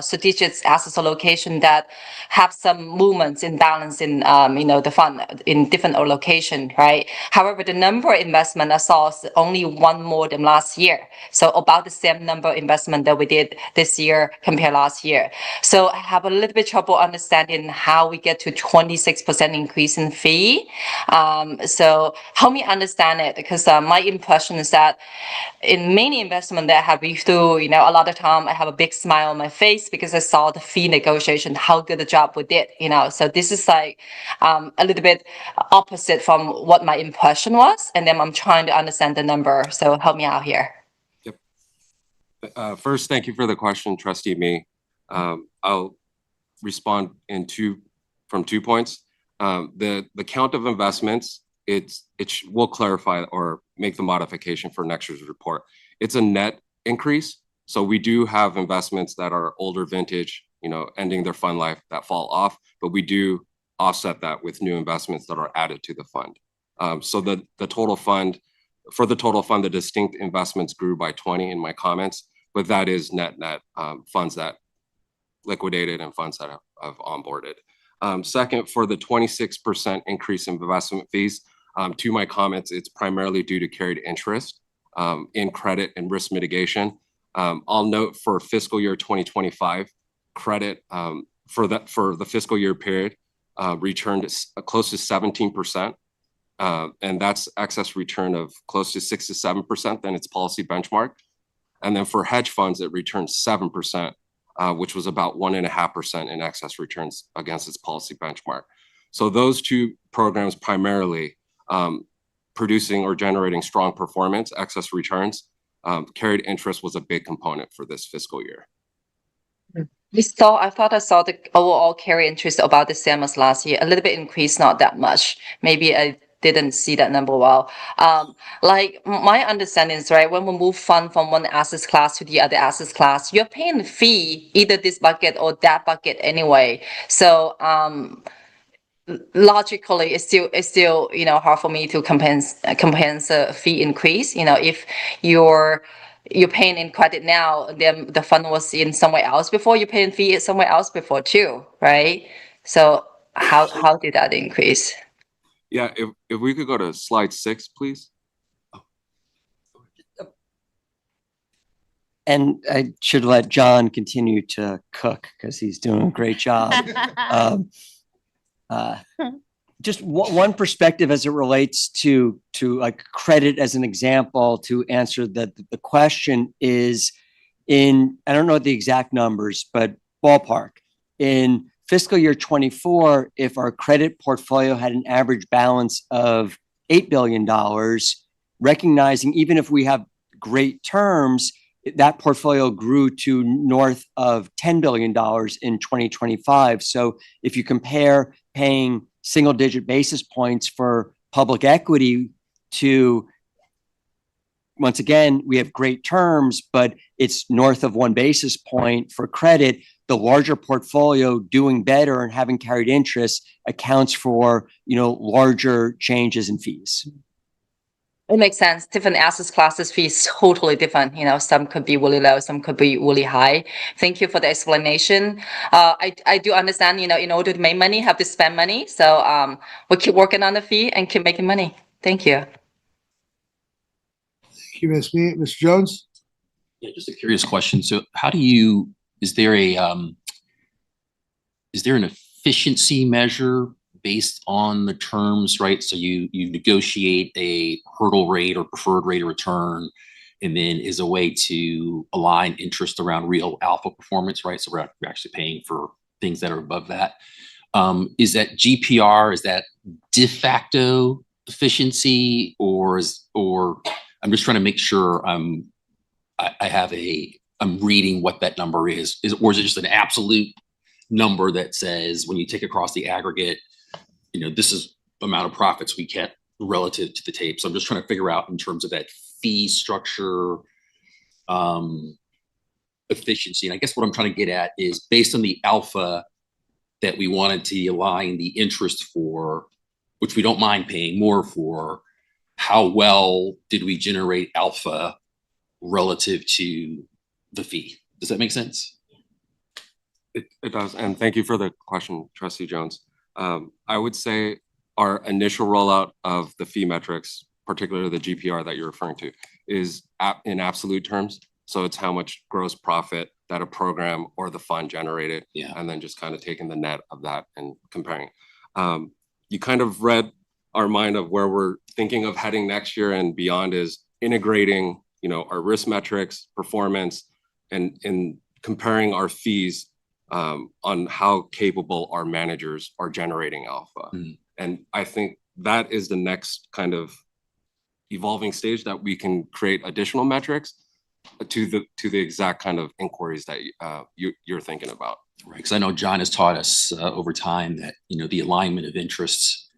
strategic asset allocation that have some movements in balance in the fund in different allocation, right? However, the number of investment I saw is only one more than last year. So about the same number of investment that we did this year compared last year. So I have a little bit trouble understanding how we get to 26% increase in fee. So help me understand it, because my impression is that in many investment that I have read through, a lot of time I have a big smile on my face because I saw the fee negotiation, how good a job we did, So this is like a little bit opposite from what my impression was. And then I'm trying to understand the number. So help me out here. Yep. First, thank you for the question, Trustee Mee. I'll respond from 2 points. The count of investments, we'll clarify or make the modification for next year's report. It's a net increase. So we do have investments that are older vintage, ending their fund life that fall off, but we do offset that with new investments that are added to the fund. So the total fund, the distinct investments grew by 20 in my comments, but that is net funds that liquidated and funds that have onboarded. Second, for the 26% increase in investment fees, to my comments, it's primarily due to carried interest in credit and risk mitigation. I'll note for fiscal year 2025, credit for the fiscal year period returned close to 17%. And that's excess return of close to 6 to 7% than its policy benchmark. And then for hedge funds, it returned 7%. Which was about 1.5% in excess returns against its policy benchmark. So those two programs primarily producing or generating strong performance, excess returns, carried interest was a big component for this fiscal year. I thought I saw the overall carry interest about the same as last year, a little bit increased, not that much. Maybe I didn't see that number well. Like my understanding is, right, when we move fund from one asset class to the other asset class, you're paying a fee, either this bucket or that bucket anyway. So logically, it's still hard for me to compensate a fee increase. If you're paying in credit now, then the fund was in somewhere else before, you're paying fee somewhere else before too, right? So how did that increase? Yeah, if we could go to slide 6, please. And I should let John continue to cook because he's doing a great job. Just one perspective as it relates to like credit as an example to answer the question is I don't know the exact numbers, but ballpark. In fiscal year 24, if our credit portfolio had an average balance of $8 billion, recognizing even if we have great terms, that portfolio grew to north of $10 billion in 2025. So if you compare paying single-digit basis points for public equity to, once again, we have great terms, but it's north of 1 basis point for credit. The larger portfolio doing better and having carried interest accounts for, larger changes in fees. It makes sense. Different asset classes fees totally different. Some could be really low, some could be really high. Thank you for the explanation. I do understand, in order to make money, have to spend money. So we'll keep working on the fee and keep making money. Thank you. Thank you, Ms. Mee. Mr. Jones? Yeah, just a curious question. So is there an efficiency measure based on the terms, right? So you negotiate a hurdle rate or preferred rate of return, and then is a way to align interest around real alpha performance, right? So we're actually paying for things that are above that. Is that GPR, is that de facto efficiency, or I'm just trying to make sure I'm reading what that number is, or is it just an absolute number that says when you take across the aggregate, this is the amount of profits we get relative to the tape. So I'm just trying to figure out in terms of that fee structure, efficiency. And I guess what I'm trying to get at is based on the alpha that we wanted to align the interest for, which we don't mind paying more for, how well did we generate alpha relative to the fee? Does that make sense? It does. And thank you for the question, Trustee Jones. I would say our initial rollout of the fee metrics, particularly the GPR that you're referring to, is in absolute terms. So it's how much gross profit that a program or the fund generated, and then just kind of taking the net of that and comparing. You kind of read our mind of where we're thinking of heading next year and beyond is integrating, our risk metrics, performance, and comparing our fees on how capable our managers are generating alpha. And I think that is the next kind of evolving stage that we can create additional metrics to the exact kind of inquiries that you're thinking about. Right, because I know John has taught us over time that the alignment of interests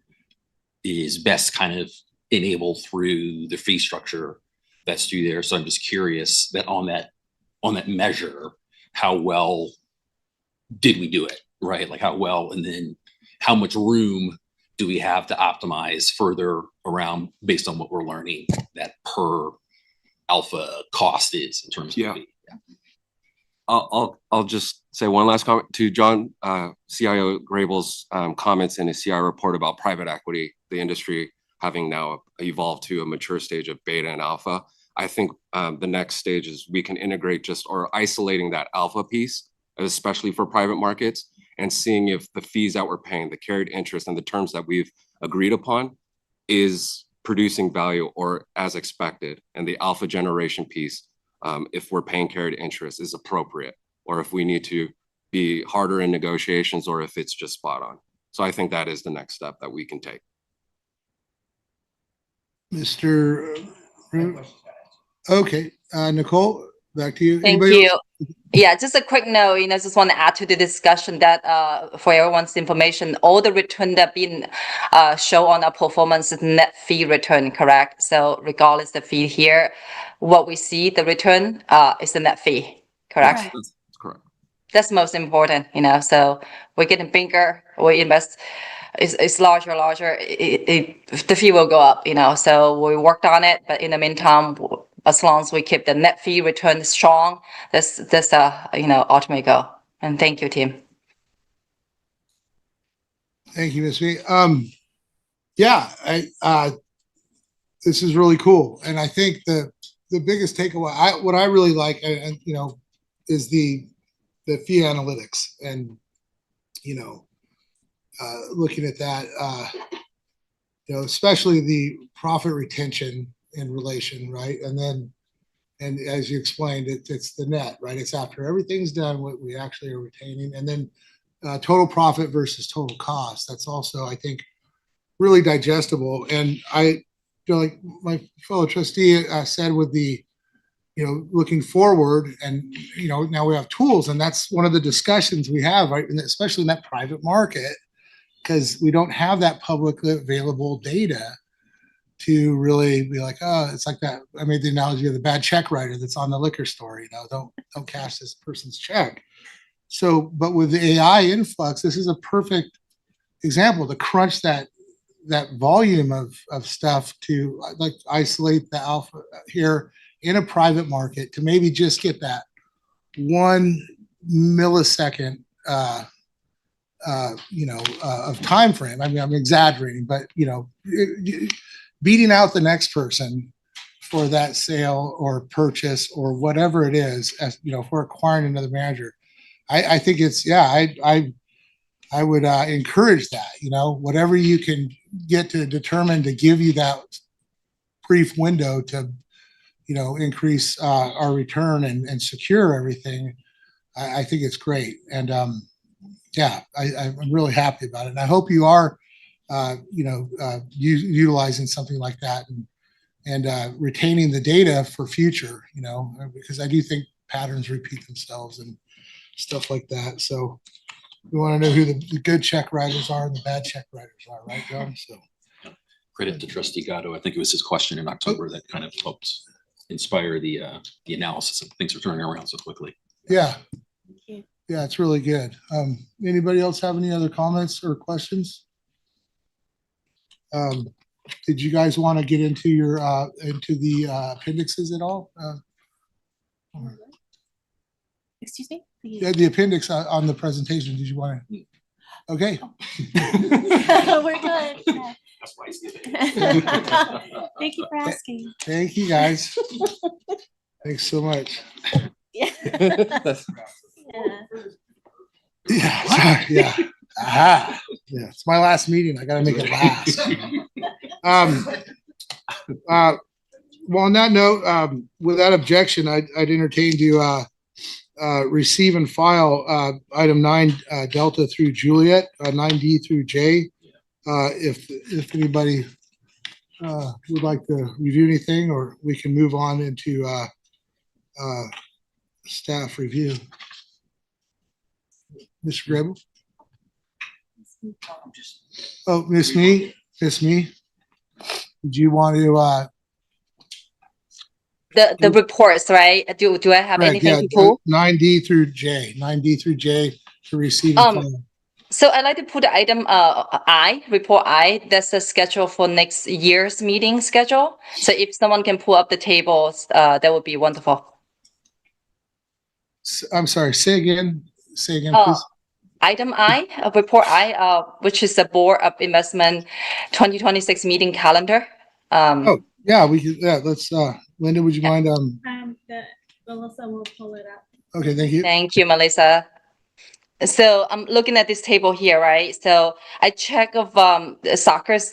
is best kind of enabled through the fee structure that's through there. So I'm just curious that on that measure, how well did we do it, right? Like how well, and then how much room do we have to optimize further around based on what we're learning that per alpha cost is in terms of fee. I'll just say one last comment to John, CIO Grable's comments in his CI report about private equity, the industry having now evolved to a mature stage of beta and alpha. I think the next stage is we can integrate or isolating that alpha piece, especially for private markets, and seeing if the fees that we're paying, the carried interest and the terms that we've agreed upon is producing value or as expected. And the alpha generation piece, if we're paying carried interest, is appropriate, or if we need to be harder in negotiations, or if it's just spot on. So I think that is the next step that we can take. Mr. Okay, Nicole, back to you. Thank Anybody you. else? Yeah, just a quick note, just want to add to the discussion that for everyone's information, all the return that been show on our performance is net fee return, correct? So regardless the fee here, what we see, the return is the net fee, correct? That's correct. That's most important, so we're getting bigger, we invest, it's larger, the fee will go up, so we worked on it, but in the meantime, as long as we keep the net fee return strong, that's ultimate goal. And thank you, team. Thank you, Ms. V. This is really cool. And I think the biggest takeaway, what I really like, is the fee analytics and, looking at that, especially the profit retention in relation, right? And as you explained, it's the net, right? It's after everything's done, what we actually are retaining. And then total profit versus total cost. That's also, I think, really digestible. And like my fellow trustee said with the, looking forward and, now we have tools, and that's one of the discussions we have, right? And especially in that private market, because we don't have that publicly available data to really be like, oh, it's like that. I made the analogy of the bad check writer that's on the liquor store, don't cash this person's check. So, but with the AI influx, this is a perfect example to crunch that volume of stuff to like isolate the alpha here in a private market to maybe just get that 1 millisecond of time frame. I mean, I'm exaggerating, but beating out the next person for that sale or purchase or whatever it is, as if we're acquiring another manager, I think it's I would encourage that. Whatever you can get to determine to give you that brief window to increase our return and secure everything. I think it's great, and I'm really happy about it. And I hope you are utilizing something like that and retaining the data for future, because I do think patterns repeat themselves and stuff like that. So we want to know who the good check writers are and the bad check writers are, right, John? So Credit to Trustee Gatto. I think it was his question in October that kind of helped inspire the analysis of things are turning around so quickly. yeah. Thank you. Yeah, it's really good. Anybody else have any other comments or questions? Did you guys want to get into your into the appendixes at all? Excuse me? Yeah, the appendix on the presentation. Did you want to? Okay. We're good. Yeah. That's why he's giving. Thank you for asking. Thank you, guys. Thanks so much. Yeah. Yeah. Yeah. Aha. Yeah. It's my last meeting. I gotta make it last. Well, on that note, without objection, I'd entertain to receive and file item 9 Delta through Juliet, 9D through J. If anybody would like to review anything, or we can move on into staff review. Mr. Grable? Oh, Miss Me? Did you want to The reports, right? Do I have correct, anything to pull? 9D through J to receive and file. So I'd like to put item report I, that's the schedule for next year's meeting schedule. So if someone can pull up the tables, that would be wonderful. I'm sorry, say again, please. Item I, report I, which is the Board of Investment 2026 meeting calendar. Oh, yeah, we could, yeah, let's, Linda, would you mind? Melissa will pull it up. Okay, thank you. Thank you, Melissa. So I'm looking at this table here, right? So I check of soccer's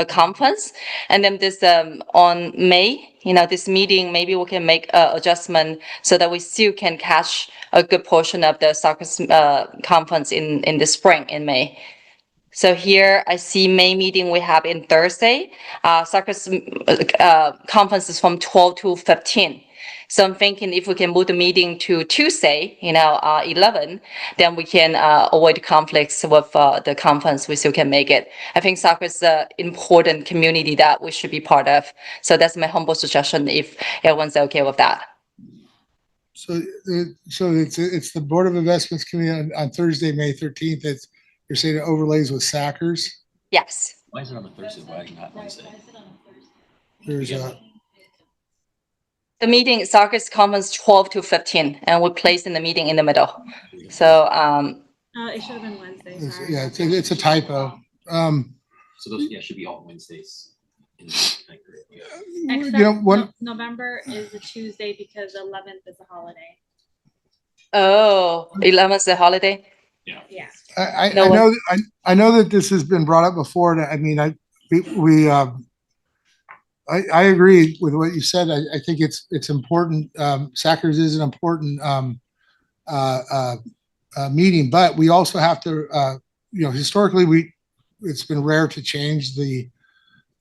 conference, and then this on May, this meeting, maybe we can make a adjustment so that we still can catch a good portion of the soccer's conference in the spring in May. So here I see May meeting we have in Thursday. Soccer's conference is from 12 to 15. So I'm thinking if we can move the meeting to Tuesday, 11, then we can avoid conflicts with the conference. We still can make it. I think soccer is an important community that we should be part of. So that's my humble suggestion if everyone's okay with that. So it's the Board of Investments Committee on Thursday, May 13th. You're saying it overlays with Sackers? Yes. Why is it on a Thursday? Why not Wednesday? There's the meeting, soccer's conference 12 to 15, and we placed in the meeting in the middle. So it should have been Wednesday. Sorry. yeah, it's a typo. So those should be all Wednesdays. Except November is a Tuesday because the 11th is a holiday. Oh, 11th is a holiday? Yeah. I know that this has been brought up before. And I mean, I agree with what you said. I think it's important. Sackers is an important meeting, but we also have to, historically it's been rare to change the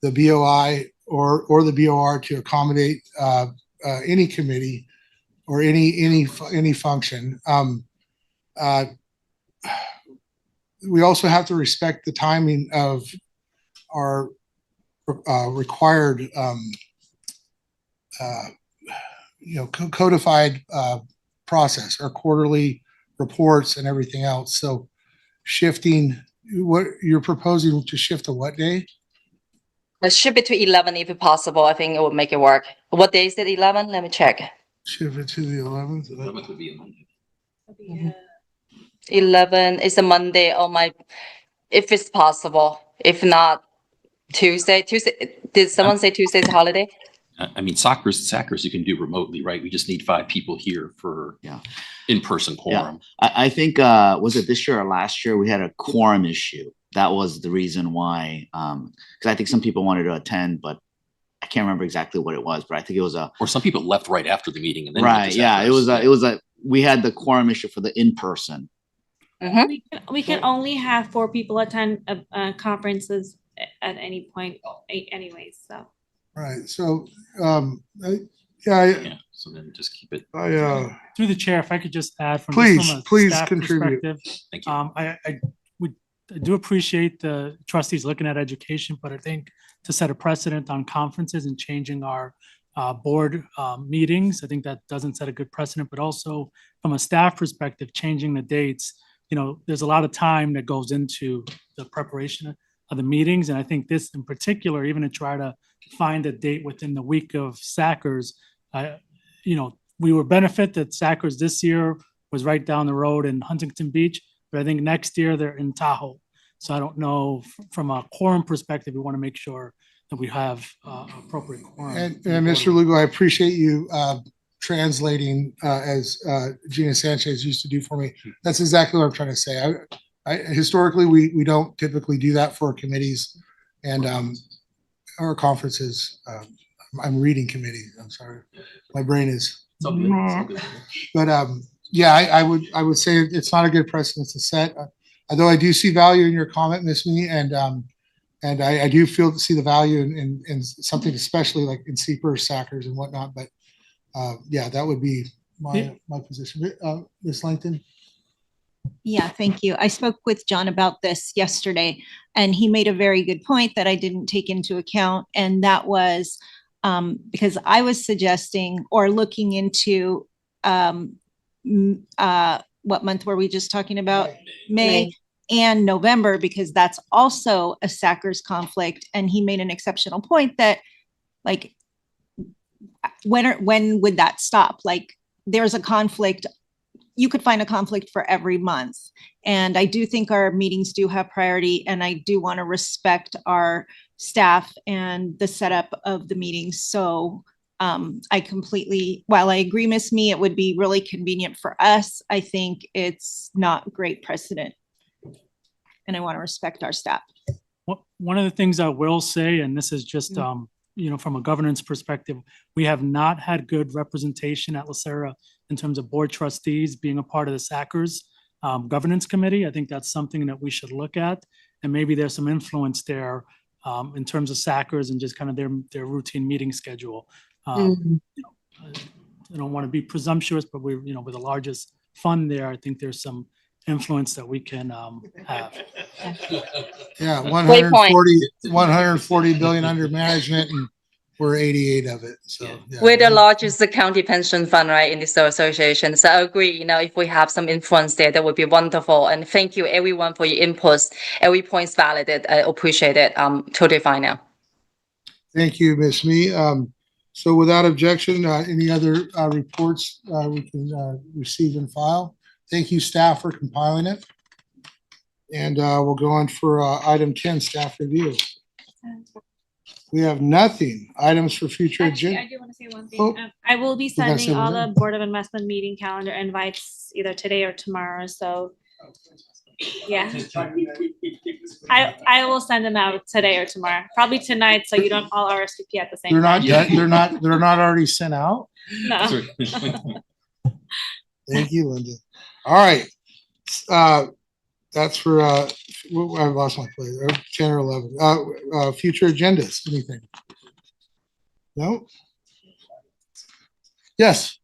BOI or the BOR to accommodate any committee or any function. We also have to respect the timing of our required, codified process, our quarterly reports and everything else. So shifting, what you're proposing to shift to what day? Let's shift it to 11 if possible. I think it would make it work. What day is it, 11? Let me check. Shift it to the 11th? 11th would be a Monday. 11 is a Monday. Oh my, if it's possible. If not, Tuesday. Did someone say Tuesday is a holiday? I mean, Sackers you can do remotely, right? We just need 5 people here for in-person quorum. Yeah. I think, was it this year or last year, we had a quorum issue. That was the reason why, because I think some people wanted to attend, but I can't remember exactly what it was, but I think it was or some people left right after the meeting and then right. Yeah, we had the quorum issue for the in-person. We can only have 4 people attend conferences at any point anyways, so. Right. So, Yeah, So then just keep it. Through the chair, if I could just add from Please, just from a please staff contribute. perspective. Thank you. I do appreciate the trustees looking at education, but I think to set a precedent on conferences and changing our board meetings, I think that doesn't set a good precedent, but also from a staff perspective, changing the dates, there's a lot of time that goes into the preparation of the meetings. And I think this in particular, even to try to find a date within the week of SACRS, we would benefit that SACRS this year was right down the road in Huntington Beach, but I think next year they're in Tahoe. So I don't know, from a quorum perspective, we want to make sure that we have appropriate quorum. And Mr. Lugo, I appreciate you translating as Gina Sanchez used to do for me. That's exactly what I'm trying to say. Historically, we don't typically do that for committees and our conferences. I'm reading committees. I'm sorry. My brain is. It's all good. It's all good. But yeah, I would say it's not a good precedent to set. Although I do see value in your comment, Ms. Me, and I do see the value in something, especially like in CPER, SACRS, and whatnot. But yeah, that would be my position. Ms. Langton. Yeah, thank you. I spoke with John about this yesterday, and he made a very good point that I didn't take into account, and that was because I was suggesting or looking into what month were we just talking about? May and November, because that's also a SACRS conflict. And he made an exceptional point that, like, when would that stop? Like, there's a conflict. You could find a conflict for every month. And I do think our meetings do have priority, and I do want to respect our staff and the setup of the meetings. So while I agree, Ms. Me, it would be really convenient for us. I think it's not great precedent. And I want to respect our staff. One of the things I will say, and this is just, from a governance perspective, we have not had good representation at LACERA in terms of board trustees being a part of the SACRS governance committee. I think that's something that we should look at. And maybe there's some influence there in terms of SACRS and just kind of their routine meeting schedule. I don't want to be presumptuous, but we're the largest fund there. I think there's some influence that we can have. Yeah, 140 billion under management, and we're 88 of it. So yeah. We're the largest county pension fund, right, in this association. So I agree, if we have some influence there, that would be wonderful. And thank you everyone for your inputs. Every point's validated. I appreciate it. Totally fine now. Thank you, Ms. Me. So without objection, any other reports we can receive and file? Thank you, staff, for compiling it. And we'll go on for item 10, staff review. We have nothing. Items for future agenda. I do want to say one thing. I will be sending all the Board of Investment meeting calendar invites either today or tomorrow. So yeah, I will send them out today or tomorrow, probably tonight, so you don't all RSVP at the same time. They're not already sent out. No. Thank you, Linda. All right. That's for I lost my place. 10 or 11. Future agendas. Anything? No? Yes.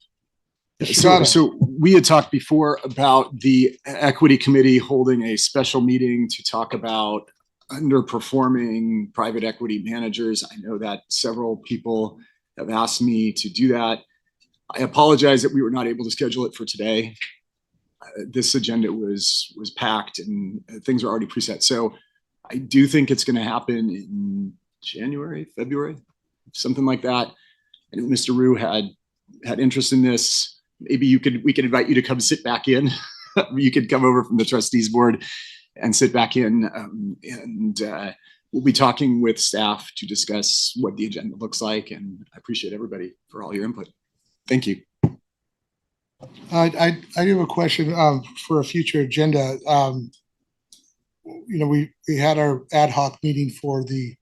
So we had talked before about the equity committee holding a special meeting to talk about underperforming private equity managers. I know that several people have asked me to do that. I apologize that we were not able to schedule it for today. This agenda was packed and things are already preset. So I do think it's going to happen in January, February, something like that. I know Mr. Rue had interest in this. Maybe we could invite you to come sit back in. You could come over from the trustees board and sit back in, and we'll be talking with staff to discuss what the agenda looks like. And I appreciate everybody for all your input. Thank you. I do have a question for a future agenda. We had our ad hoc meeting for the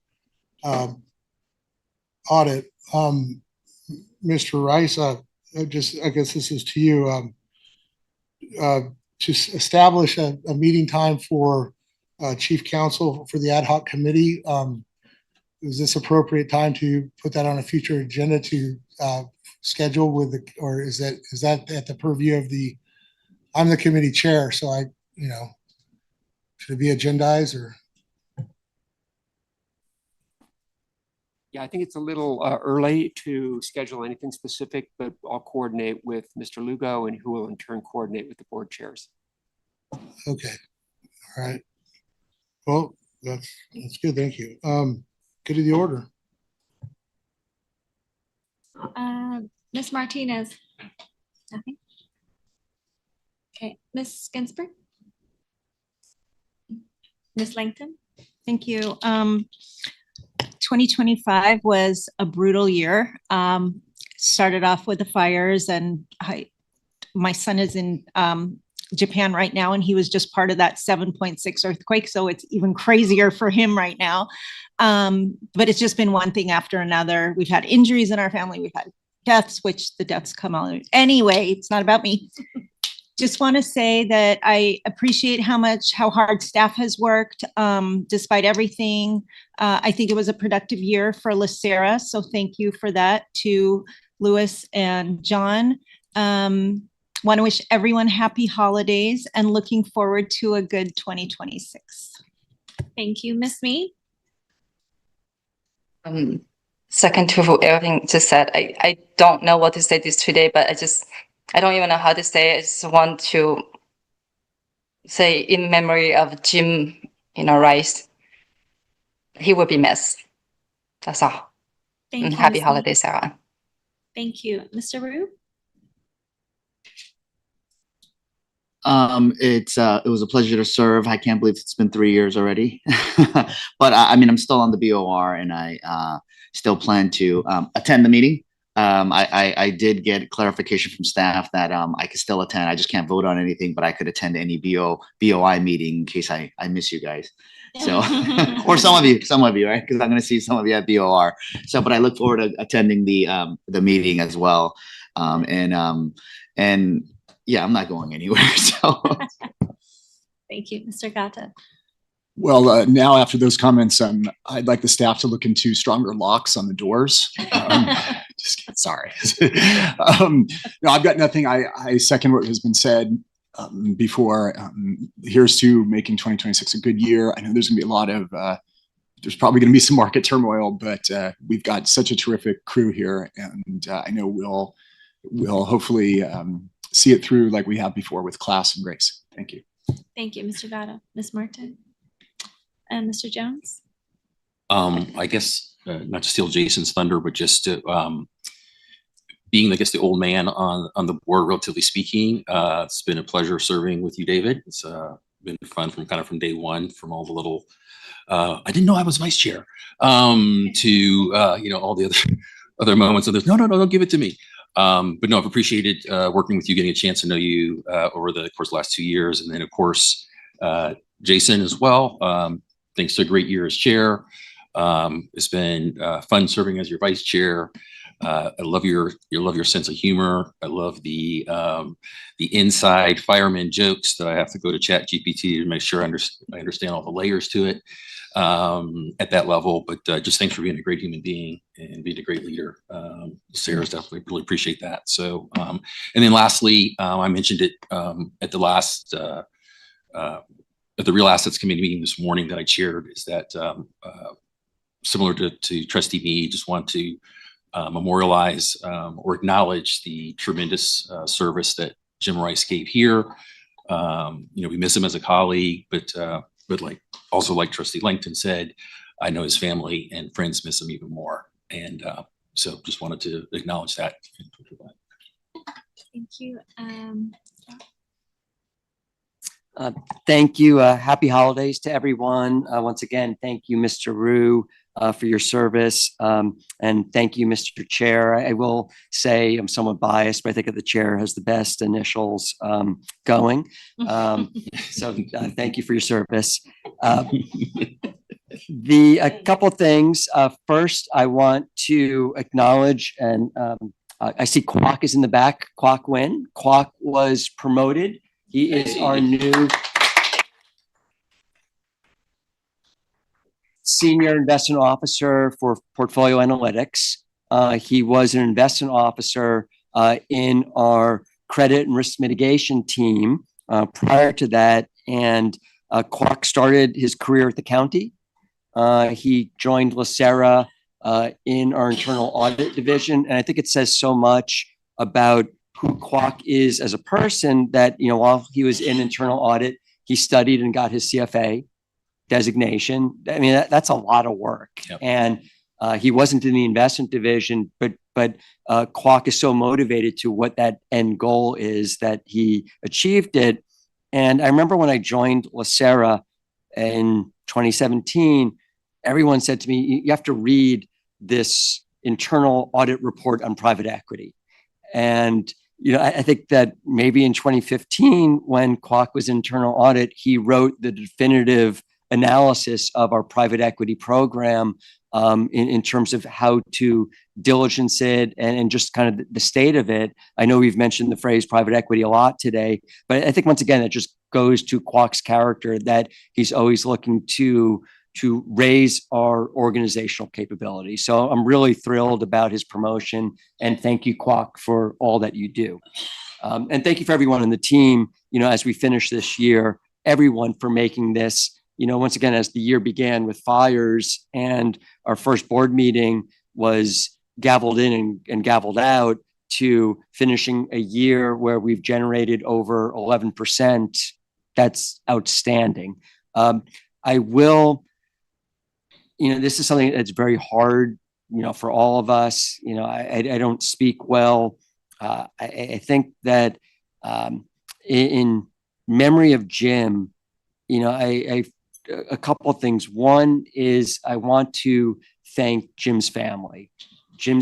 audit. Mr. Rice, I guess this is to you. To establish a meeting time for chief counsel for the ad hoc committee. Is this appropriate time to put that on a future agenda to schedule with the, or is that at the purview of I'm the committee chair, so should it be agendized or? Yeah, I think it's a little early to schedule anything specific, but I'll coordinate with Mr. Lugo and who will in turn coordinate with the board chairs. Okay, all right. Well, that's good. Thank you. Go to the order. Ms. Martinez? Nothing? Okay, Ms. Ginsburg? Ms. Langton? Thank you. 2025 was a brutal year. Started off with the fires, and my son is in Japan right now, and he was just part of that 7.6 earthquake. So it's even crazier for him right now. But it's just been one thing after another. We've had injuries in our family. We've had deaths, which the deaths come out. Anyway, it's not about me. Just want to say that I appreciate how hard staff has worked despite everything. I think it was a productive year for LACERA, so thank you for that to Louis and John. Want to wish everyone happy holidays and looking forward to a good 2026. Thank you, Ms. Mee. Second to everything just said, I don't know what to say this today, but I don't even know how to say it. I just want to say in memory of Jim, Rice. He will be missed. That's all. Thank you. Happy Ms. Mee. holidays, Sarah. Thank you. Mr. Rue? It was a pleasure to serve. I can't believe it's been 3 years already. But I mean, I'm still on the BOR and I still plan to attend the meeting. I did get clarification from staff that I could still attend. I just can't vote on anything, but I could attend any BOI meeting in case I miss you guys. So, or some of you, right? Because I'm going to see some of you at BOR. So, but I look forward to attending the meeting as well. And yeah, I'm not going anywhere. So, Thank you, Mr. Gata. Well, now after those comments, I'd like the staff to look into stronger locks on the doors. Just kidding, sorry. No, I've got nothing. I second what has been said before. Here's to making 2026 a good year. I know there's going to be a lot of, there's probably going to be some market turmoil, but we've got such a terrific crew here, and I know we'll hopefully see it through like we have before with class and grace. Thank you. Thank you, Mr. Gata. Ms. Martin? And Mr. Jones? I guess not to steal Jason's thunder, but just to, being, I guess, the old man on the board, relatively speaking, it's been a pleasure serving with you, David. It's been fun from day one, from all the little, I didn't know I was vice chair, to all the other moments of this. No, don't give it to me. But no, I've appreciated working with you, getting a chance to know you over the course of the last 2 years, and then of course Jason as well. Thanks to a great year as chair. It's been fun serving as your vice chair. I love your sense of humor. I love the inside fireman jokes that I have to go to ChatGPT to make sure I understand all the layers to it at that level. But just thanks for being a great human being and being a great leader. Sarah's definitely really appreciate that. So, and then lastly, I mentioned it at the last at the Real Assets Committee meeting this morning that I chaired, is that similar to Trustee Mee, just want to memorialize or acknowledge the tremendous service that Jim Rice gave here. We miss him as a colleague, but like Trustee Langton said, I know his family and friends miss him even more. And so just wanted to acknowledge that. Thank you. Thank you. Happy holidays to everyone. Once again, thank you, Mr. Rue, for your service. And thank you, Mr. Chair. I will say I'm somewhat biased, but I think that the chair has the best initials going. So thank you for your service. A couple things. First, I want to acknowledge, and I see Kwok is in the back. Kwok Win. Kwok was promoted. He is our new Senior Investment Officer for Portfolio Analytics. He was an investment officer in our credit and risk mitigation team prior to that. And Kwok started his career at the county. He joined LACERA in our internal audit division. And I think it says so much about who Kwok is as a person that, while he was in internal audit, he studied and got his CFA designation. I mean, that's a lot of work. Yep. And he wasn't in the investment division, but Kwok is so motivated to what that end goal is that he achieved it. And I remember when I joined LACERA in 2017, everyone said to me, you have to read this internal audit report on private equity. And I think that maybe in 2015, when Kwok was internal audit, he wrote the definitive analysis of our private equity program in terms of how to diligence it and just kind of the state of it. I know we've mentioned the phrase private equity a lot today, but I think once again, it just goes to Kwok's character that he's always looking to raise our organizational capability. So I'm really thrilled about his promotion, and thank you, Kwok, for all that you do. And thank you for everyone on the team, as we finish this year, everyone for making this, once again, as the year began with fires and our first board meeting was gavelled in and gavelled out, to finishing a year where we've generated over 11%. That's outstanding. I will, this is something that's very hard, for all of us. I don't speak well. I think that in memory of Jim, a couple of things. One is I want to thank Jim's family. Jim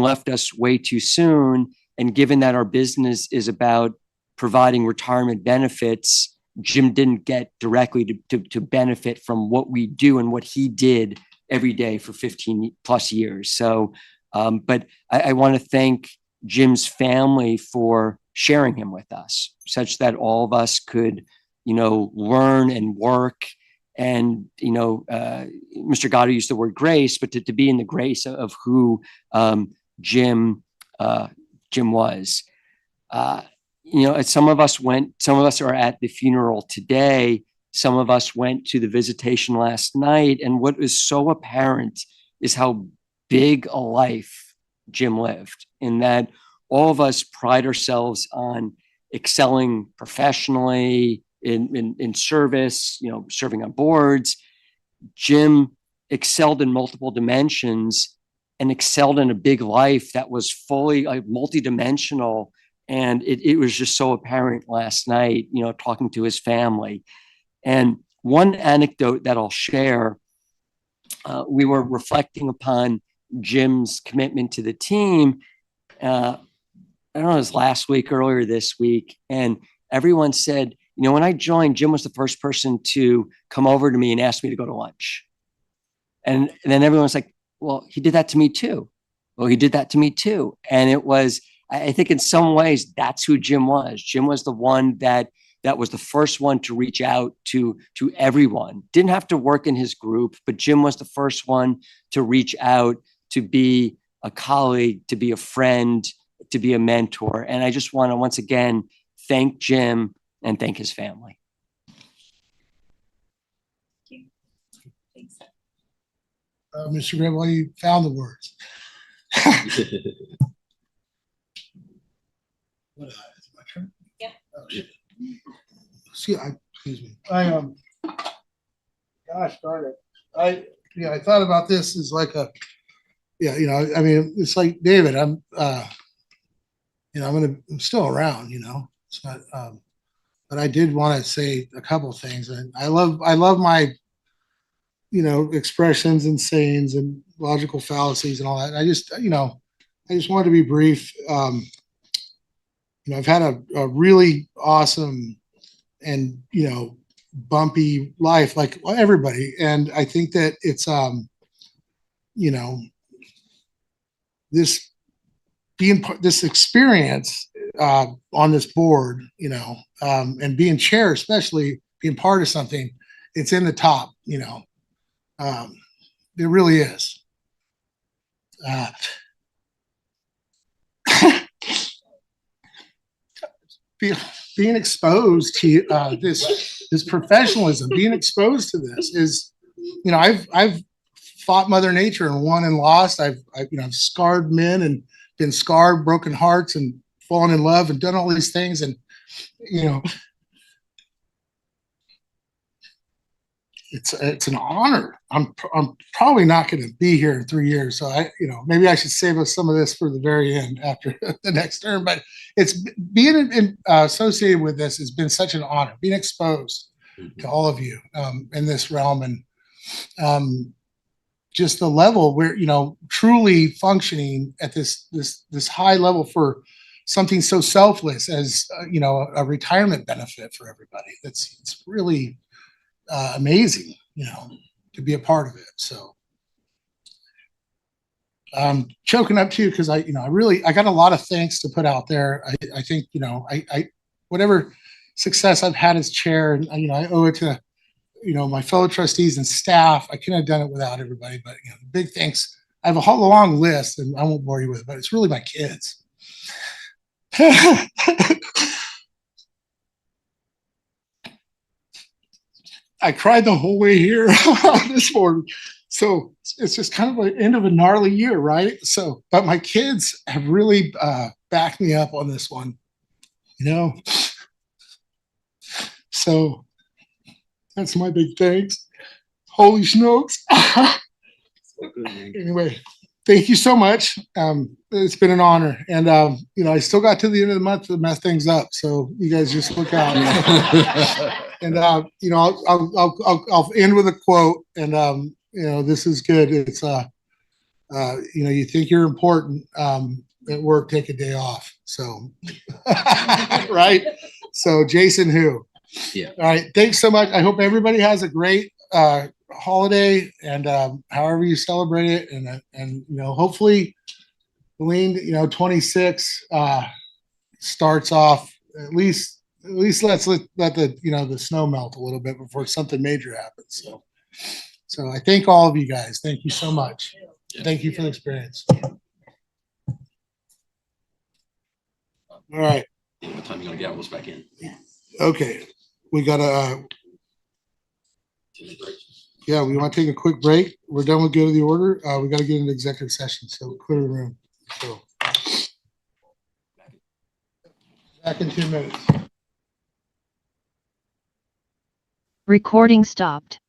left us way too soon. And given that our business is about providing retirement benefits, Jim didn't get directly to benefit from what we do and what he did every day for 15 plus years. So, but I want to thank Jim's family for sharing him with us, such that all of us could, learn and work. And, Mr. Gatto used the word grace, but to be in the grace of who Jim was. Some of us are at the funeral today. Some of us went to the visitation last night. And what is so apparent is how big a life Jim lived, in that all of us pride ourselves on excelling professionally in service, serving on boards. Jim excelled in multiple dimensions and excelled in a big life that was fully multidimensional. And it was just so apparent last night, talking to his family. And one anecdote that I'll share, we were reflecting upon Jim's commitment to the team. I don't know, it was last week, earlier this week. And everyone said, when I joined, Jim was the first person to come over to me and ask me to go to lunch. And then everyone was like, well, he did that to me too. Well, he did that to me too. And it was, I think in some ways, that's who Jim was. Jim was the one that was the first one to reach out to everyone. Didn't have to work in his group, but Jim was the first one to reach out, to be a colleague, to be a friend, to be a mentor. And I just want to once again thank Jim and thank his family. Mr. Grable, you found the words. What is it, my turn? Yeah. Oh, shit. See, excuse me. Gosh darn it. I thought about this as like it's like David, I'm still around, it's not, but I did want to say a couple of things. And I love my, expressions and sayings and logical fallacies and all that. I just wanted to be brief. I've had a really awesome and, bumpy life like everybody. And I think that it's, this experience on this board, and being chair, especially being part of something, it's in the top, it really is. Being exposed to this professionalism, being exposed to this is, I've fought Mother Nature and won and lost. I've scarred men and been scarred, broken hearts, and fallen in love and done all these things. And it's an honor. I'm probably not going to be here in 3 years, so maybe I should save us some of this for the very end after the next term. But it's being associated with this has been such an honor. Being exposed to all of you in this realm, and just the level where truly functioning at this high level for something so selfless as a retirement benefit for everybody. It's really amazing, to be a part of it. So I'm choking up too, because I got a lot of thanks to put out there. I think, I whatever success I've had as chair, and I owe it to my fellow trustees and staff. I couldn't have done it without everybody, but big thanks. I have a whole long list, and I won't bore you with it, but it's really my kids. I cried the whole way here this morning. So it's just kind of an end of a gnarly year, right? So, but my kids have really backed me up on this one, So that's my big thanks. Holy smokes. Anyway, thank you so much. It's been an honor. And, I still got to the end of the month to mess things up. So you guys just look out. And, I'll end with a quote. And, this is good. It's, you think you're important at work, take a day off. So, right. So Jason, who? Yeah. All right. Thanks so much. I hope everybody has a great holiday, and however you celebrate it, and hopefully, Helene, 26 starts off at least let's let the the snow melt a little bit before something major happens. So I thank all of you guys. Thank you so much. Thank you for the experience. All right. What time are you gonna get us back in? Okay. We got to, we want to take a quick break. We're done with good of the order. We got to get into executive session, so clear the room. So back in 2 minutes. Recording stopped.